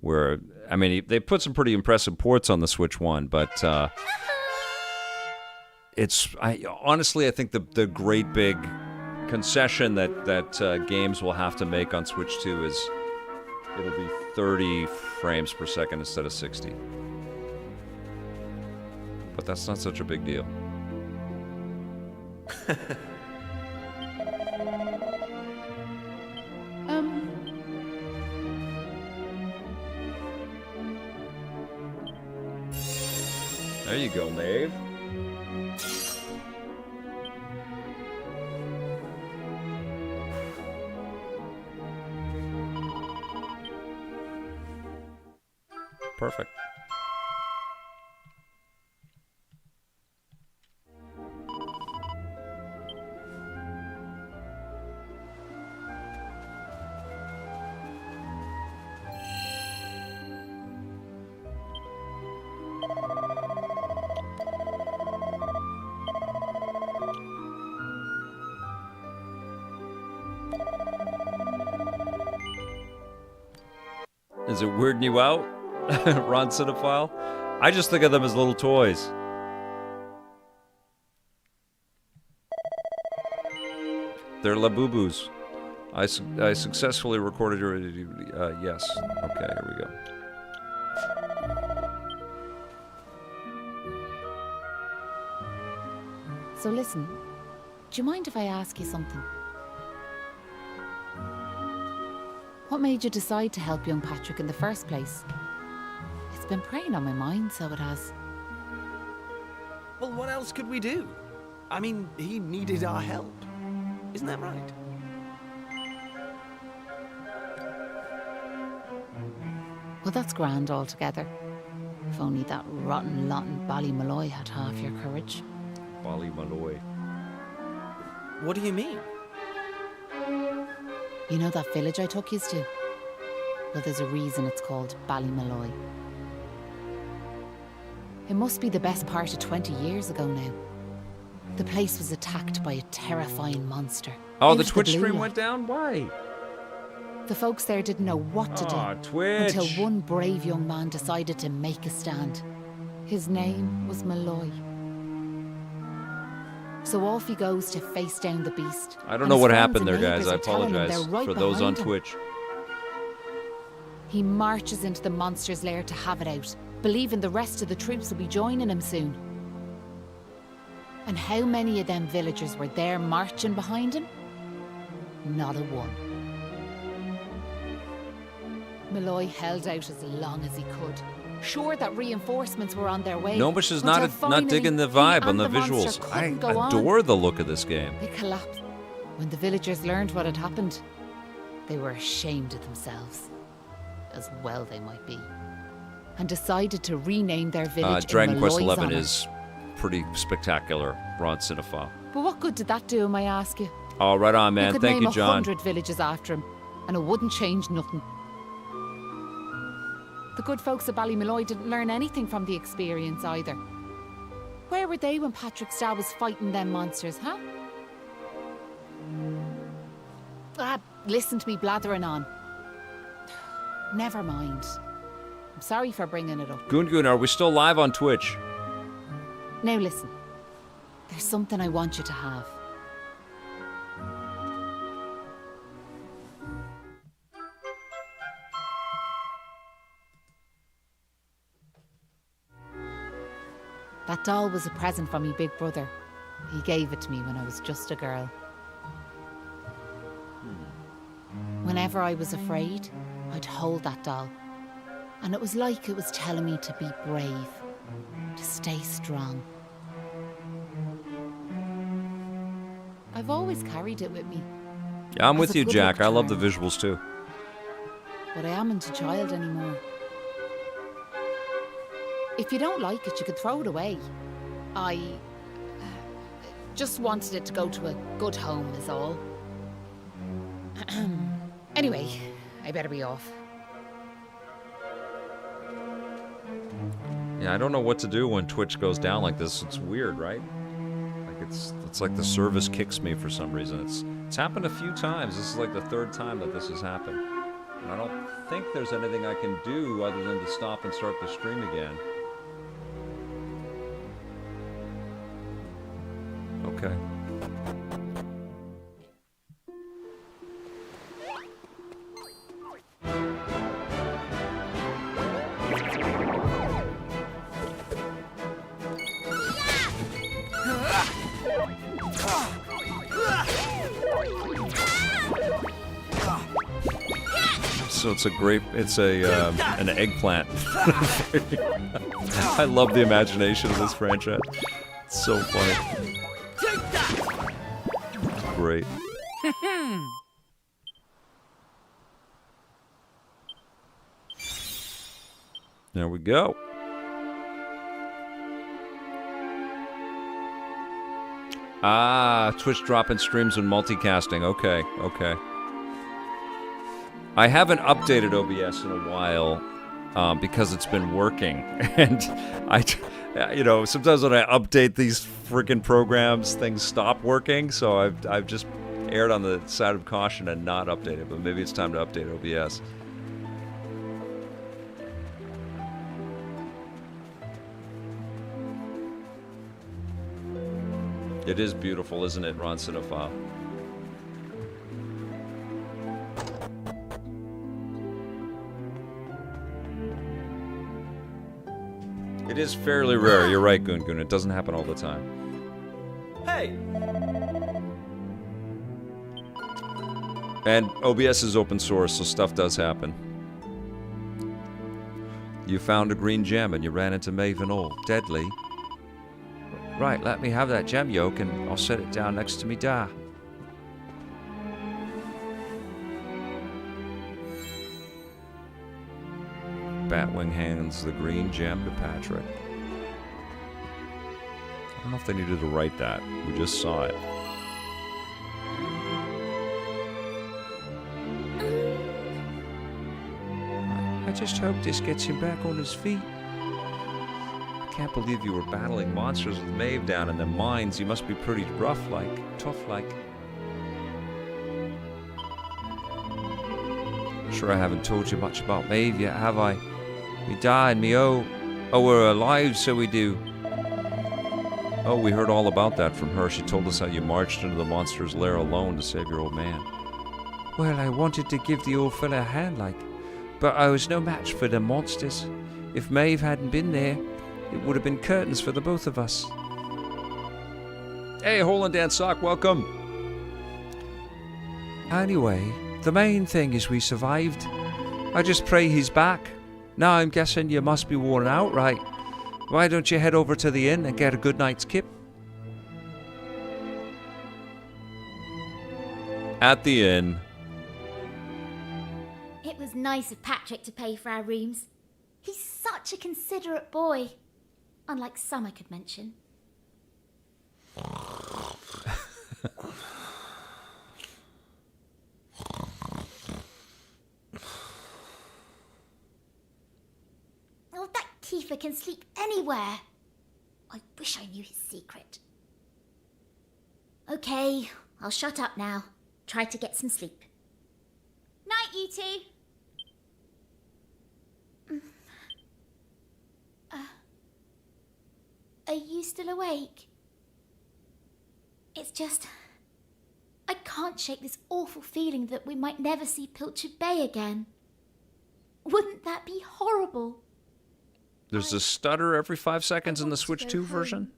[SPEAKER 1] Where, I mean, they put some pretty impressive ports on the Switch 1, but honestly, I think the great big concession that games will have to make on Switch 2 is it'll be 30 frames per second instead of 60. But that's not such a big deal. There you go, Maeve. Perfect. Is it weirding you out, Ron Cinephile? I just think of them as little toys. They're Labubus. I successfully recorded your... yes. Okay, here we go.
[SPEAKER 11] So listen, do you mind if I ask you something? What made you decide to help young Patrick in the first place? It's been preying on my mind, so it has.
[SPEAKER 10] Well, what else could we do? I mean, he needed our help. Isn't that right?
[SPEAKER 11] Well, that's grand altogether. If only that rotten lot in Ballymalloy had half your courage.
[SPEAKER 1] Ballymalloy.
[SPEAKER 10] What do you mean?
[SPEAKER 11] You know that village I took yous to? Well, there's a reason it's called Ballymalloy. It must be the best part of 20 years ago now. The place was attacked by a terrifying monster.
[SPEAKER 1] Oh,
[SPEAKER 11] It
[SPEAKER 1] the
[SPEAKER 11] was
[SPEAKER 1] Twitch
[SPEAKER 11] blue
[SPEAKER 1] stream
[SPEAKER 11] light.
[SPEAKER 1] went down? Why?
[SPEAKER 11] The folks there didn't know what to
[SPEAKER 1] Aw,
[SPEAKER 11] do
[SPEAKER 1] Twitch.
[SPEAKER 11] until one brave young man decided to make a stand. His name was Malloy. So off he goes to face down the beast.
[SPEAKER 1] I don't
[SPEAKER 11] and
[SPEAKER 1] know
[SPEAKER 11] his
[SPEAKER 1] what
[SPEAKER 11] friends
[SPEAKER 1] happened
[SPEAKER 11] and
[SPEAKER 1] there, guys.
[SPEAKER 11] neighbours
[SPEAKER 1] I
[SPEAKER 11] are telling him
[SPEAKER 1] apologize
[SPEAKER 11] they're right
[SPEAKER 1] for those on
[SPEAKER 11] behind him.
[SPEAKER 1] Twitch.
[SPEAKER 11] He marches into the monster's lair to have it out, believing the rest of the troops will be joining him soon. And how many of them villagers were there marching behind him? Not a one. Malloy held out as long as he could, sure that reinforcements were on their way.
[SPEAKER 1] Nobish is
[SPEAKER 11] until
[SPEAKER 1] not
[SPEAKER 11] finally
[SPEAKER 1] digging the
[SPEAKER 11] he
[SPEAKER 1] vibe on
[SPEAKER 11] and
[SPEAKER 1] the
[SPEAKER 11] monster
[SPEAKER 1] visuals. I
[SPEAKER 11] couldn't go on.
[SPEAKER 1] adore the look of this game.
[SPEAKER 11] They collapsed. When the villagers learned what had happened, they were ashamed of themselves, as well they might be, and decided to rename their village
[SPEAKER 1] Dragon
[SPEAKER 11] in
[SPEAKER 1] Quest
[SPEAKER 11] Malloy's
[SPEAKER 1] XI
[SPEAKER 11] honour.
[SPEAKER 1] is pretty spectacular, Ron Cinephile.
[SPEAKER 11] But what good did that do him, I ask you?
[SPEAKER 1] Oh, right on, man.
[SPEAKER 11] You could
[SPEAKER 1] Thank
[SPEAKER 11] name
[SPEAKER 1] you, John.
[SPEAKER 11] 100 villages after him, and it wouldn't change nothing. The good folks of Ballymalloy didn't learn anything from the experience either. Where were they when Patrick Starr was fighting them monsters, huh? Listen to me blathering on. Never mind. I'm sorry for bringing it up.
[SPEAKER 1] Goon, are we still live on Twitch?
[SPEAKER 11] Now listen. There's something I want you to have. That doll was a present from me big brother. He gave it to me when I was just a girl. Whenever I was afraid, I'd hold that doll. And it was like it was telling me to be brave, to stay strong. I've always carried it with me.
[SPEAKER 1] Yeah, I'm
[SPEAKER 11] As
[SPEAKER 1] with
[SPEAKER 11] a
[SPEAKER 1] you,
[SPEAKER 11] good
[SPEAKER 1] Jack.
[SPEAKER 11] luck
[SPEAKER 1] I love the
[SPEAKER 11] charm.
[SPEAKER 1] visuals too.
[SPEAKER 11] But I amn't a child anymore. If you don't like it, you could throw it away. I just wanted it to go to a good home is all. Anyway, I better be off.
[SPEAKER 1] Yeah, I don't know what to do when Twitch goes down like this. It's weird, right? Like it's like the service kicks me for some reason. It's happened a few times. This is like the third time that this has happened. And I don't think there's anything I can do other than to stop and start the stream again. Okay. So it's a grape. It's a an eggplant. I love the imagination of this franchise. It's so funny. Great. There we go. Twitch dropping streams and multicasting. Okay, okay. I haven't updated OBS in a while because it's been working, and sometimes when I update these freaking programs, things stop working. So I've just erred on the side of caution and not updated. But maybe it's time to update OBS. It is beautiful, isn't it, Ron Cinephile? It is fairly rare. You're right, Goon. It doesn't happen all the time.
[SPEAKER 10] Hey!
[SPEAKER 1] And OBS is open source, so stuff does happen. You found a green gem and you ran into Maven All. Deadly. Right, let me have that gem yolk and I'll set it down next to me da. Batwing hands the green gem to Patrick. I don't know if they needed to write that. We just saw it. I just hope this gets him back on his feet. can't believe you were battling monsters with Maeve down in the mines. You must be pretty rough like, tough like. Sure I haven't told you much about Maeve yet, have I? Me died, me oh, we're alive, so we do. Oh, we heard all about that from her. She told us how you marched into the monster's lair alone to save your old man. Well, I wanted to give the old fella a hand, like, but I was no match for the monsters. If Maeve hadn't been there, it would have been curtains for the both of us. Hey, Hole and Dance Sock, welcome. Anyway, the main thing is we survived. I just pray he's back. Now I'm guessing you must be worn out, right? Why don't you head over to the inn and get a good night's kip? At the inn.
[SPEAKER 3] It was nice of Patrick to pay for our rooms. He's such a considerate boy. Unlike some I could mention. Oh, that Kiefer can sleep anywhere. I wish I knew his secret. Okay, I'll shut up now. Try to get some sleep. Night, you two. Are you still awake? It's just... I can't shake this awful feeling that we might never see Pilchard Bay again. Wouldn't that be horrible?
[SPEAKER 1] There's a stutter every 5 seconds in the Switch 2 version?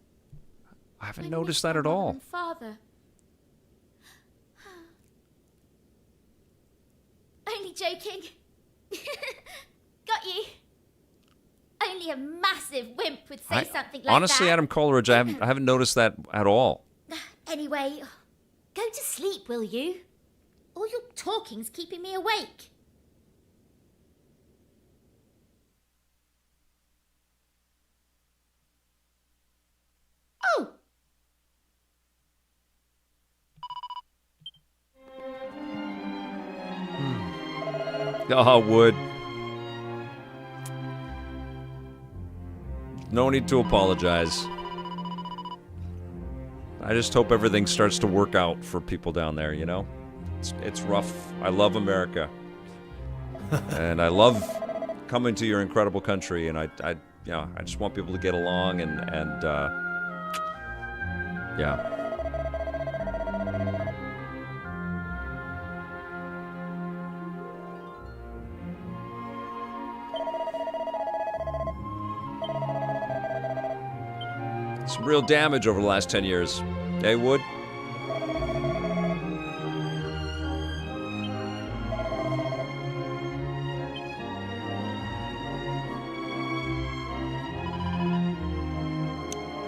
[SPEAKER 1] I haven't noticed that at all.
[SPEAKER 3] Father. Only joking. Got you. Only a massive wimp would say something like
[SPEAKER 1] honestly,
[SPEAKER 3] that.
[SPEAKER 1] Adam Coleridge, I haven't noticed that at all.
[SPEAKER 3] Anyway, go to sleep, will you? All your talking's keeping me awake. Oh!
[SPEAKER 1] Oh, Wood. No need to apologize. I just hope everything starts to work out for people down there, you know? It's rough. I love America. And I love coming to your incredible country, and I just want people to get along and yeah. Some real damage over the last 10 years. Hey, Wood?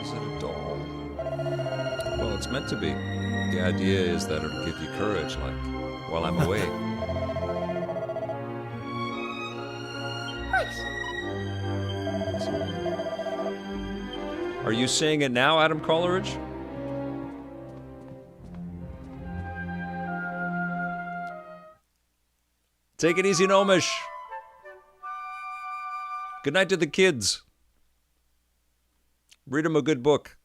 [SPEAKER 1] Is it a doll? Well, it's meant to be. The idea is that it'll give you courage, like, while I'm away. Are you seeing it now, Adam Coleridge? Take it easy, Gnomish. Good night to the kids. Read them a good book.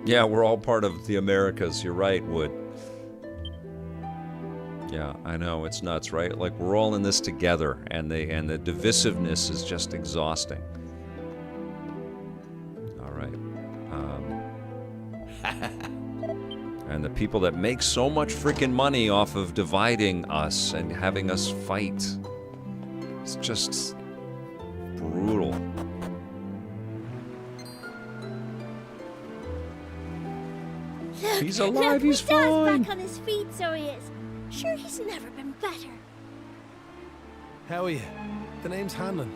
[SPEAKER 1] Yeah, we're all part of the Americas. You're right, Wood. Yeah, I know, it's nuts, right? Like, we're all in this together, and the divisiveness is just exhausting. All right. And the people that make so much freaking money off of dividing us and having us fight. It's just brutal.
[SPEAKER 12] Look,
[SPEAKER 1] He's alive, he's
[SPEAKER 12] my dad's
[SPEAKER 1] fine.
[SPEAKER 12] back on his feet, so he is. Sure, he's never been better.
[SPEAKER 13] How are you? The name's Hanlon.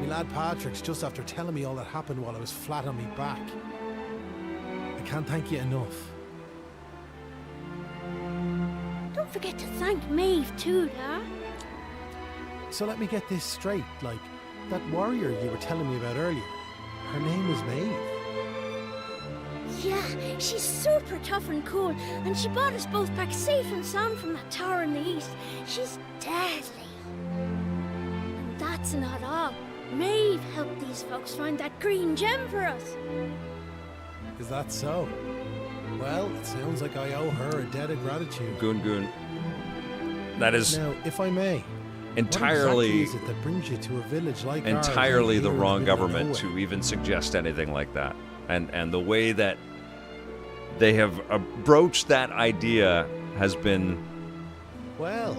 [SPEAKER 13] My lad Patrick's just after telling me all that happened while I was flat on me back. I can't thank you enough.
[SPEAKER 12] Don't forget to thank Maeve too, Dad.
[SPEAKER 13] So let me get this straight, like, that warrior you were telling me about earlier, her name was Maeve.
[SPEAKER 12] Yeah, she's super tough and cool, and she brought us both back safe and sound from that tower in the east. She's deadly. And that's not all. Maeve helped these folks find that green gem for us.
[SPEAKER 13] Is that so? Well, it sounds like I owe her a debt of gratitude.
[SPEAKER 1] Goon. That is
[SPEAKER 13] Now, if I may,
[SPEAKER 1] entirely,
[SPEAKER 13] what exactly is it that brings you to a village like ours
[SPEAKER 1] entirely
[SPEAKER 13] out
[SPEAKER 1] the
[SPEAKER 13] here in
[SPEAKER 1] wrong
[SPEAKER 13] middle of
[SPEAKER 1] government
[SPEAKER 13] nowhere?
[SPEAKER 1] to even suggest anything like that. And the way that they have broached that idea has been
[SPEAKER 13] Well,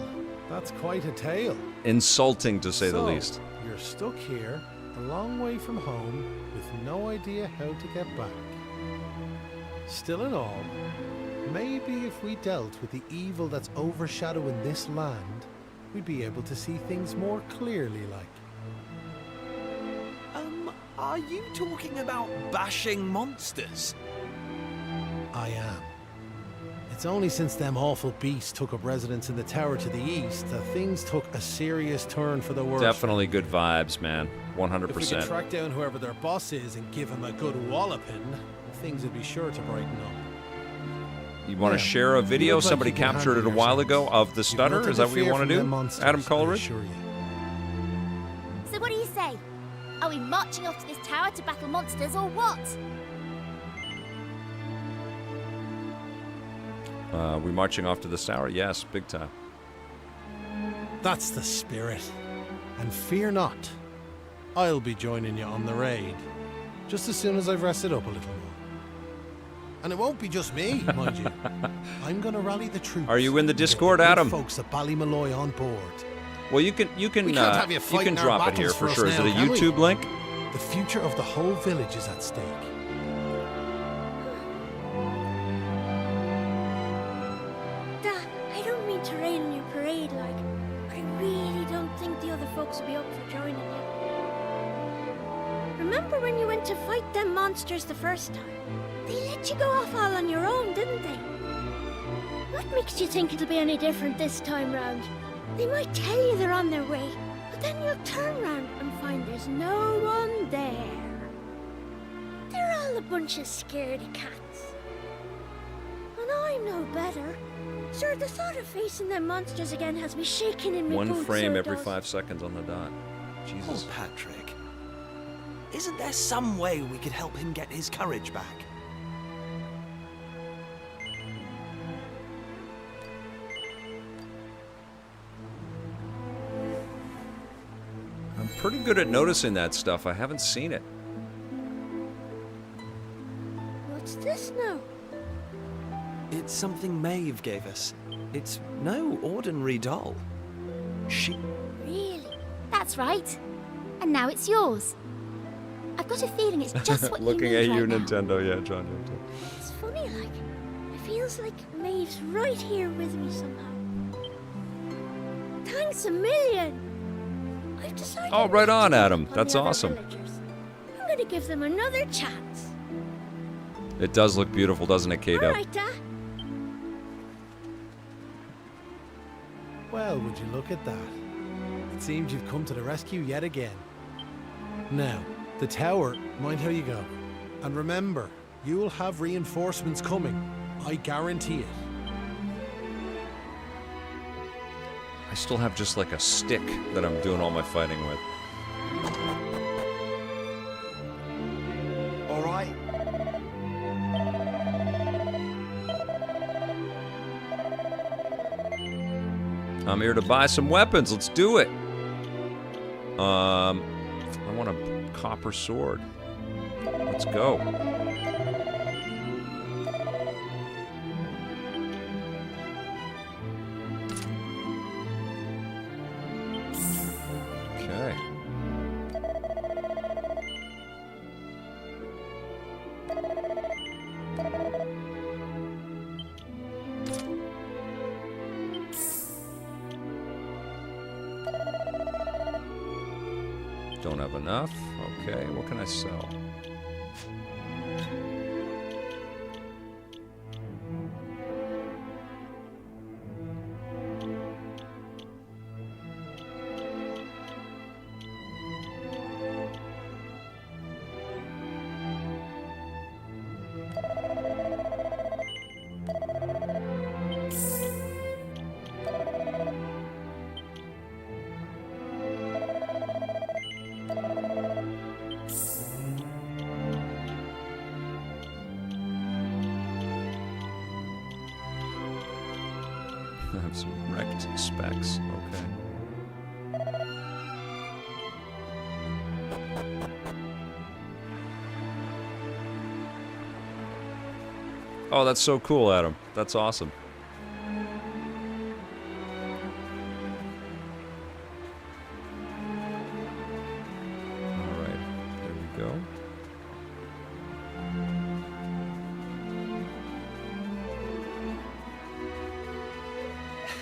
[SPEAKER 13] that's quite a tale.
[SPEAKER 1] insulting, to say the
[SPEAKER 13] So,
[SPEAKER 1] least.
[SPEAKER 13] You're stuck here, a long way from home, with no idea how to get back. Still in all, maybe if we dealt with the evil that's overshadowing this land, we'd be able to see things more clearly, like.
[SPEAKER 10] Are you talking about bashing monsters?
[SPEAKER 13] I am. It's only since them awful beasts took up residence in the tower to the east that things took a serious turn for the worse.
[SPEAKER 1] Definitely good vibes, man.
[SPEAKER 13] If we could
[SPEAKER 1] 100%.
[SPEAKER 13] track down whoever their boss is and give him a good walloping, things would be sure to brighten up.
[SPEAKER 1] You want to
[SPEAKER 13] Yeah,
[SPEAKER 1] share a
[SPEAKER 13] you
[SPEAKER 1] video?
[SPEAKER 13] look like
[SPEAKER 1] Somebody
[SPEAKER 13] you can
[SPEAKER 1] captured it a
[SPEAKER 13] handle
[SPEAKER 1] while
[SPEAKER 13] yourselves.
[SPEAKER 1] ago of the
[SPEAKER 13] You've
[SPEAKER 1] stutter?
[SPEAKER 13] nothing
[SPEAKER 1] Is that
[SPEAKER 13] to
[SPEAKER 1] what you
[SPEAKER 13] fear
[SPEAKER 1] want
[SPEAKER 13] from
[SPEAKER 1] to
[SPEAKER 13] them
[SPEAKER 1] do?
[SPEAKER 13] monsters,
[SPEAKER 1] Adam
[SPEAKER 13] I
[SPEAKER 1] Coleridge?
[SPEAKER 13] assure you.
[SPEAKER 3] So what do you say? Are we marching off to this tower to battle monsters or what?
[SPEAKER 1] We marching off to the tower? Yes, big time.
[SPEAKER 13] That's the spirit. And fear not, I'll be joining you on the raid, just as soon as I've rested up a little more. And it won't be just me, mind you. I'm going to rally the troops.
[SPEAKER 1] Are you in the
[SPEAKER 13] and get
[SPEAKER 1] Discord,
[SPEAKER 13] the good
[SPEAKER 1] Adam?
[SPEAKER 13] folks at Ballymalloy on board.
[SPEAKER 1] Well, you can
[SPEAKER 13] We can't have you fighting our
[SPEAKER 1] drop it
[SPEAKER 13] battles
[SPEAKER 1] here
[SPEAKER 13] for
[SPEAKER 1] for
[SPEAKER 13] us
[SPEAKER 1] sure. Is
[SPEAKER 13] now,
[SPEAKER 1] it a
[SPEAKER 13] can we?
[SPEAKER 1] YouTube link?
[SPEAKER 13] The future of the whole village is at stake.
[SPEAKER 12] Dad, I don't mean to rain on your parade, like, but I really don't think the other folks will be up for joining you. Remember when you went to fight them monsters the first time? They let you go off all on your own, didn't they? What makes you think it'll be any different this time round? They might tell you they're on their way, but then you'll turn round and find there's no one there. They're all a bunch of scaredy cats. And I know better. Sir, the thought of facing them monsters again has me shaking in my
[SPEAKER 1] One
[SPEAKER 12] boots,
[SPEAKER 1] frame
[SPEAKER 12] so it
[SPEAKER 1] every
[SPEAKER 12] does.
[SPEAKER 1] 5 seconds on the dot. Jesus.
[SPEAKER 10] Oh, Patrick. Isn't there some way we could help him get his courage back?
[SPEAKER 1] I'm pretty good at noticing that stuff. I haven't seen it.
[SPEAKER 12] What's this now?
[SPEAKER 10] It's something Maeve gave us. It's no ordinary doll. She...
[SPEAKER 12] Really?
[SPEAKER 3] That's right. And now it's yours. I've got a feeling it's just what
[SPEAKER 1] Looking
[SPEAKER 3] you
[SPEAKER 1] at
[SPEAKER 3] need
[SPEAKER 1] you,
[SPEAKER 3] right now.
[SPEAKER 1] Nintendo. Yeah, John. You too.
[SPEAKER 12] It's funny, like, it feels like Maeve's right here with me somehow. Thanks a million! I've decided
[SPEAKER 1] Oh, right
[SPEAKER 12] not
[SPEAKER 1] on,
[SPEAKER 12] to give
[SPEAKER 1] Adam.
[SPEAKER 12] up on
[SPEAKER 1] That's
[SPEAKER 12] the other
[SPEAKER 1] awesome.
[SPEAKER 12] villagers. I'm gonna give them another chance.
[SPEAKER 1] It does look beautiful, doesn't it, Kato?
[SPEAKER 12] All right, Dad.
[SPEAKER 13] Well, would you look at that? It seems you've come to the rescue yet again. Now, the tower, mind how you go. And remember, you'll have reinforcements coming. I guarantee it.
[SPEAKER 1] I still have just like a stick that I'm doing all my fighting with.
[SPEAKER 10] All right.
[SPEAKER 1] I'm here to buy some weapons. Let's do it. I want a copper sword. Let's go. Okay. Don't have enough. Okay, what can I sell? Have some wrecked specs. Okay. Oh, that's so cool, Adam. That's awesome. All right, there we go.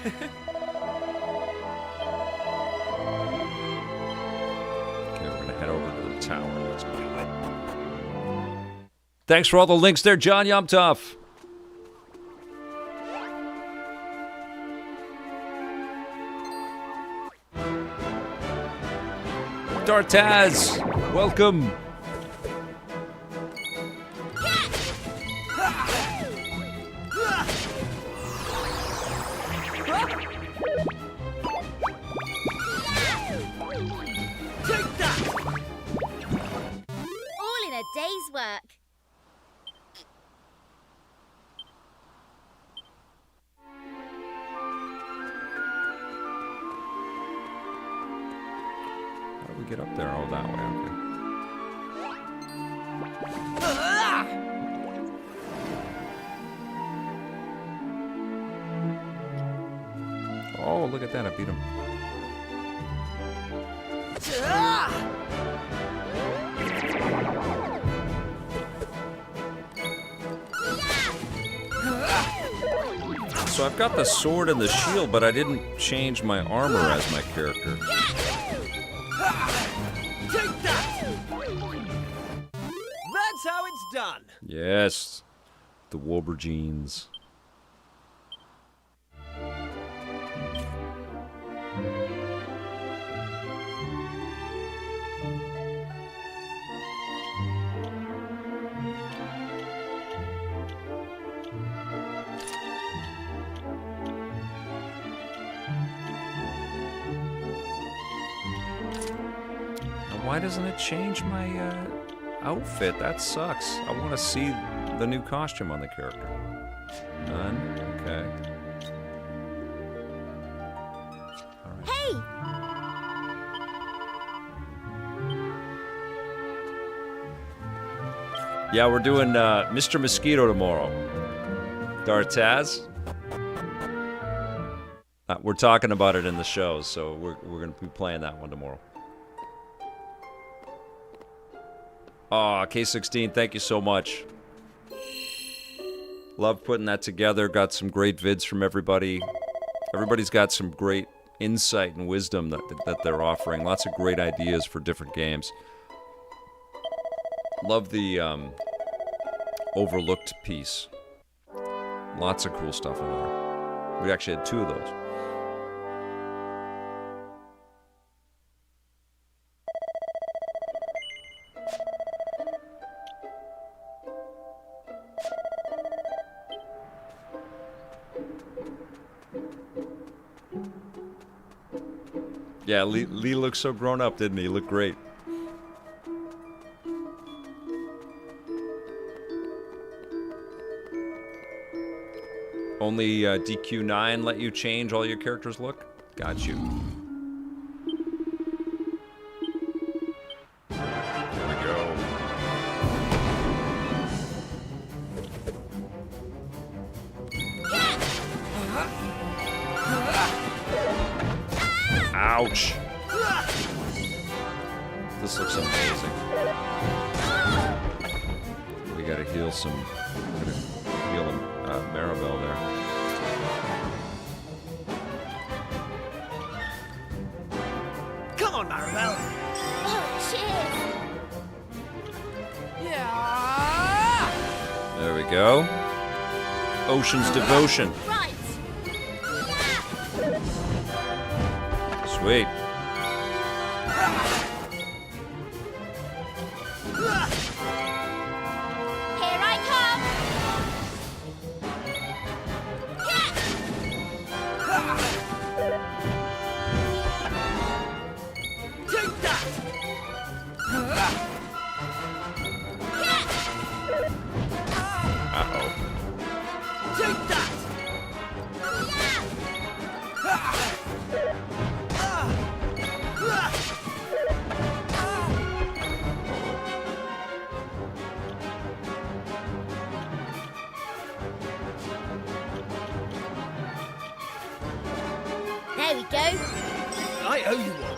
[SPEAKER 1] Okay, we're gonna head over to the tower. Let's do it. Thanks for all the links there, John Yumtough. Dartaz, welcome.
[SPEAKER 3] All in a day's work.
[SPEAKER 1] How do we get up there? Oh, that way. Okay. Oh, look at that. I beat him. So I've got the sword and the shield, but I didn't change my armor as my character.
[SPEAKER 10] Take that! That's how it's done.
[SPEAKER 1] Yes. The Wolverines. Why doesn't it change my outfit? That sucks. I want to see the new costume on the character. None? Okay. All right.
[SPEAKER 3] Hey!
[SPEAKER 1] Yeah, we're doing Mr. Mosquito tomorrow. Dartaz? We're talking about it in the show, so we're going to be playing that one tomorrow. Oh, K16, thank you so much. Love putting that together. Got some great vids from everybody. Everybody's got some great insight and wisdom that they're offering. Lots of great ideas for different games. Love the overlooked piece. Lots of cool stuff in there. We actually had 2 of those. Yeah, Lee looked so grown up, didn't he? He looked great. Only DQ9 let you change all your characters' look? Got you. Here we go. Ouch. This looks amazing. We gotta heal some... heal him, Maribel there.
[SPEAKER 10] Come on, Maribel.
[SPEAKER 3] Oh, cheers!
[SPEAKER 1] There we go. Ocean's Devotion.
[SPEAKER 3] Right.
[SPEAKER 1] Sweet.
[SPEAKER 3] Here I come!
[SPEAKER 10] Take that!
[SPEAKER 1] Uh-oh.
[SPEAKER 10] Take that!
[SPEAKER 3] There we go.
[SPEAKER 10] I owe you one.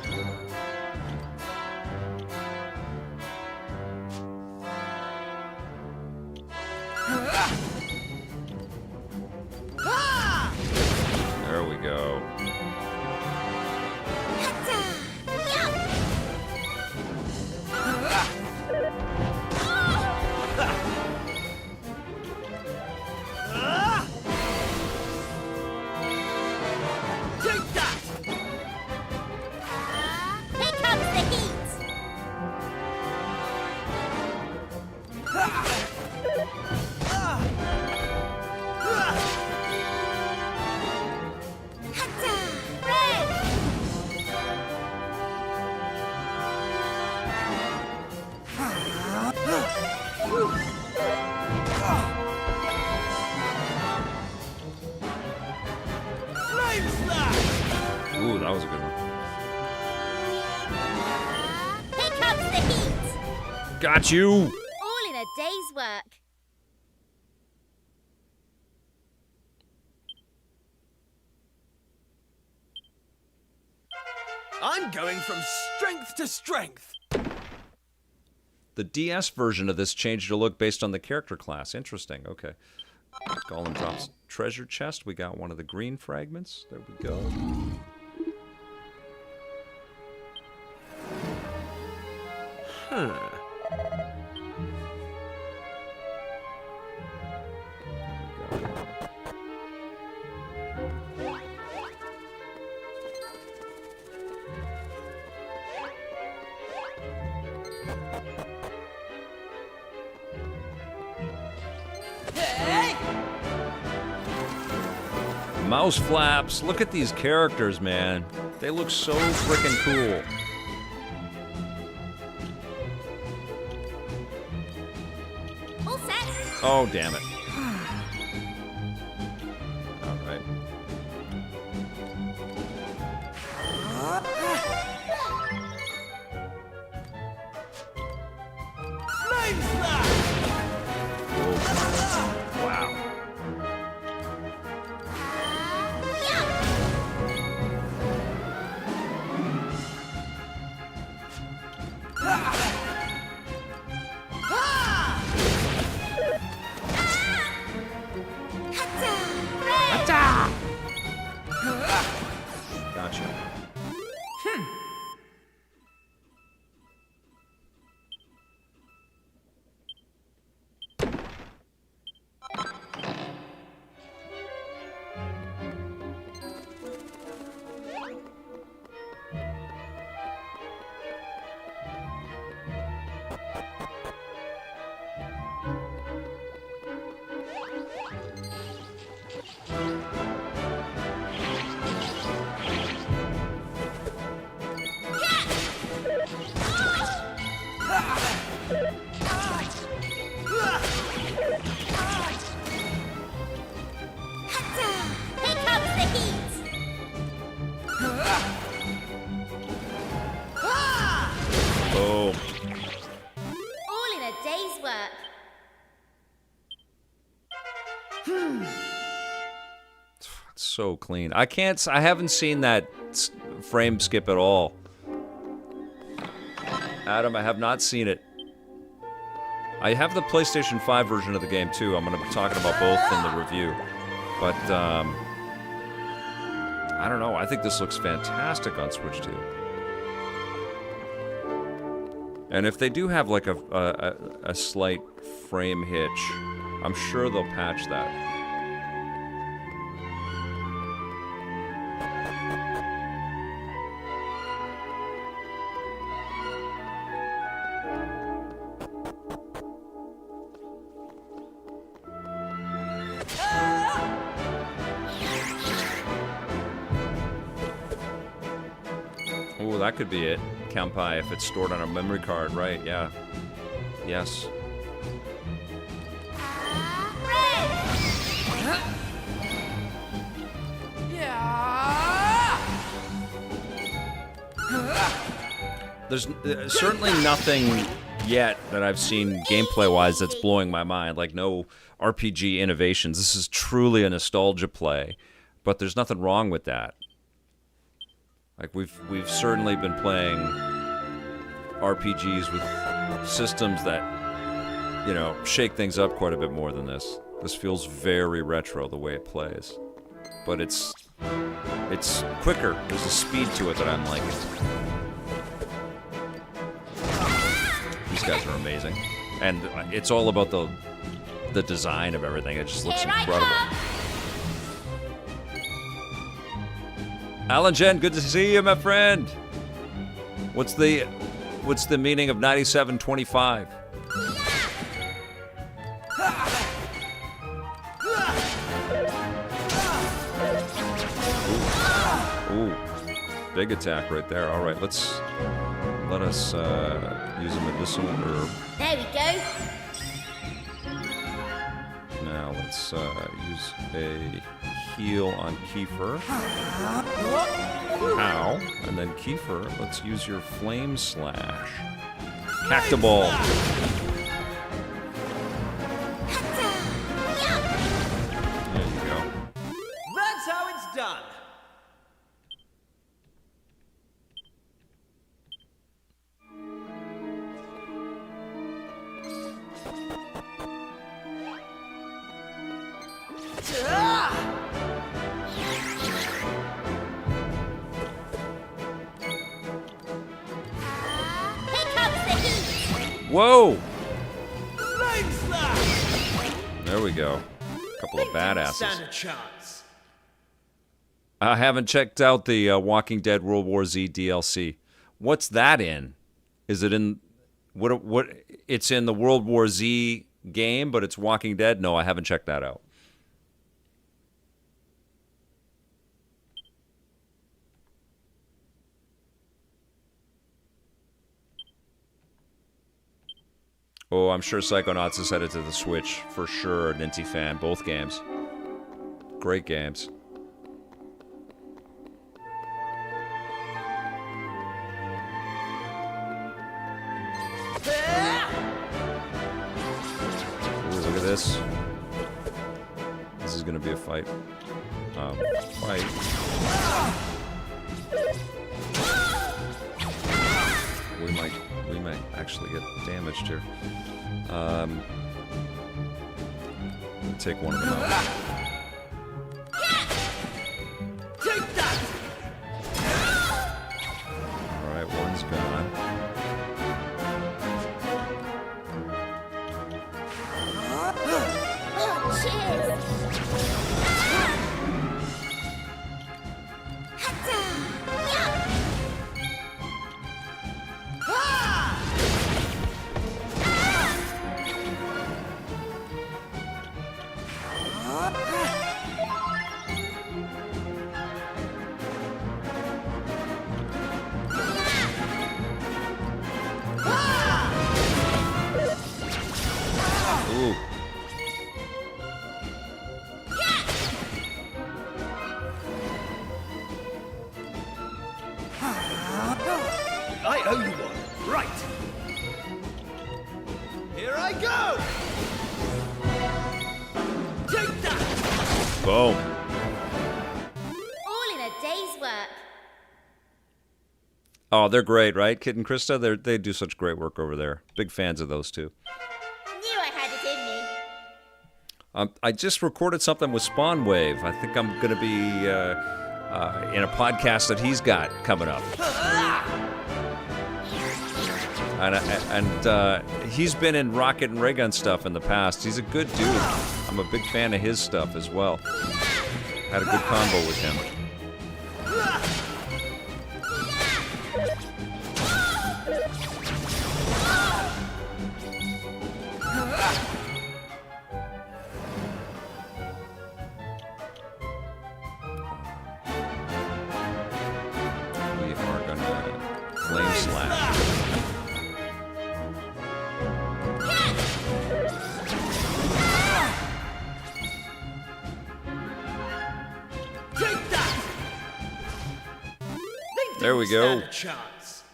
[SPEAKER 1] There we go.
[SPEAKER 10] Take that!
[SPEAKER 3] Here comes the heat.
[SPEAKER 1] Ooh, that was a good one.
[SPEAKER 3] Here comes the heat.
[SPEAKER 1] Got you!
[SPEAKER 3] All in a day's work.
[SPEAKER 10] I'm going from strength to strength.
[SPEAKER 1] The DS version of this changed the look based on the character class. Interesting. Okay. Golem drops treasure chest. We got one of the green fragments. There we go.
[SPEAKER 10] Huh.
[SPEAKER 1] Mouse flaps. Look at these characters, man. They look so freaking cool.
[SPEAKER 3] All set.
[SPEAKER 1] Oh, damn it. All right. Wow. Gotcha.
[SPEAKER 3] Here comes the heat.
[SPEAKER 1] Boom.
[SPEAKER 3] All in a day's work.
[SPEAKER 1] It's so clean. I haven't seen that frame skip at all. Adam, I have not seen it. I have the PlayStation 5 version of the game too. I'm going to be talking about both in the review. But, I don't know. I think this looks fantastic on Switch 2. And if they do have like a slight frame hitch, I'm sure they'll patch that. Ooh, that could be it. Kampai, if it's stored on a memory card, right, yeah. Yes. There's certainly nothing yet that I've seen gameplay-wise that's blowing my mind, like no RPG innovations. This is truly a nostalgia play, but there's nothing wrong with that. Like we've certainly been playing RPGs with systems that, you know, shake things up quite a bit more than this. This feels very retro the way it plays, but it's quicker. There's a speed to it that I'm liking. These guys are amazing, and it's all about the design of everything. It just looks incredible. Alan Jen, good to see you, my friend. What's the meaning of 9725? Ooh, big attack right there. All right, let us use a medicinal herb.
[SPEAKER 3] There we go.
[SPEAKER 1] Now let's use a heal on Kiefer. Ow. And then Kiefer, let's use your flame slash. Cactaball. There you go.
[SPEAKER 10] That's how it's done.
[SPEAKER 1] Whoa! There we go. A couple of badasses. I haven't checked out the Walking Dead World War Z DLC. What's that in? Is it in what? It's in the World War Z game, but it's Walking Dead? No, I haven't checked that out. Oh, I'm sure Psychonauts is headed to the Switch for sure. Ninty fan, both games. Great games. Ooh, look at this. This is gonna be a fight. Fight. We might actually get damaged here. Take one of them out.
[SPEAKER 10] Take that!
[SPEAKER 1] Alright, one's gone.
[SPEAKER 3] Oh, cheers.
[SPEAKER 10] I owe you one. Right. Here I go. Take that.
[SPEAKER 1] Boom.
[SPEAKER 3] All in a day's work.
[SPEAKER 1] Oh, they're great, right? Kid and Krista, they do such great work over there. Big fans of those two.
[SPEAKER 3] Knew I had it in me.
[SPEAKER 1] I just recorded something with Spawn Wave. I think I'm going to be in a podcast that he's got coming up. And he's been in Rocket and Ray Gun stuff in the past. He's a good dude. I'm a big fan of his stuff as well. Had a good combo with him. We are gonna flame slash.
[SPEAKER 10] Take that.
[SPEAKER 1] There we go.
[SPEAKER 10] Stand a chance.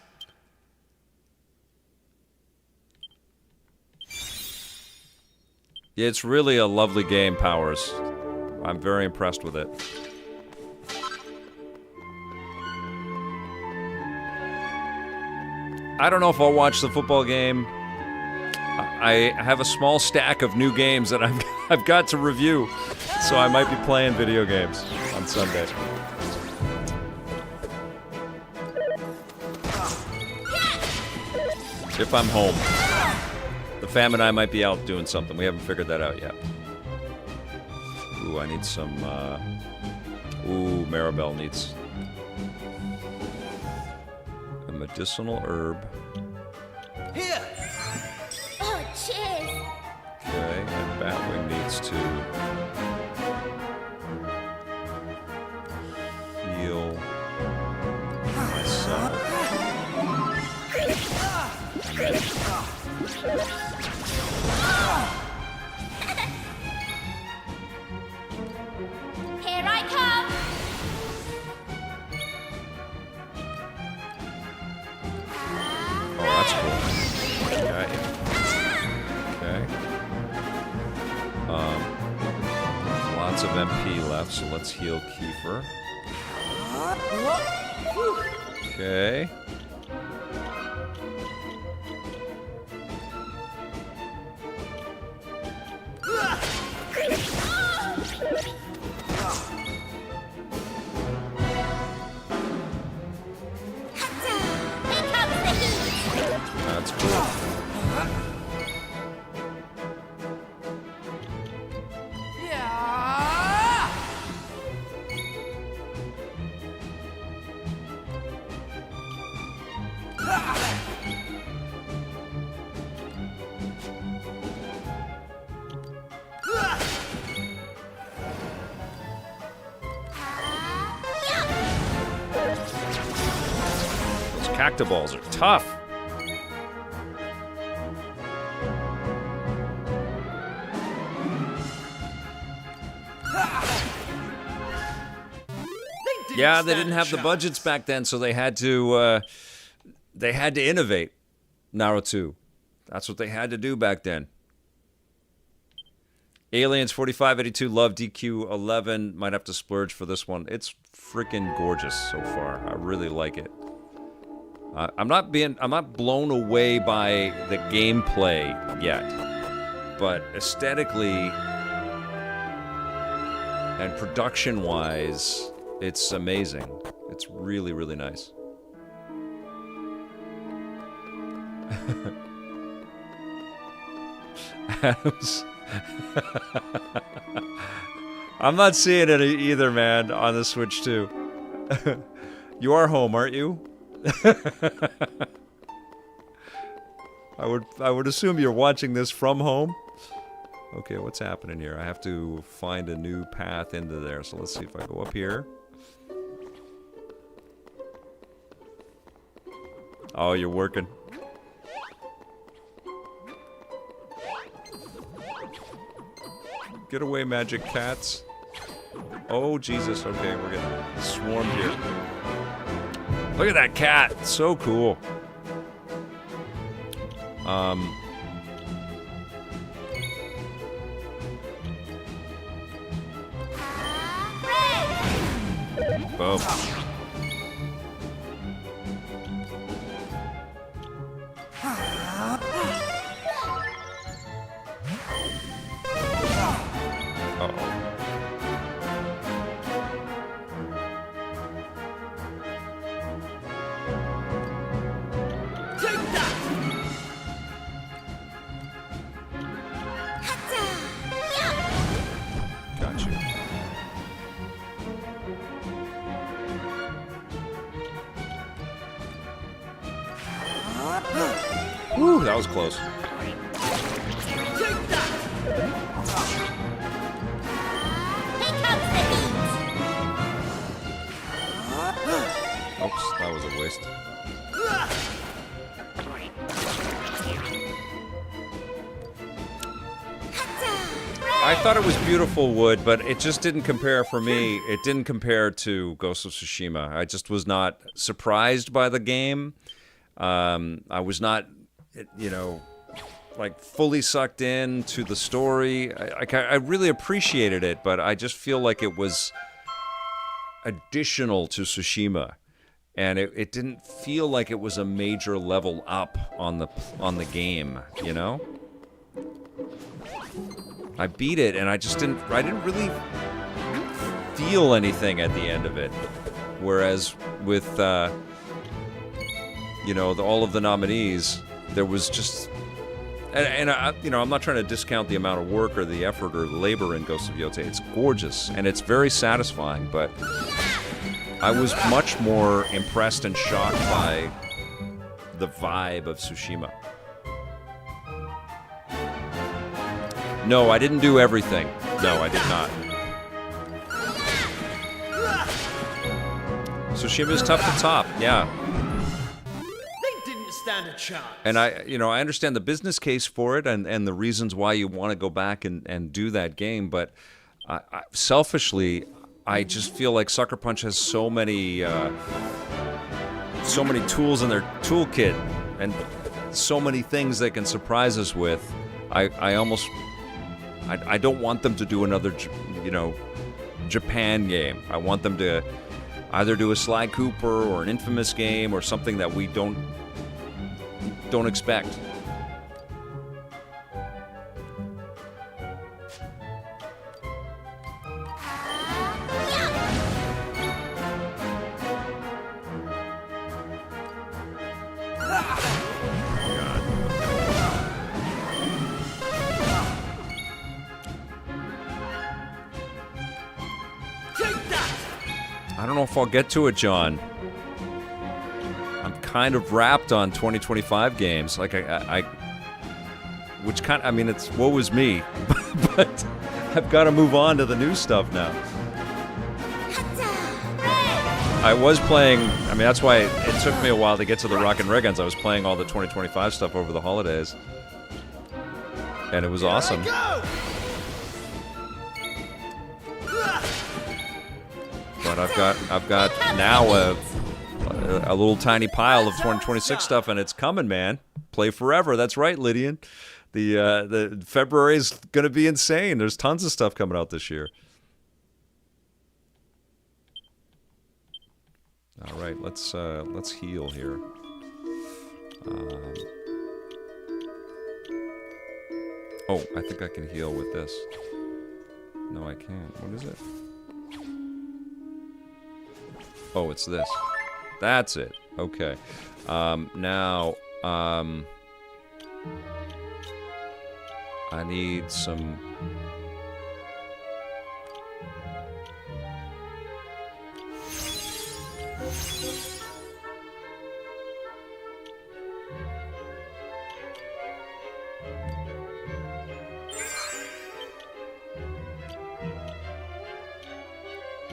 [SPEAKER 1] Yeah, it's really a lovely game, Powers. I'm very impressed with it. I don't know if I'll watch the football game. I have a small stack of new games that I've got to review, so I might be playing video games on Sunday. If I'm home. The fam and I might be out doing something. We haven't figured that out yet. Ooh, I need some, ooh, Maribel needs a medicinal herb.
[SPEAKER 8] Here! Oh, cheers!
[SPEAKER 1] Okay, and Batwing needs to heal myself.
[SPEAKER 3] Here I come!
[SPEAKER 1] Oh, that's cool. Okay. Okay. Lots of MP left, so let's heal Kiefer. Okay. That's cool. Those cactaballs are tough. Yeah, they didn't have the budgets back then, so they had to innovate. Naruto. That's what they had to do back then. Aliens 4582, love DQ11. Might have to splurge for this one. It's freaking gorgeous so far. I really like it. I'm not blown away by the gameplay yet, but aesthetically and production-wise, it's amazing. It's really, really nice. Adams. I'm not seeing it either, man, on the Switch 2. You are home, aren't you? I would assume you're watching this from home. Okay, what's happening here? I have to find a new path into there. So let's see if I go up here. Oh, you're working. Get away, magic cats. Oh, Jesus. Okay, we're getting swarmed here. Look at that cat. It's so cool. Boom. Whew, that was close. Oops, that was a waste. I thought it was beautiful wood, but it just didn't compare for me. It didn't compare to Ghost of Tsushima. I just was not surprised by the game. I was not, you know, like fully sucked in to the story. I really appreciated it, but I just feel like it was additional to Tsushima. and it didn't feel like it was a major level up on the game, you know? I beat it, and I didn't really feel anything at the end of it. Whereas with, you know, all of the nominees, there was just... And you know, I'm not trying to discount the amount of work or the effort or the labor in Ghost of Yotei. It's gorgeous, and it's very satisfying, but I was much more impressed and shocked by the vibe of Tsushima. No, I didn't do everything. No, I did not. Tsushima's tough to top, yeah.
[SPEAKER 10] They didn't stand a chance.
[SPEAKER 1] And I understand the business case for it and the reasons why you want to go back and do that game, but selfishly, I just feel like Sucker Punch has so many tools in their toolkit and so many things they can surprise us with. I don't want them to do another, you know, Japan game. I want them to either do a Sly Cooper or an Infamous game or something that we don't expect. I don't know if I'll get to it, John. I'm kind of wrapped on 2025 games. Like which kind of, I mean, it's woe is me, but I've got to move on to the new stuff now. I was playing, I mean, that's why it took me a while to get to the Rock and Reguns. I was playing all the 2025 stuff over the holidays, and it was awesome. But I've got now a little tiny pile of 2026 stuff, and it's coming, man. Play forever. That's right, Lydian. The February is gonna be insane. There's tons of stuff coming out this year. All right, let's heal here. Oh, I think I can heal with this. No, I can't. What is it? Oh, it's this. That's it. Okay. Now, I need some...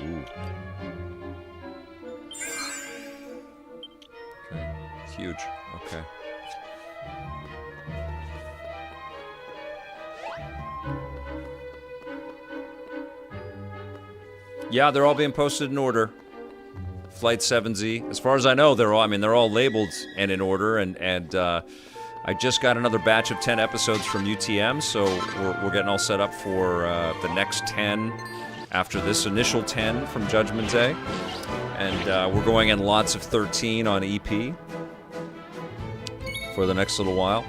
[SPEAKER 1] Ooh. Okay. It's huge. Okay. Yeah, they're all being posted in order. Flight 7Z. As far as I know, they're all labeled and in order, and I just got another batch of 10 episodes from UTM, so we're getting all set up for the next 10 after this initial 10 from Judgment Day. And we're going in lots of 13 on EP for the next little while.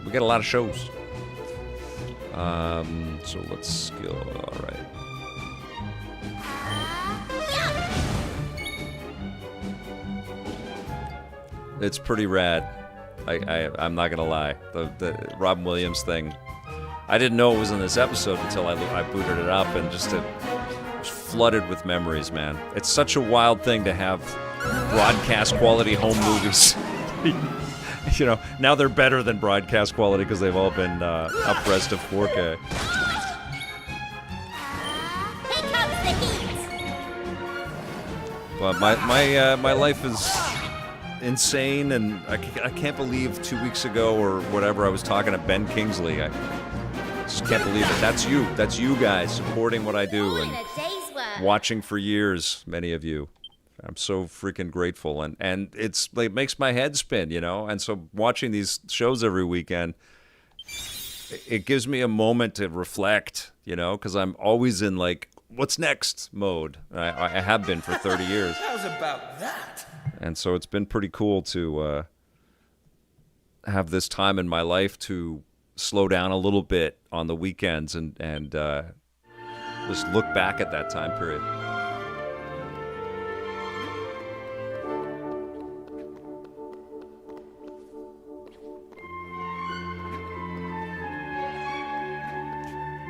[SPEAKER 1] We got a lot of shows. So let's skill. All right. It's pretty rad. I'm not gonna lie. The Robin Williams thing, I didn't know it was in this episode until I booted it up, and just was flooded with memories, man. It's such a wild thing to have broadcast quality home movies. You know, now they're better than broadcast quality because they've all been up-res to 4K.
[SPEAKER 3] Here comes the heat.
[SPEAKER 1] But my life is insane, and I can't believe 2 weeks ago or whatever I was talking to Ben Kingsley. I just can't believe it. That's you guys supporting what I do and watching for years, many of you. I'm so freaking grateful, and it's like, it makes my head spin, you know. And so watching these shows every weekend, it gives me a moment to reflect, you know, because I'm always in like what's next mode. I have been for 30 years.
[SPEAKER 2] How's about that?
[SPEAKER 1] And so it's been pretty cool to have this time in my life to slow down a little bit on the weekends and just look back at that time period.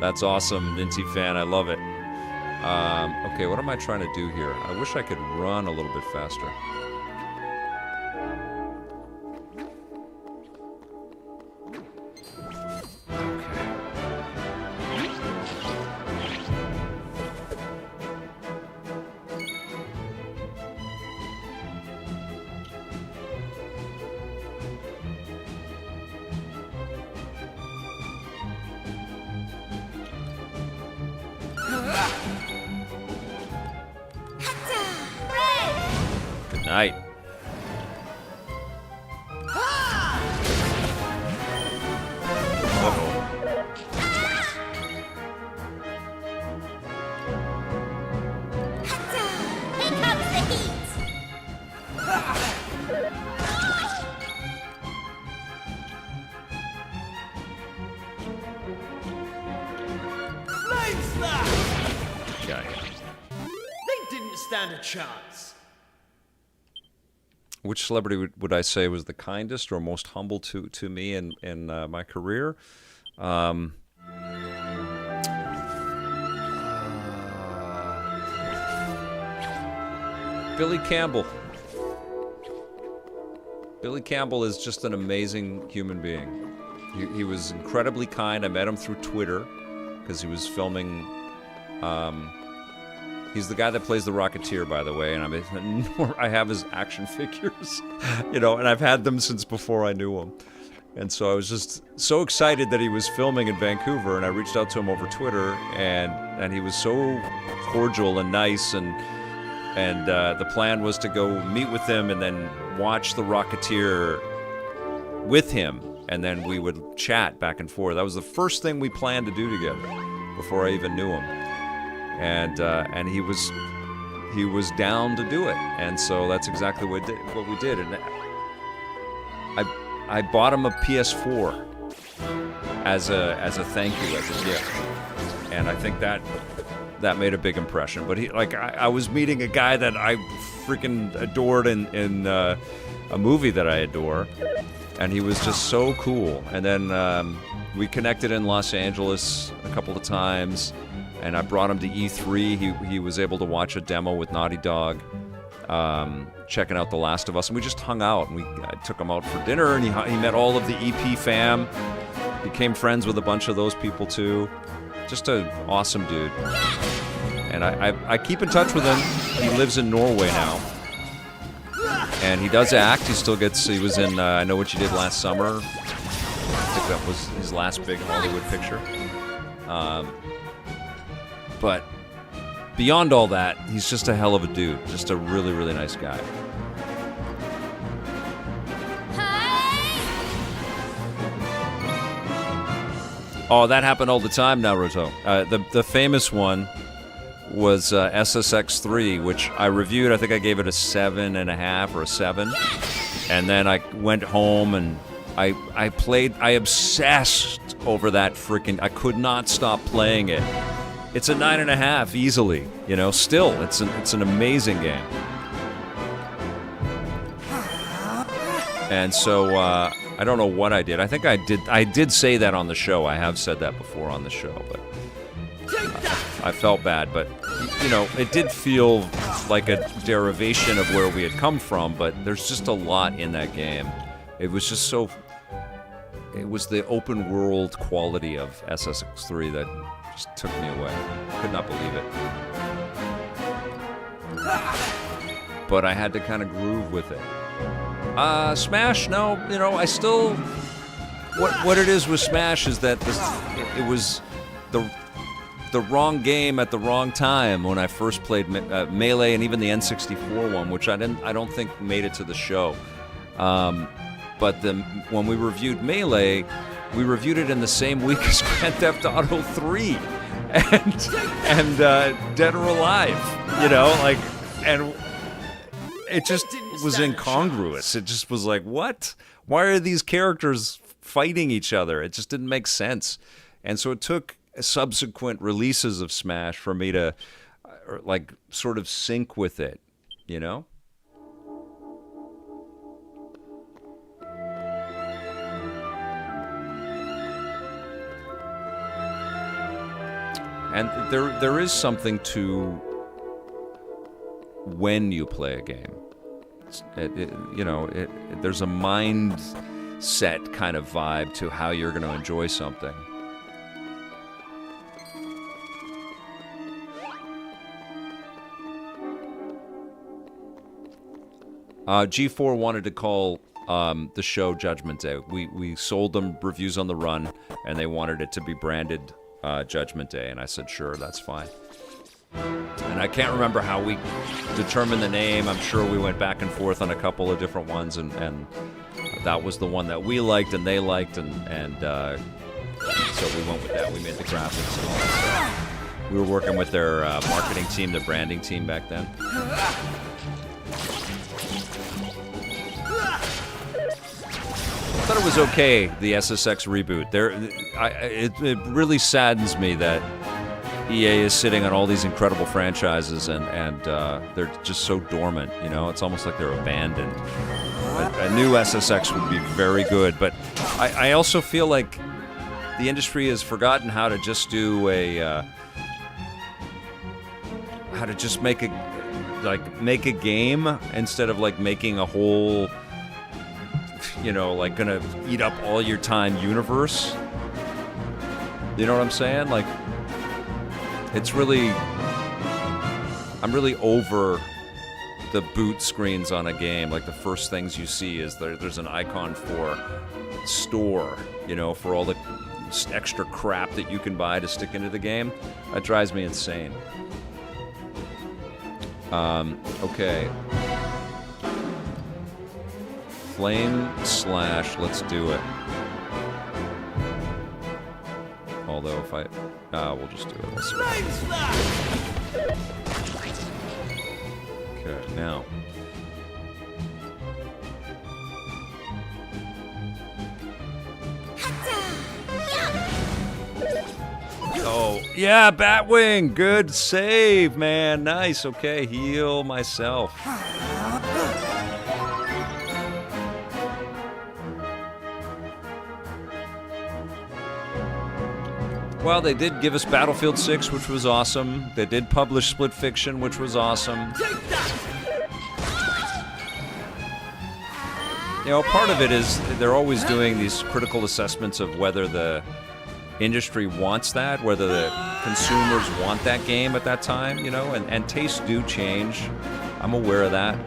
[SPEAKER 1] That's awesome, Ninty fan. I love it. Okay, what am I trying to do here? I wish I could run a little bit faster. Good night.
[SPEAKER 3] Here comes the heat!
[SPEAKER 2] Flame slash!
[SPEAKER 1] Guy.
[SPEAKER 2] They didn't stand a chance.
[SPEAKER 1] Which celebrity would I say was the kindest or most humble to me in my career? Billy Campbell. Billy Campbell is just an amazing human being. He was incredibly kind. I met him through Twitter because he was filming. He's the guy that plays the Rocketeer, by the way, and I have his action figures, and I've had them since before I knew him. And so I was just so excited that he was filming in Vancouver, and I reached out to him over Twitter, and he was so cordial and nice, and the plan was to go meet with him and then watch the Rocketeer with him, and then we would chat back and forth. That was the first thing we planned to do together before I even knew him. And he was down to do it, and so that's exactly what we did. And I bought him a PS4 as a thank you, as a gift, and I think that made a big impression. But I was meeting a guy that I freaking adored in a movie that I adore, and he was just so cool. And then we connected in Los Angeles a couple of times. And I brought him to E3. He was able to watch a demo with Naughty Dog, checking out The Last of Us, and we just hung out. And I took him out for dinner, and he met all of the EP fam, became friends with a bunch of those people too. Just an awesome dude. And I keep in touch with him. He lives in Norway now, and he does act. He was in I Know What You Did Last Summer. I think that was his last big Hollywood picture. But beyond all that, he's just a hell of a dude. Just a really, really nice guy. Oh, that happened all the time, Naruto. The famous one was SSX3, which I reviewed. I think I gave it a 7.5 or a 7. And then I went home and I obsessed over that freaking... I could not stop playing it. It's a 9.5 easily, still, it's an amazing game. And so, I don't know what I did. I think I did say that on the show. I have said that before on the show, but I felt bad. But, it did feel like a derivation of where we had come from, but there's just a lot in that game. It was just so... It was the open world quality of SSX3 that just took me away. Could not believe it. But I had to kind of groove with it. Smash, no, I still... What it is with Smash is that it was the wrong game at the wrong time when I first played Melee and even the N64 one, which I don't think made it to the show. But when we reviewed Melee, we reviewed it in the same week as Grand Theft Auto 3. and Dead or Alive, you know, like, and it just was incongruous. It just was like, what? Why are these characters fighting each other? It just didn't make sense. And so it took subsequent releases of Smash for me to, like, sort of sync with it, you know? And there is something to when you play a game. There's a mindset kind of vibe to how you're going to enjoy something. G4 wanted to call the show Judgment Day. We sold them reviews on the run, and they wanted it to be branded Judgment Day, and I said, sure, that's fine. And I can't remember how we determined the name. I'm sure we went back and forth on a couple of different ones, and that was the one that we liked and they liked, and so we went with that. We made the graphics and all that stuff. We were working with their marketing team, the branding team back then. I thought it was okay, the SSX reboot. It really saddens me that EA is sitting on all these incredible franchises and they're just so dormant, you know? It's almost like they're abandoned. A new SSX would be very good, but I also feel like the industry has forgotten how to just do how to just make a game instead of like making a whole, you know, like gonna eat up all your time universe. You know what I'm saying? Like, it's really, I'm really over the boot screens on a game. Like, the first things you see is there's an icon for store, you know, for all the extra crap that you can buy to stick into the game. That drives me insane. Okay. Flame slash, let's do it. Although if I, we'll just do it. Flame slash. Okay, now. Oh, yeah, Batwing! Good save, man. Nice, okay, heal myself. Well, they did give us Battlefield 6, which was awesome. They did publish Split Fiction, which was awesome. You know, part of it is they're always doing these critical assessments of whether the industry wants that, whether the consumers want that game at that time, you know, and tastes do change. I'm aware of that.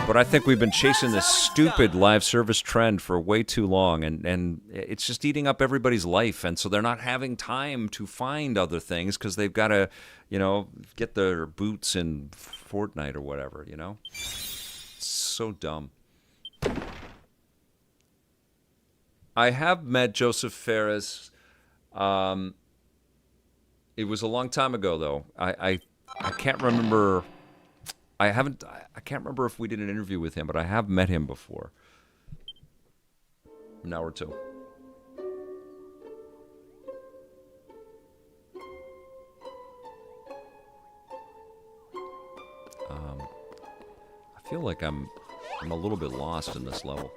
[SPEAKER 1] But I think we've been chasing this stupid live service trend for way too long, and it's just eating up everybody's life, and so they're not having time to find other things because they've got to, you know, get their boots in Fortnite or whatever, you know? It's so dumb. I have met Joseph Ferris. It was a long time ago, though. I can't remember. I can't remember if we did an interview with him, but I have met him before. An hour or two. I feel like I'm a little bit lost in this level.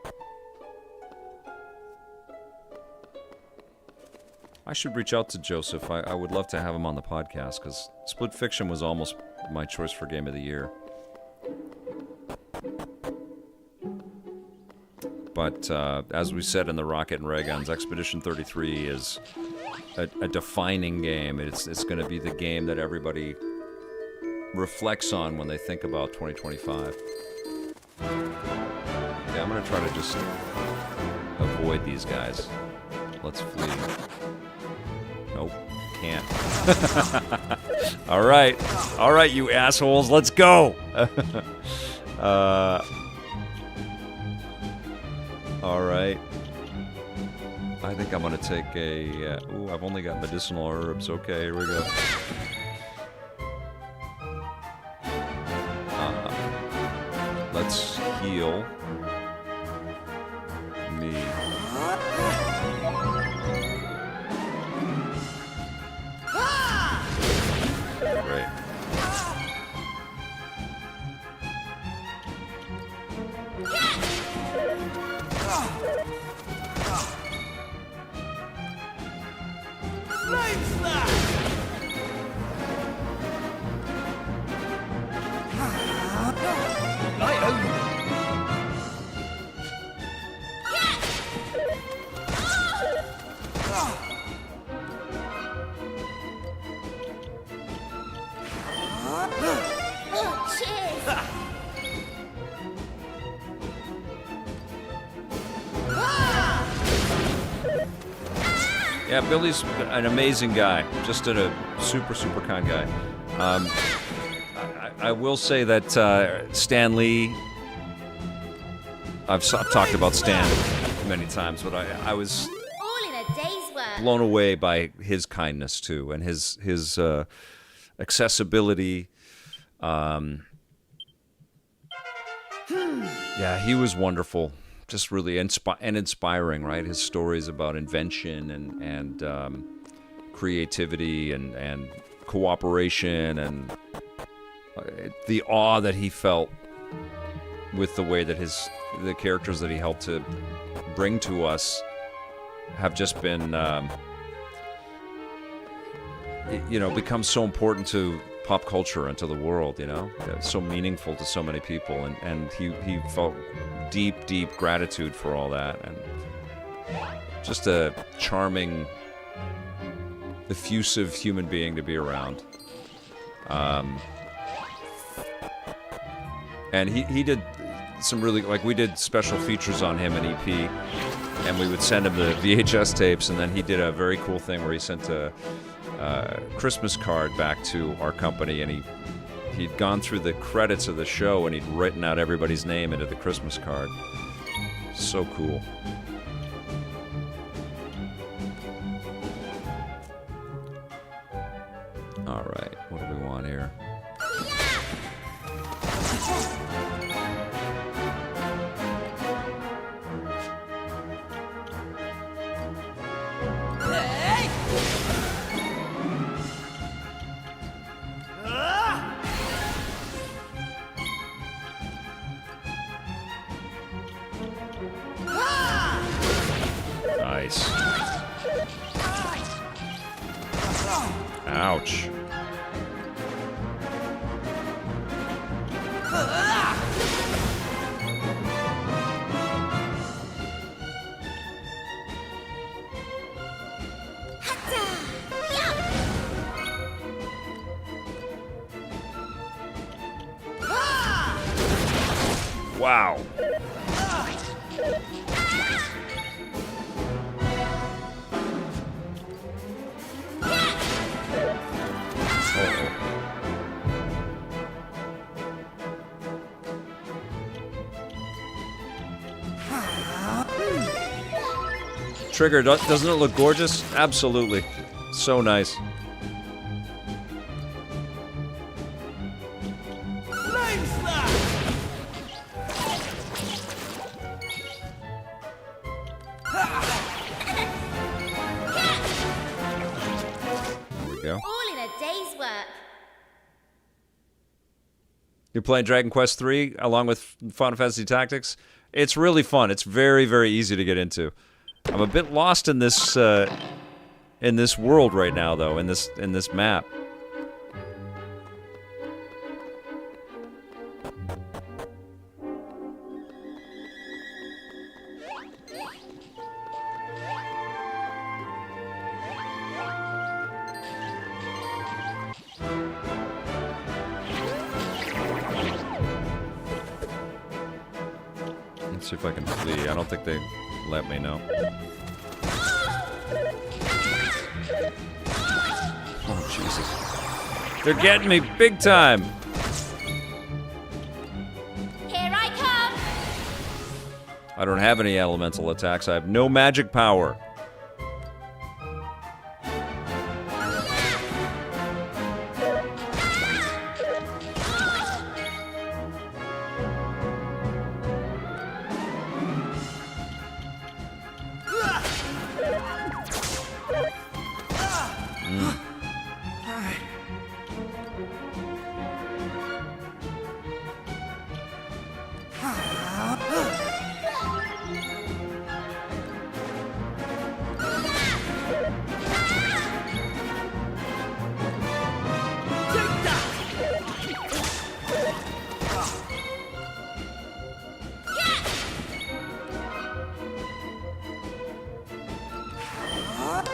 [SPEAKER 1] I should reach out to Joseph. I would love to have him on the podcast, because Split Fiction was almost my choice for Game of the Year. But as we said in the Rocket and Ray Guns, Expedition 33 is a defining game. It's going to be the game that everybody reflects on when they think about 2025. Yeah, I'm going to try to just avoid these guys. Let's flee. Nope, can't. All right, you assholes, let's go. All right. I think I'm gonna take a. Ooh, I've only got medicinal herbs. Okay, here we go. Let's heal me. Great.
[SPEAKER 3] Oh, cheers!
[SPEAKER 1] Yeah, Billy's an amazing guy. Just a super, super kind guy. I will say that Stan Lee. I've talked about Stan many times, but I was
[SPEAKER 3] All in a day's work.
[SPEAKER 1] blown away by his kindness too, and his accessibility. Yeah, he was wonderful. Just really inspiring, right? His stories about invention and creativity and cooperation and the awe that he felt with the way that the characters that he helped to bring to us have just been, become so important to pop culture and to the world, so meaningful to so many people, and he felt deep gratitude for all that, and just a charming, effusive human being to be around. And he did some really, we did special features on him in EP, and we would send him the VHS tapes, and then he did a very cool thing where he sent a Christmas card back to our company, and he'd gone through the credits of the show and he'd written out everybody's name into the Christmas card. So cool. All right, what do we want here? Nice. Ouch. Wow. Trigger, doesn't it look gorgeous? Absolutely. So nice. There we go.
[SPEAKER 3] All in a day's work.
[SPEAKER 1] You're playing Dragon Quest III along with Final Fantasy Tactics? It's really fun. It's very, very easy to get into. I'm a bit lost in this world right now, though, in this map. Let's see if I can flee. I don't think they let me know. Oh, Jesus. They're getting me big time.
[SPEAKER 3] Here I come.
[SPEAKER 1] I don't have any elemental attacks. I have no magic power.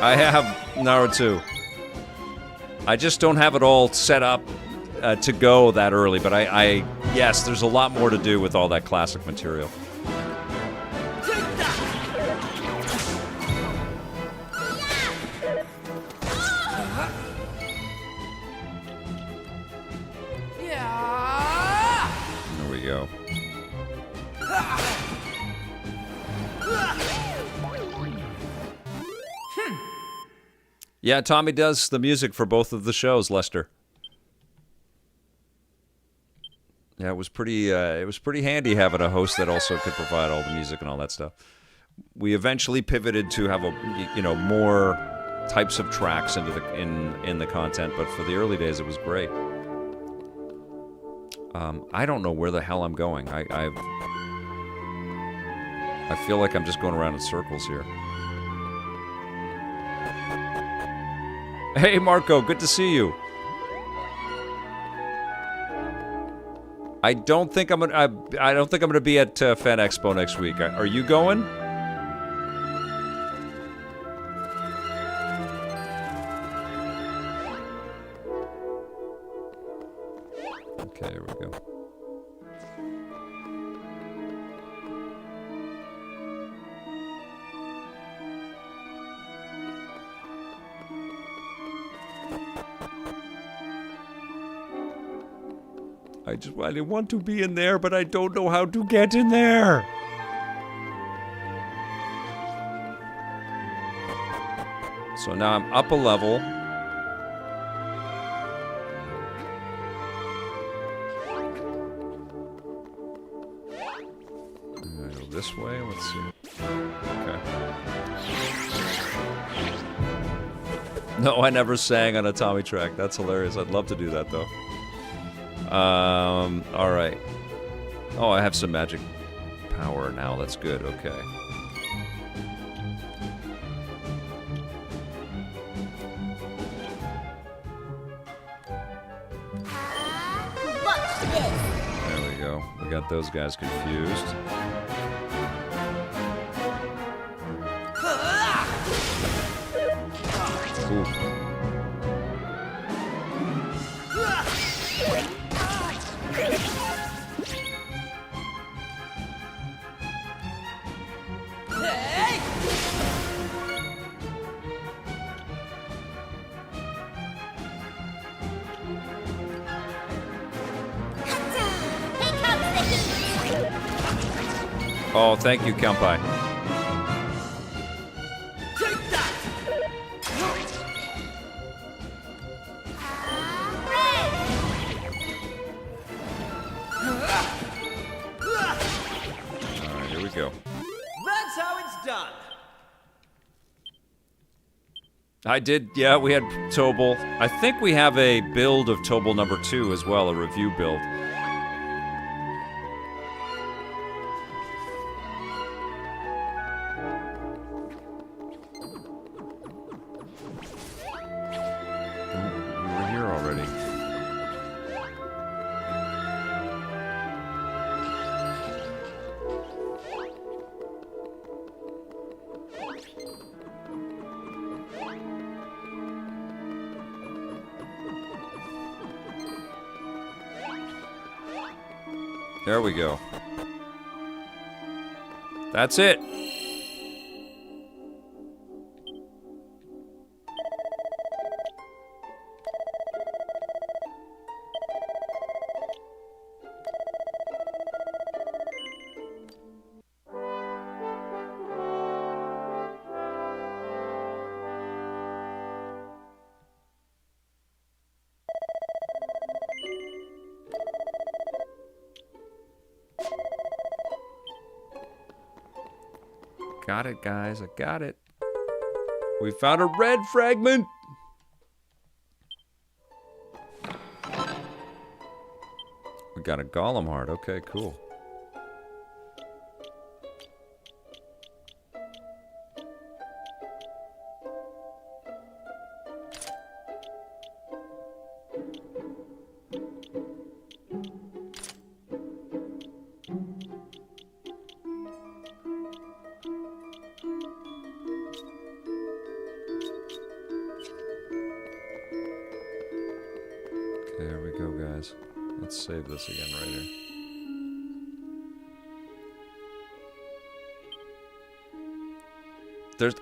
[SPEAKER 1] I have Naruto. I just don't have it all set up to go that early, but yes, there's a lot more to do with all that classic material. There we go. Yeah, Tommy does the music for both of the shows, Lester. Yeah, it was pretty handy having a host that also could provide all the music and all that stuff. We eventually pivoted to have more types of tracks into in the content, but for the early days it was great. I don't know where the hell I'm going. I feel like I'm just going around in circles here. Hey Marco, good to see you. I don't think I'm gonna be at Fan Expo next week. Are you going? Okay, here we go. I want to be in there, but I don't know how to get in there. So now I'm up a level. I go this way. Let's see. Okay. No, I never sang on a Tommy track. That's hilarious. I'd love to do that though. All right. Oh, I have some magic power now. That's good. Okay. There we go. We got those guys confused. Ooh. Oh, thank you, Kampai. Alright, here we go.
[SPEAKER 10] That's how it's done.
[SPEAKER 1] I did, yeah, we had Tobal. I think we have a build of Tobal number 2 as well, a review build. There we go. That's it. Got it, guys. I got it. We found a red fragment. We got a golem heart. Okay, cool. Let's save this again right here.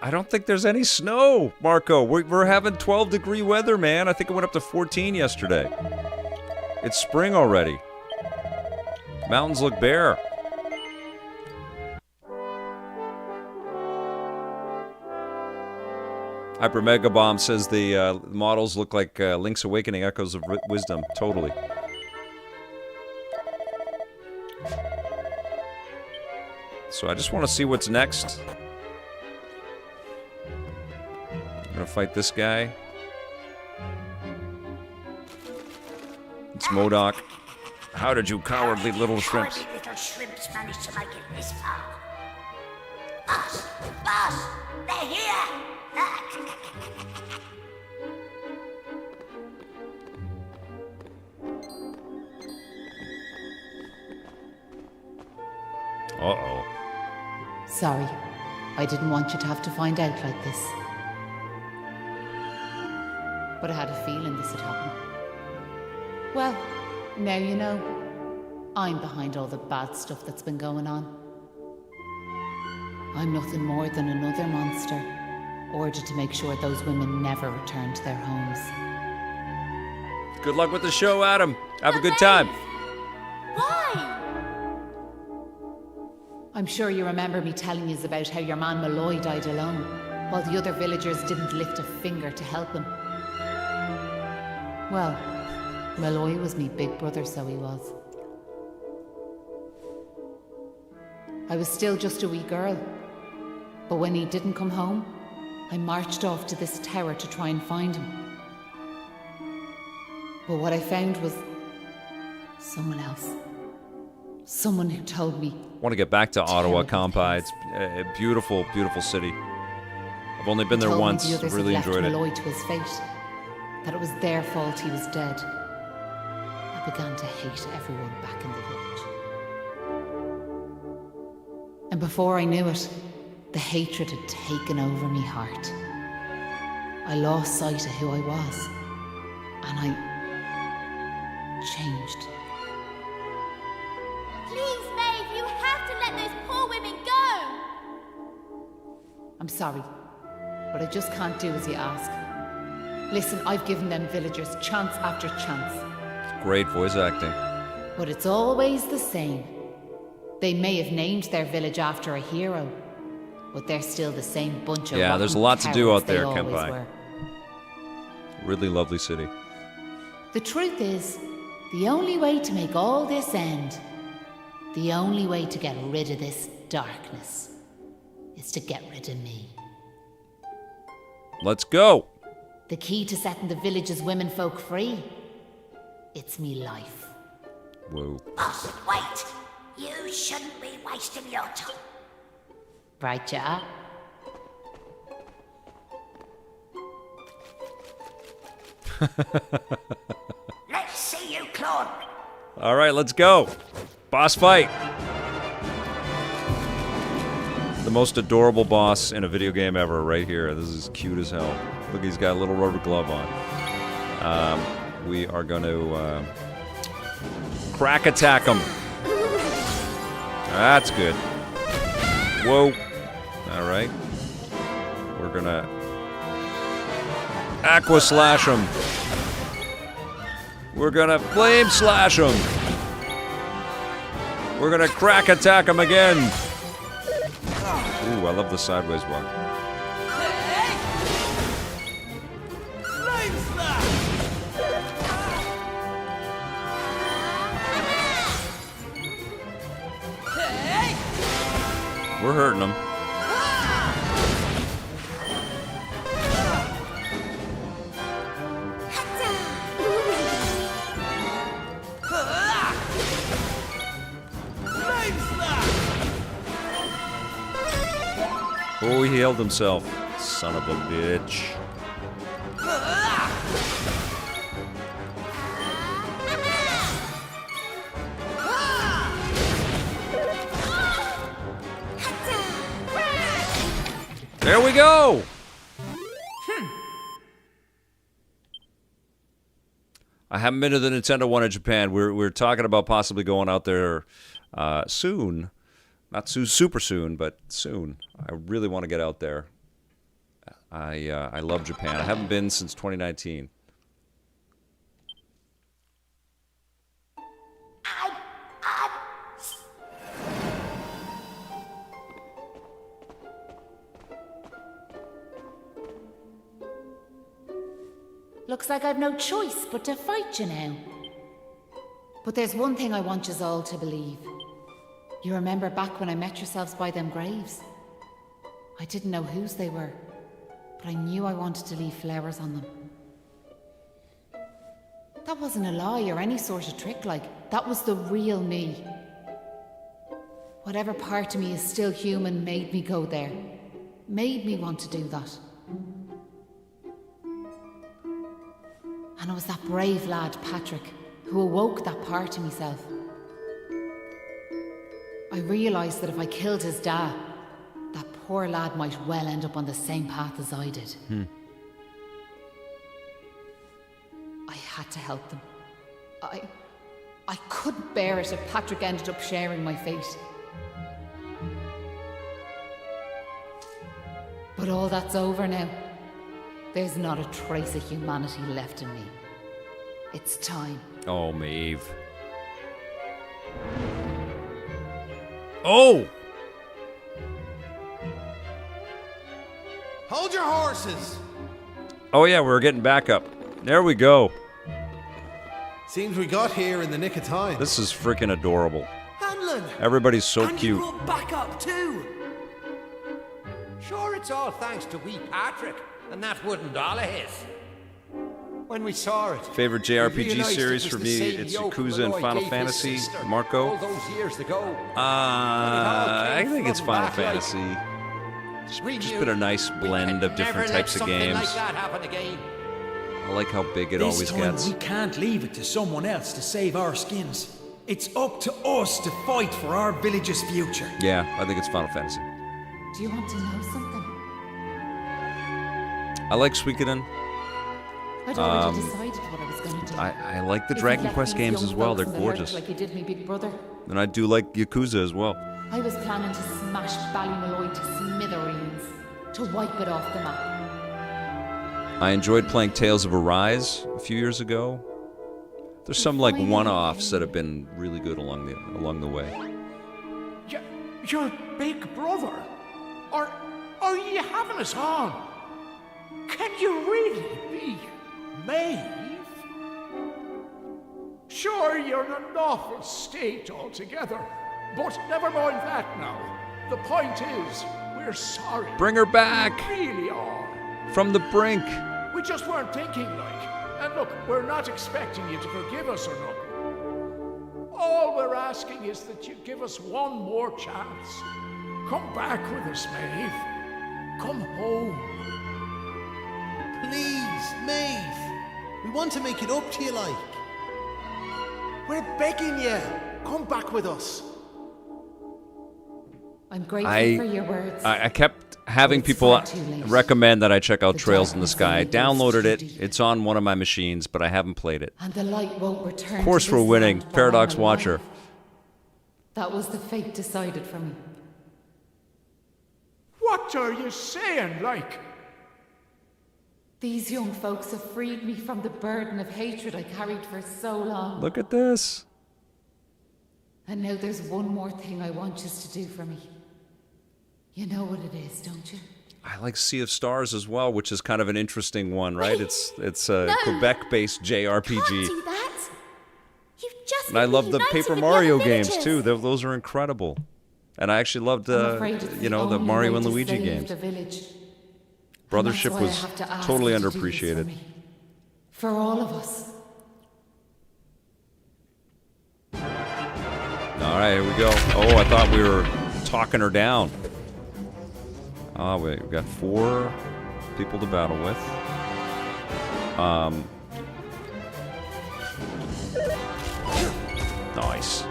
[SPEAKER 1] I don't think there's any snow, Marco. We're having 12-degree weather, man. I think it went up to 14 yesterday. It's spring already. Mountains look bare. Hyper Mega Bomb says the models look like Link's Awakening Echoes of Wisdom. Totally. So I just want to see what's next. I'm gonna fight this guy. It's MODOK. How did you cowardly little shrimps?
[SPEAKER 8] Cowardly little shrimps managed to make it this far. Boss! Boss! They're here!
[SPEAKER 1] Uh-oh.
[SPEAKER 11] Sorry. I didn't want you to have to find out like this. But I had a feeling this would happen. Well, now you know. I'm behind all the bad stuff that's been going on. I'm nothing more than another monster, ordered to make sure those women never return to their homes.
[SPEAKER 1] Good luck with the show, Adam. Have a good time.
[SPEAKER 3] Why?
[SPEAKER 11] I'm sure you remember me telling you about how your man Malloy died alone, while the other villagers didn't lift a finger to help him. Well, Malloy was me big brother, so he was. I was still just a wee girl, but when he didn't come home, I marched off to this tower to try and find him. But what I found was someone else. Someone who told me.
[SPEAKER 1] I want to get back to Ottawa, Kampai. It's a beautiful, beautiful city. I've only been there once.
[SPEAKER 11] The others
[SPEAKER 1] Really
[SPEAKER 11] had left
[SPEAKER 1] enjoyed it.
[SPEAKER 11] Malloy to his fate. That it was their fault he was dead. I began to hate everyone back in the village. And before I knew it, the hatred had taken over me heart. I lost sight of who I was. And I changed.
[SPEAKER 3] Please, Maeve, you have to let those poor women go!
[SPEAKER 11] I'm sorry, but I just can't do as you ask. Listen, I've given them villagers chance after chance.
[SPEAKER 1] Great voice acting.
[SPEAKER 11] But it's always the same. They may have named their village after a hero, but they're still the same bunch of
[SPEAKER 1] Yeah, there's a lot to do out there, Kampai.
[SPEAKER 11] were.
[SPEAKER 1] Really lovely city.
[SPEAKER 11] The truth is, the only way to make all this end, the only way to get rid of this darkness, is to get rid of me.
[SPEAKER 1] Let's go!
[SPEAKER 11] The key to setting the village's women folk free, it's me life.
[SPEAKER 1] Whoa.
[SPEAKER 8] Boss, wait! You shouldn't be wasting your time.
[SPEAKER 11] Right, ya?
[SPEAKER 8] Let's see you, Claude.
[SPEAKER 1] All right, let's go. Boss fight. The most adorable boss in a video game ever, right here. This is cute as hell. Look, he's got a little rubber glove on. We are going to crack attack him. That's good. Whoa. All right. We're going to aqua slash him. We're going to flame slash him. We're going to crack attack him again. Ooh, I love the sideways walk. We're hurting him. Oh, he healed himself. Son of a bitch. There we go! I haven't been to the Nintendo one in Japan. We're talking about possibly going out there soon. Not super soon, but soon. I really want to get out there. I love Japan. I haven't been since 2019.
[SPEAKER 11] Looks like I've no choice but to fight you now. But there's one thing I want yous all to believe. You remember back when I met yourselves by them graves? I didn't know whose they were, but I knew I wanted to leave flowers on them. That wasn't a lie or any sort of trick, like, that was the real me. Whatever part of me is still human made me go there. Made me want to do that. And it was that brave lad, Patrick, who awoke that part of myself. I realised that if I killed his dad, that poor lad might well end up on the same path as I did. I had to help them. I couldn't bear it if Patrick ended up sharing my fate. But all that's over now. There's not a trace of humanity left in me. It's time.
[SPEAKER 1] Oh, Maeve. Oh!
[SPEAKER 13] Hold your horses!
[SPEAKER 1] Oh yeah, we're getting back up. There we go.
[SPEAKER 13] Seems we got here in the nick of time.
[SPEAKER 1] This is freaking adorable.
[SPEAKER 10] Hanlon!
[SPEAKER 1] Everybody's so
[SPEAKER 10] And
[SPEAKER 1] cute.
[SPEAKER 10] you brought back up too!
[SPEAKER 14] Sure, it's all thanks to wee Patrick and that wooden doll of his. When we saw it,
[SPEAKER 1] Favorite
[SPEAKER 14] we
[SPEAKER 1] JRPG
[SPEAKER 14] realised
[SPEAKER 1] series
[SPEAKER 14] it
[SPEAKER 1] for
[SPEAKER 14] was
[SPEAKER 1] me,
[SPEAKER 14] the same
[SPEAKER 1] it's
[SPEAKER 14] yoke
[SPEAKER 1] Yakuza and
[SPEAKER 14] Malloy
[SPEAKER 1] Final
[SPEAKER 14] gave his
[SPEAKER 1] Fantasy.
[SPEAKER 14] sister
[SPEAKER 1] Marco?
[SPEAKER 14] all those years ago.
[SPEAKER 1] I think it's Final
[SPEAKER 14] back like-
[SPEAKER 1] Fantasy.
[SPEAKER 14] We
[SPEAKER 1] Just
[SPEAKER 14] knew
[SPEAKER 1] been a nice
[SPEAKER 14] we
[SPEAKER 1] blend
[SPEAKER 14] could
[SPEAKER 1] of
[SPEAKER 14] never
[SPEAKER 1] different
[SPEAKER 14] let
[SPEAKER 1] types of
[SPEAKER 14] something
[SPEAKER 1] games.
[SPEAKER 14] like that happen again.
[SPEAKER 1] I like how big it
[SPEAKER 15] This
[SPEAKER 1] always
[SPEAKER 15] time
[SPEAKER 1] gets.
[SPEAKER 15] we can't leave it to someone else to save our skins. It's up to us to fight for our village's future.
[SPEAKER 1] Yeah, I think it's Final Fantasy.
[SPEAKER 11] Do you want to know something?
[SPEAKER 1] I like Suikoden.
[SPEAKER 11] I'd already decided what I was going to do.
[SPEAKER 1] I like the
[SPEAKER 11] If
[SPEAKER 1] Dragon
[SPEAKER 11] you'd let
[SPEAKER 1] Quest
[SPEAKER 11] these
[SPEAKER 1] games
[SPEAKER 11] young
[SPEAKER 1] as well. They're
[SPEAKER 11] folks in the lurch
[SPEAKER 1] gorgeous.
[SPEAKER 11] Like you did me, big brother.
[SPEAKER 1] And I do like Yakuza as well.
[SPEAKER 11] I was planning to smash Ballymalloy to smithereens, to wipe it off the map.
[SPEAKER 1] I enjoyed playing Tales of Arise a few years ago. There's some like one-offs that have been really good along the way.
[SPEAKER 6] Your big brother? Are you having us on? Can you really be Maeve? Sure, you're in an awful state altogether, but never mind that now. The point is, we're sorry.
[SPEAKER 1] Bring her back!
[SPEAKER 6] We really are.
[SPEAKER 1] From the brink.
[SPEAKER 6] We just weren't thinking like. And look, we're not expecting you to forgive us or nothing. All we're asking is that you give us one more chance. Come back with us, Maeve. Come home.
[SPEAKER 13] Please, Maeve. We want to make it up to you, like.
[SPEAKER 15] We're begging you. Come back with us.
[SPEAKER 11] I'm grateful for your words.
[SPEAKER 1] I kept having
[SPEAKER 11] It's
[SPEAKER 1] people
[SPEAKER 11] far too late.
[SPEAKER 1] recommend that I check out
[SPEAKER 11] The
[SPEAKER 1] Trails in the
[SPEAKER 11] darkness
[SPEAKER 1] Sky. I
[SPEAKER 11] only goes
[SPEAKER 1] downloaded
[SPEAKER 11] too
[SPEAKER 1] it.
[SPEAKER 11] deep.
[SPEAKER 1] It's on one of my machines, but I haven't played it.
[SPEAKER 11] And the light won't return.
[SPEAKER 1] Of course
[SPEAKER 11] to
[SPEAKER 1] we're
[SPEAKER 11] this
[SPEAKER 1] winning.
[SPEAKER 11] land
[SPEAKER 1] Paradox
[SPEAKER 11] while I'm
[SPEAKER 1] Watcher.
[SPEAKER 11] alive. That was the fate decided for me.
[SPEAKER 6] What are you saying, like?
[SPEAKER 11] These young folks have freed me from the burden of hatred I carried for so long.
[SPEAKER 1] Look at this.
[SPEAKER 11] And now there's one more thing I want you to do for me. You know what it is, don't you?
[SPEAKER 1] I like Sea of Stars as well, which is kind of an interesting one, right? It's a
[SPEAKER 3] No.
[SPEAKER 1] Quebec-based JRPG.
[SPEAKER 3] Can't do that. You've just
[SPEAKER 1] And I love the
[SPEAKER 3] reunited
[SPEAKER 1] Paper
[SPEAKER 3] with
[SPEAKER 1] Mario
[SPEAKER 3] the other
[SPEAKER 1] games
[SPEAKER 3] villagers.
[SPEAKER 1] too. Those are incredible. And I actually loved
[SPEAKER 11] I'm afraid it's
[SPEAKER 1] the
[SPEAKER 11] only
[SPEAKER 1] Mario
[SPEAKER 11] way
[SPEAKER 1] and
[SPEAKER 11] to
[SPEAKER 1] Luigi
[SPEAKER 11] save
[SPEAKER 1] games.
[SPEAKER 11] The village.
[SPEAKER 1] Brothership
[SPEAKER 11] And that's why I
[SPEAKER 1] was
[SPEAKER 11] have to ask
[SPEAKER 1] totally
[SPEAKER 11] you to do this
[SPEAKER 1] underappreciated.
[SPEAKER 11] For me. For all of us.
[SPEAKER 1] All right, here we go. Oh, I thought we were talking her down. Oh, wait, we've got 4 people to battle with. Nice.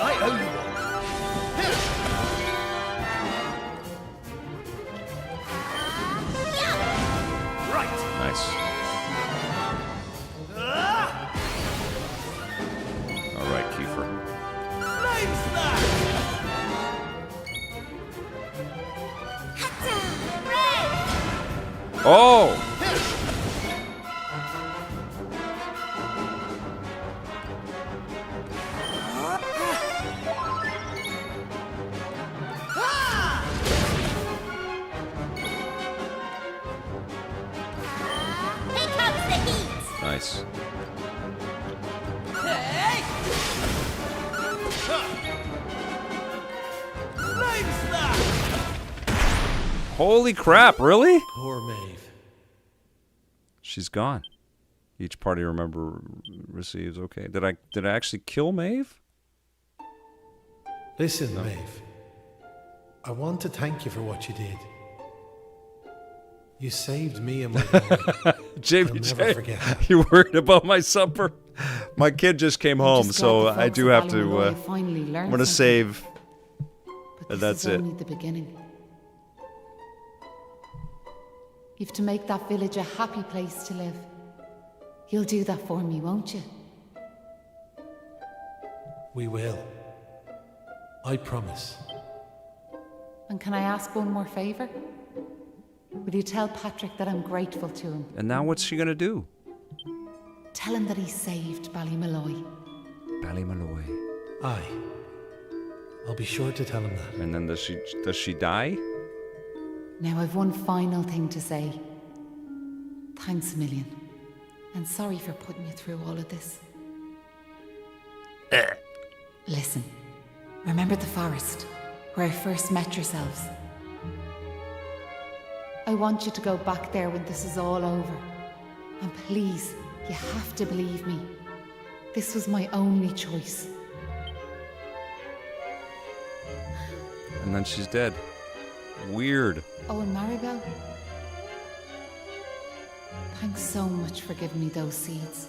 [SPEAKER 6] I owe you one. Right.
[SPEAKER 1] Nice. All right, Kiefer. Oh!
[SPEAKER 3] Here comes the heat!
[SPEAKER 1] Nice. Holy crap, really?
[SPEAKER 13] Poor Maeve.
[SPEAKER 1] She's gone. Each party remember receives. Okay. Did I actually kill Maeve?
[SPEAKER 13] Listen, Maeve. I want to thank you for what you did. You saved me and my boy.
[SPEAKER 1] JBJ,
[SPEAKER 13] I'll never forget.
[SPEAKER 1] you worried about my supper? My kid just came home,
[SPEAKER 11] just
[SPEAKER 1] so
[SPEAKER 11] glad the
[SPEAKER 1] I
[SPEAKER 11] folks
[SPEAKER 1] do
[SPEAKER 11] at
[SPEAKER 1] have to.
[SPEAKER 11] Ballymaloe finally learned
[SPEAKER 1] I'm gonna
[SPEAKER 11] something.
[SPEAKER 1] save.
[SPEAKER 11] But
[SPEAKER 1] And
[SPEAKER 11] this
[SPEAKER 1] that's
[SPEAKER 11] is
[SPEAKER 1] it.
[SPEAKER 11] only the beginning. You've to make that village a happy place to live. You'll do that for me, won't you?
[SPEAKER 13] We will. I promise.
[SPEAKER 11] And can I ask one more favour? Will you tell Patrick that I'm grateful to him?
[SPEAKER 1] And now what's she gonna do?
[SPEAKER 11] Tell him that he saved Ballymaloe.
[SPEAKER 1] Ballymaloe.
[SPEAKER 13] Aye. I'll be sure to tell him that.
[SPEAKER 1] And then does she die?
[SPEAKER 11] Now I've one final thing to say. Thanks a million. And sorry for putting you through all of this. Listen, remember the forest where I first met yourselves? I want you to go back there when this is all over. And please, you have to believe me. This was my only choice.
[SPEAKER 1] And then she's dead. Weird.
[SPEAKER 11] Oh, and Maribel? Thanks so much for giving me those seeds.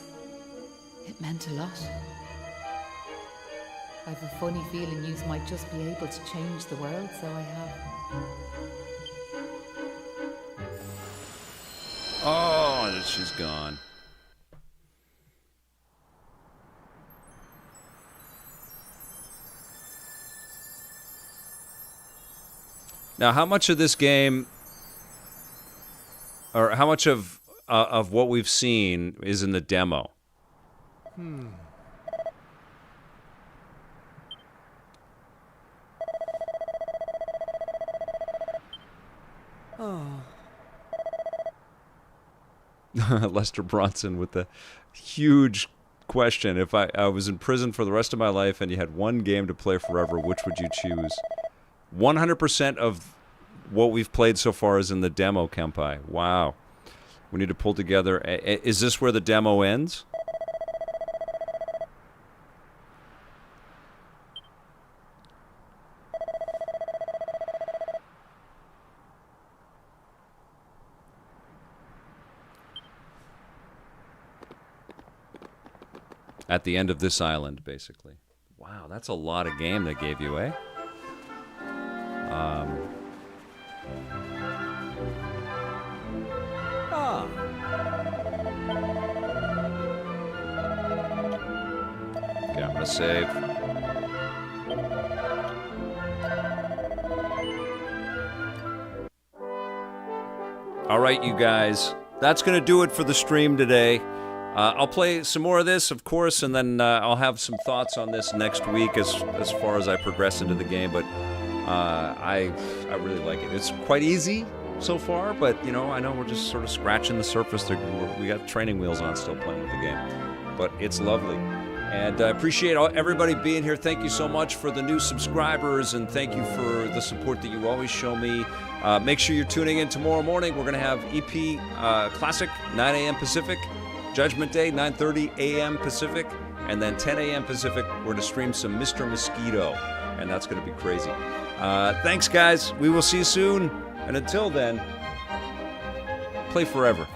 [SPEAKER 11] It meant a lot. I've a funny feeling you might just be able to change the world, so I have.
[SPEAKER 1] Oh, she's gone. Now, how much of this game, or how much of what we've seen is in the demo?
[SPEAKER 10] Oh.
[SPEAKER 1] Lester Bronson with the huge question. If I was in prison for the rest of my life and you had one game to play forever, which would you choose? 100% of what we've played so far is in the demo, Kempai. Wow. We need to pull together. Is this where the demo ends? At the end of this island, basically. Wow, that's a lot of game they gave you, eh? Okay, I'm gonna save. All right, you guys. That's gonna do it for the stream today. I'll play some more of this, of course, and then I'll have some thoughts on this next week as far as I progress into the game. But I really like it. It's quite easy so far, but you know, I know we're just sort of scratching the surface. We got training wheels on still playing with the game, but it's lovely. And I appreciate everybody being here. Thank you so much for the new subscribers, and thank you for the support that you always show me. Make sure you're tuning in tomorrow morning. We're going to have EP Classic, 9 a.m. Pacific. Judgment Day, 9:30 a.m. Pacific. And then 10 a.m. Pacific, we're going to stream some Mr. Mosquito. And that's going to be crazy. Thanks, guys. We will see you soon. And until then, Play forever.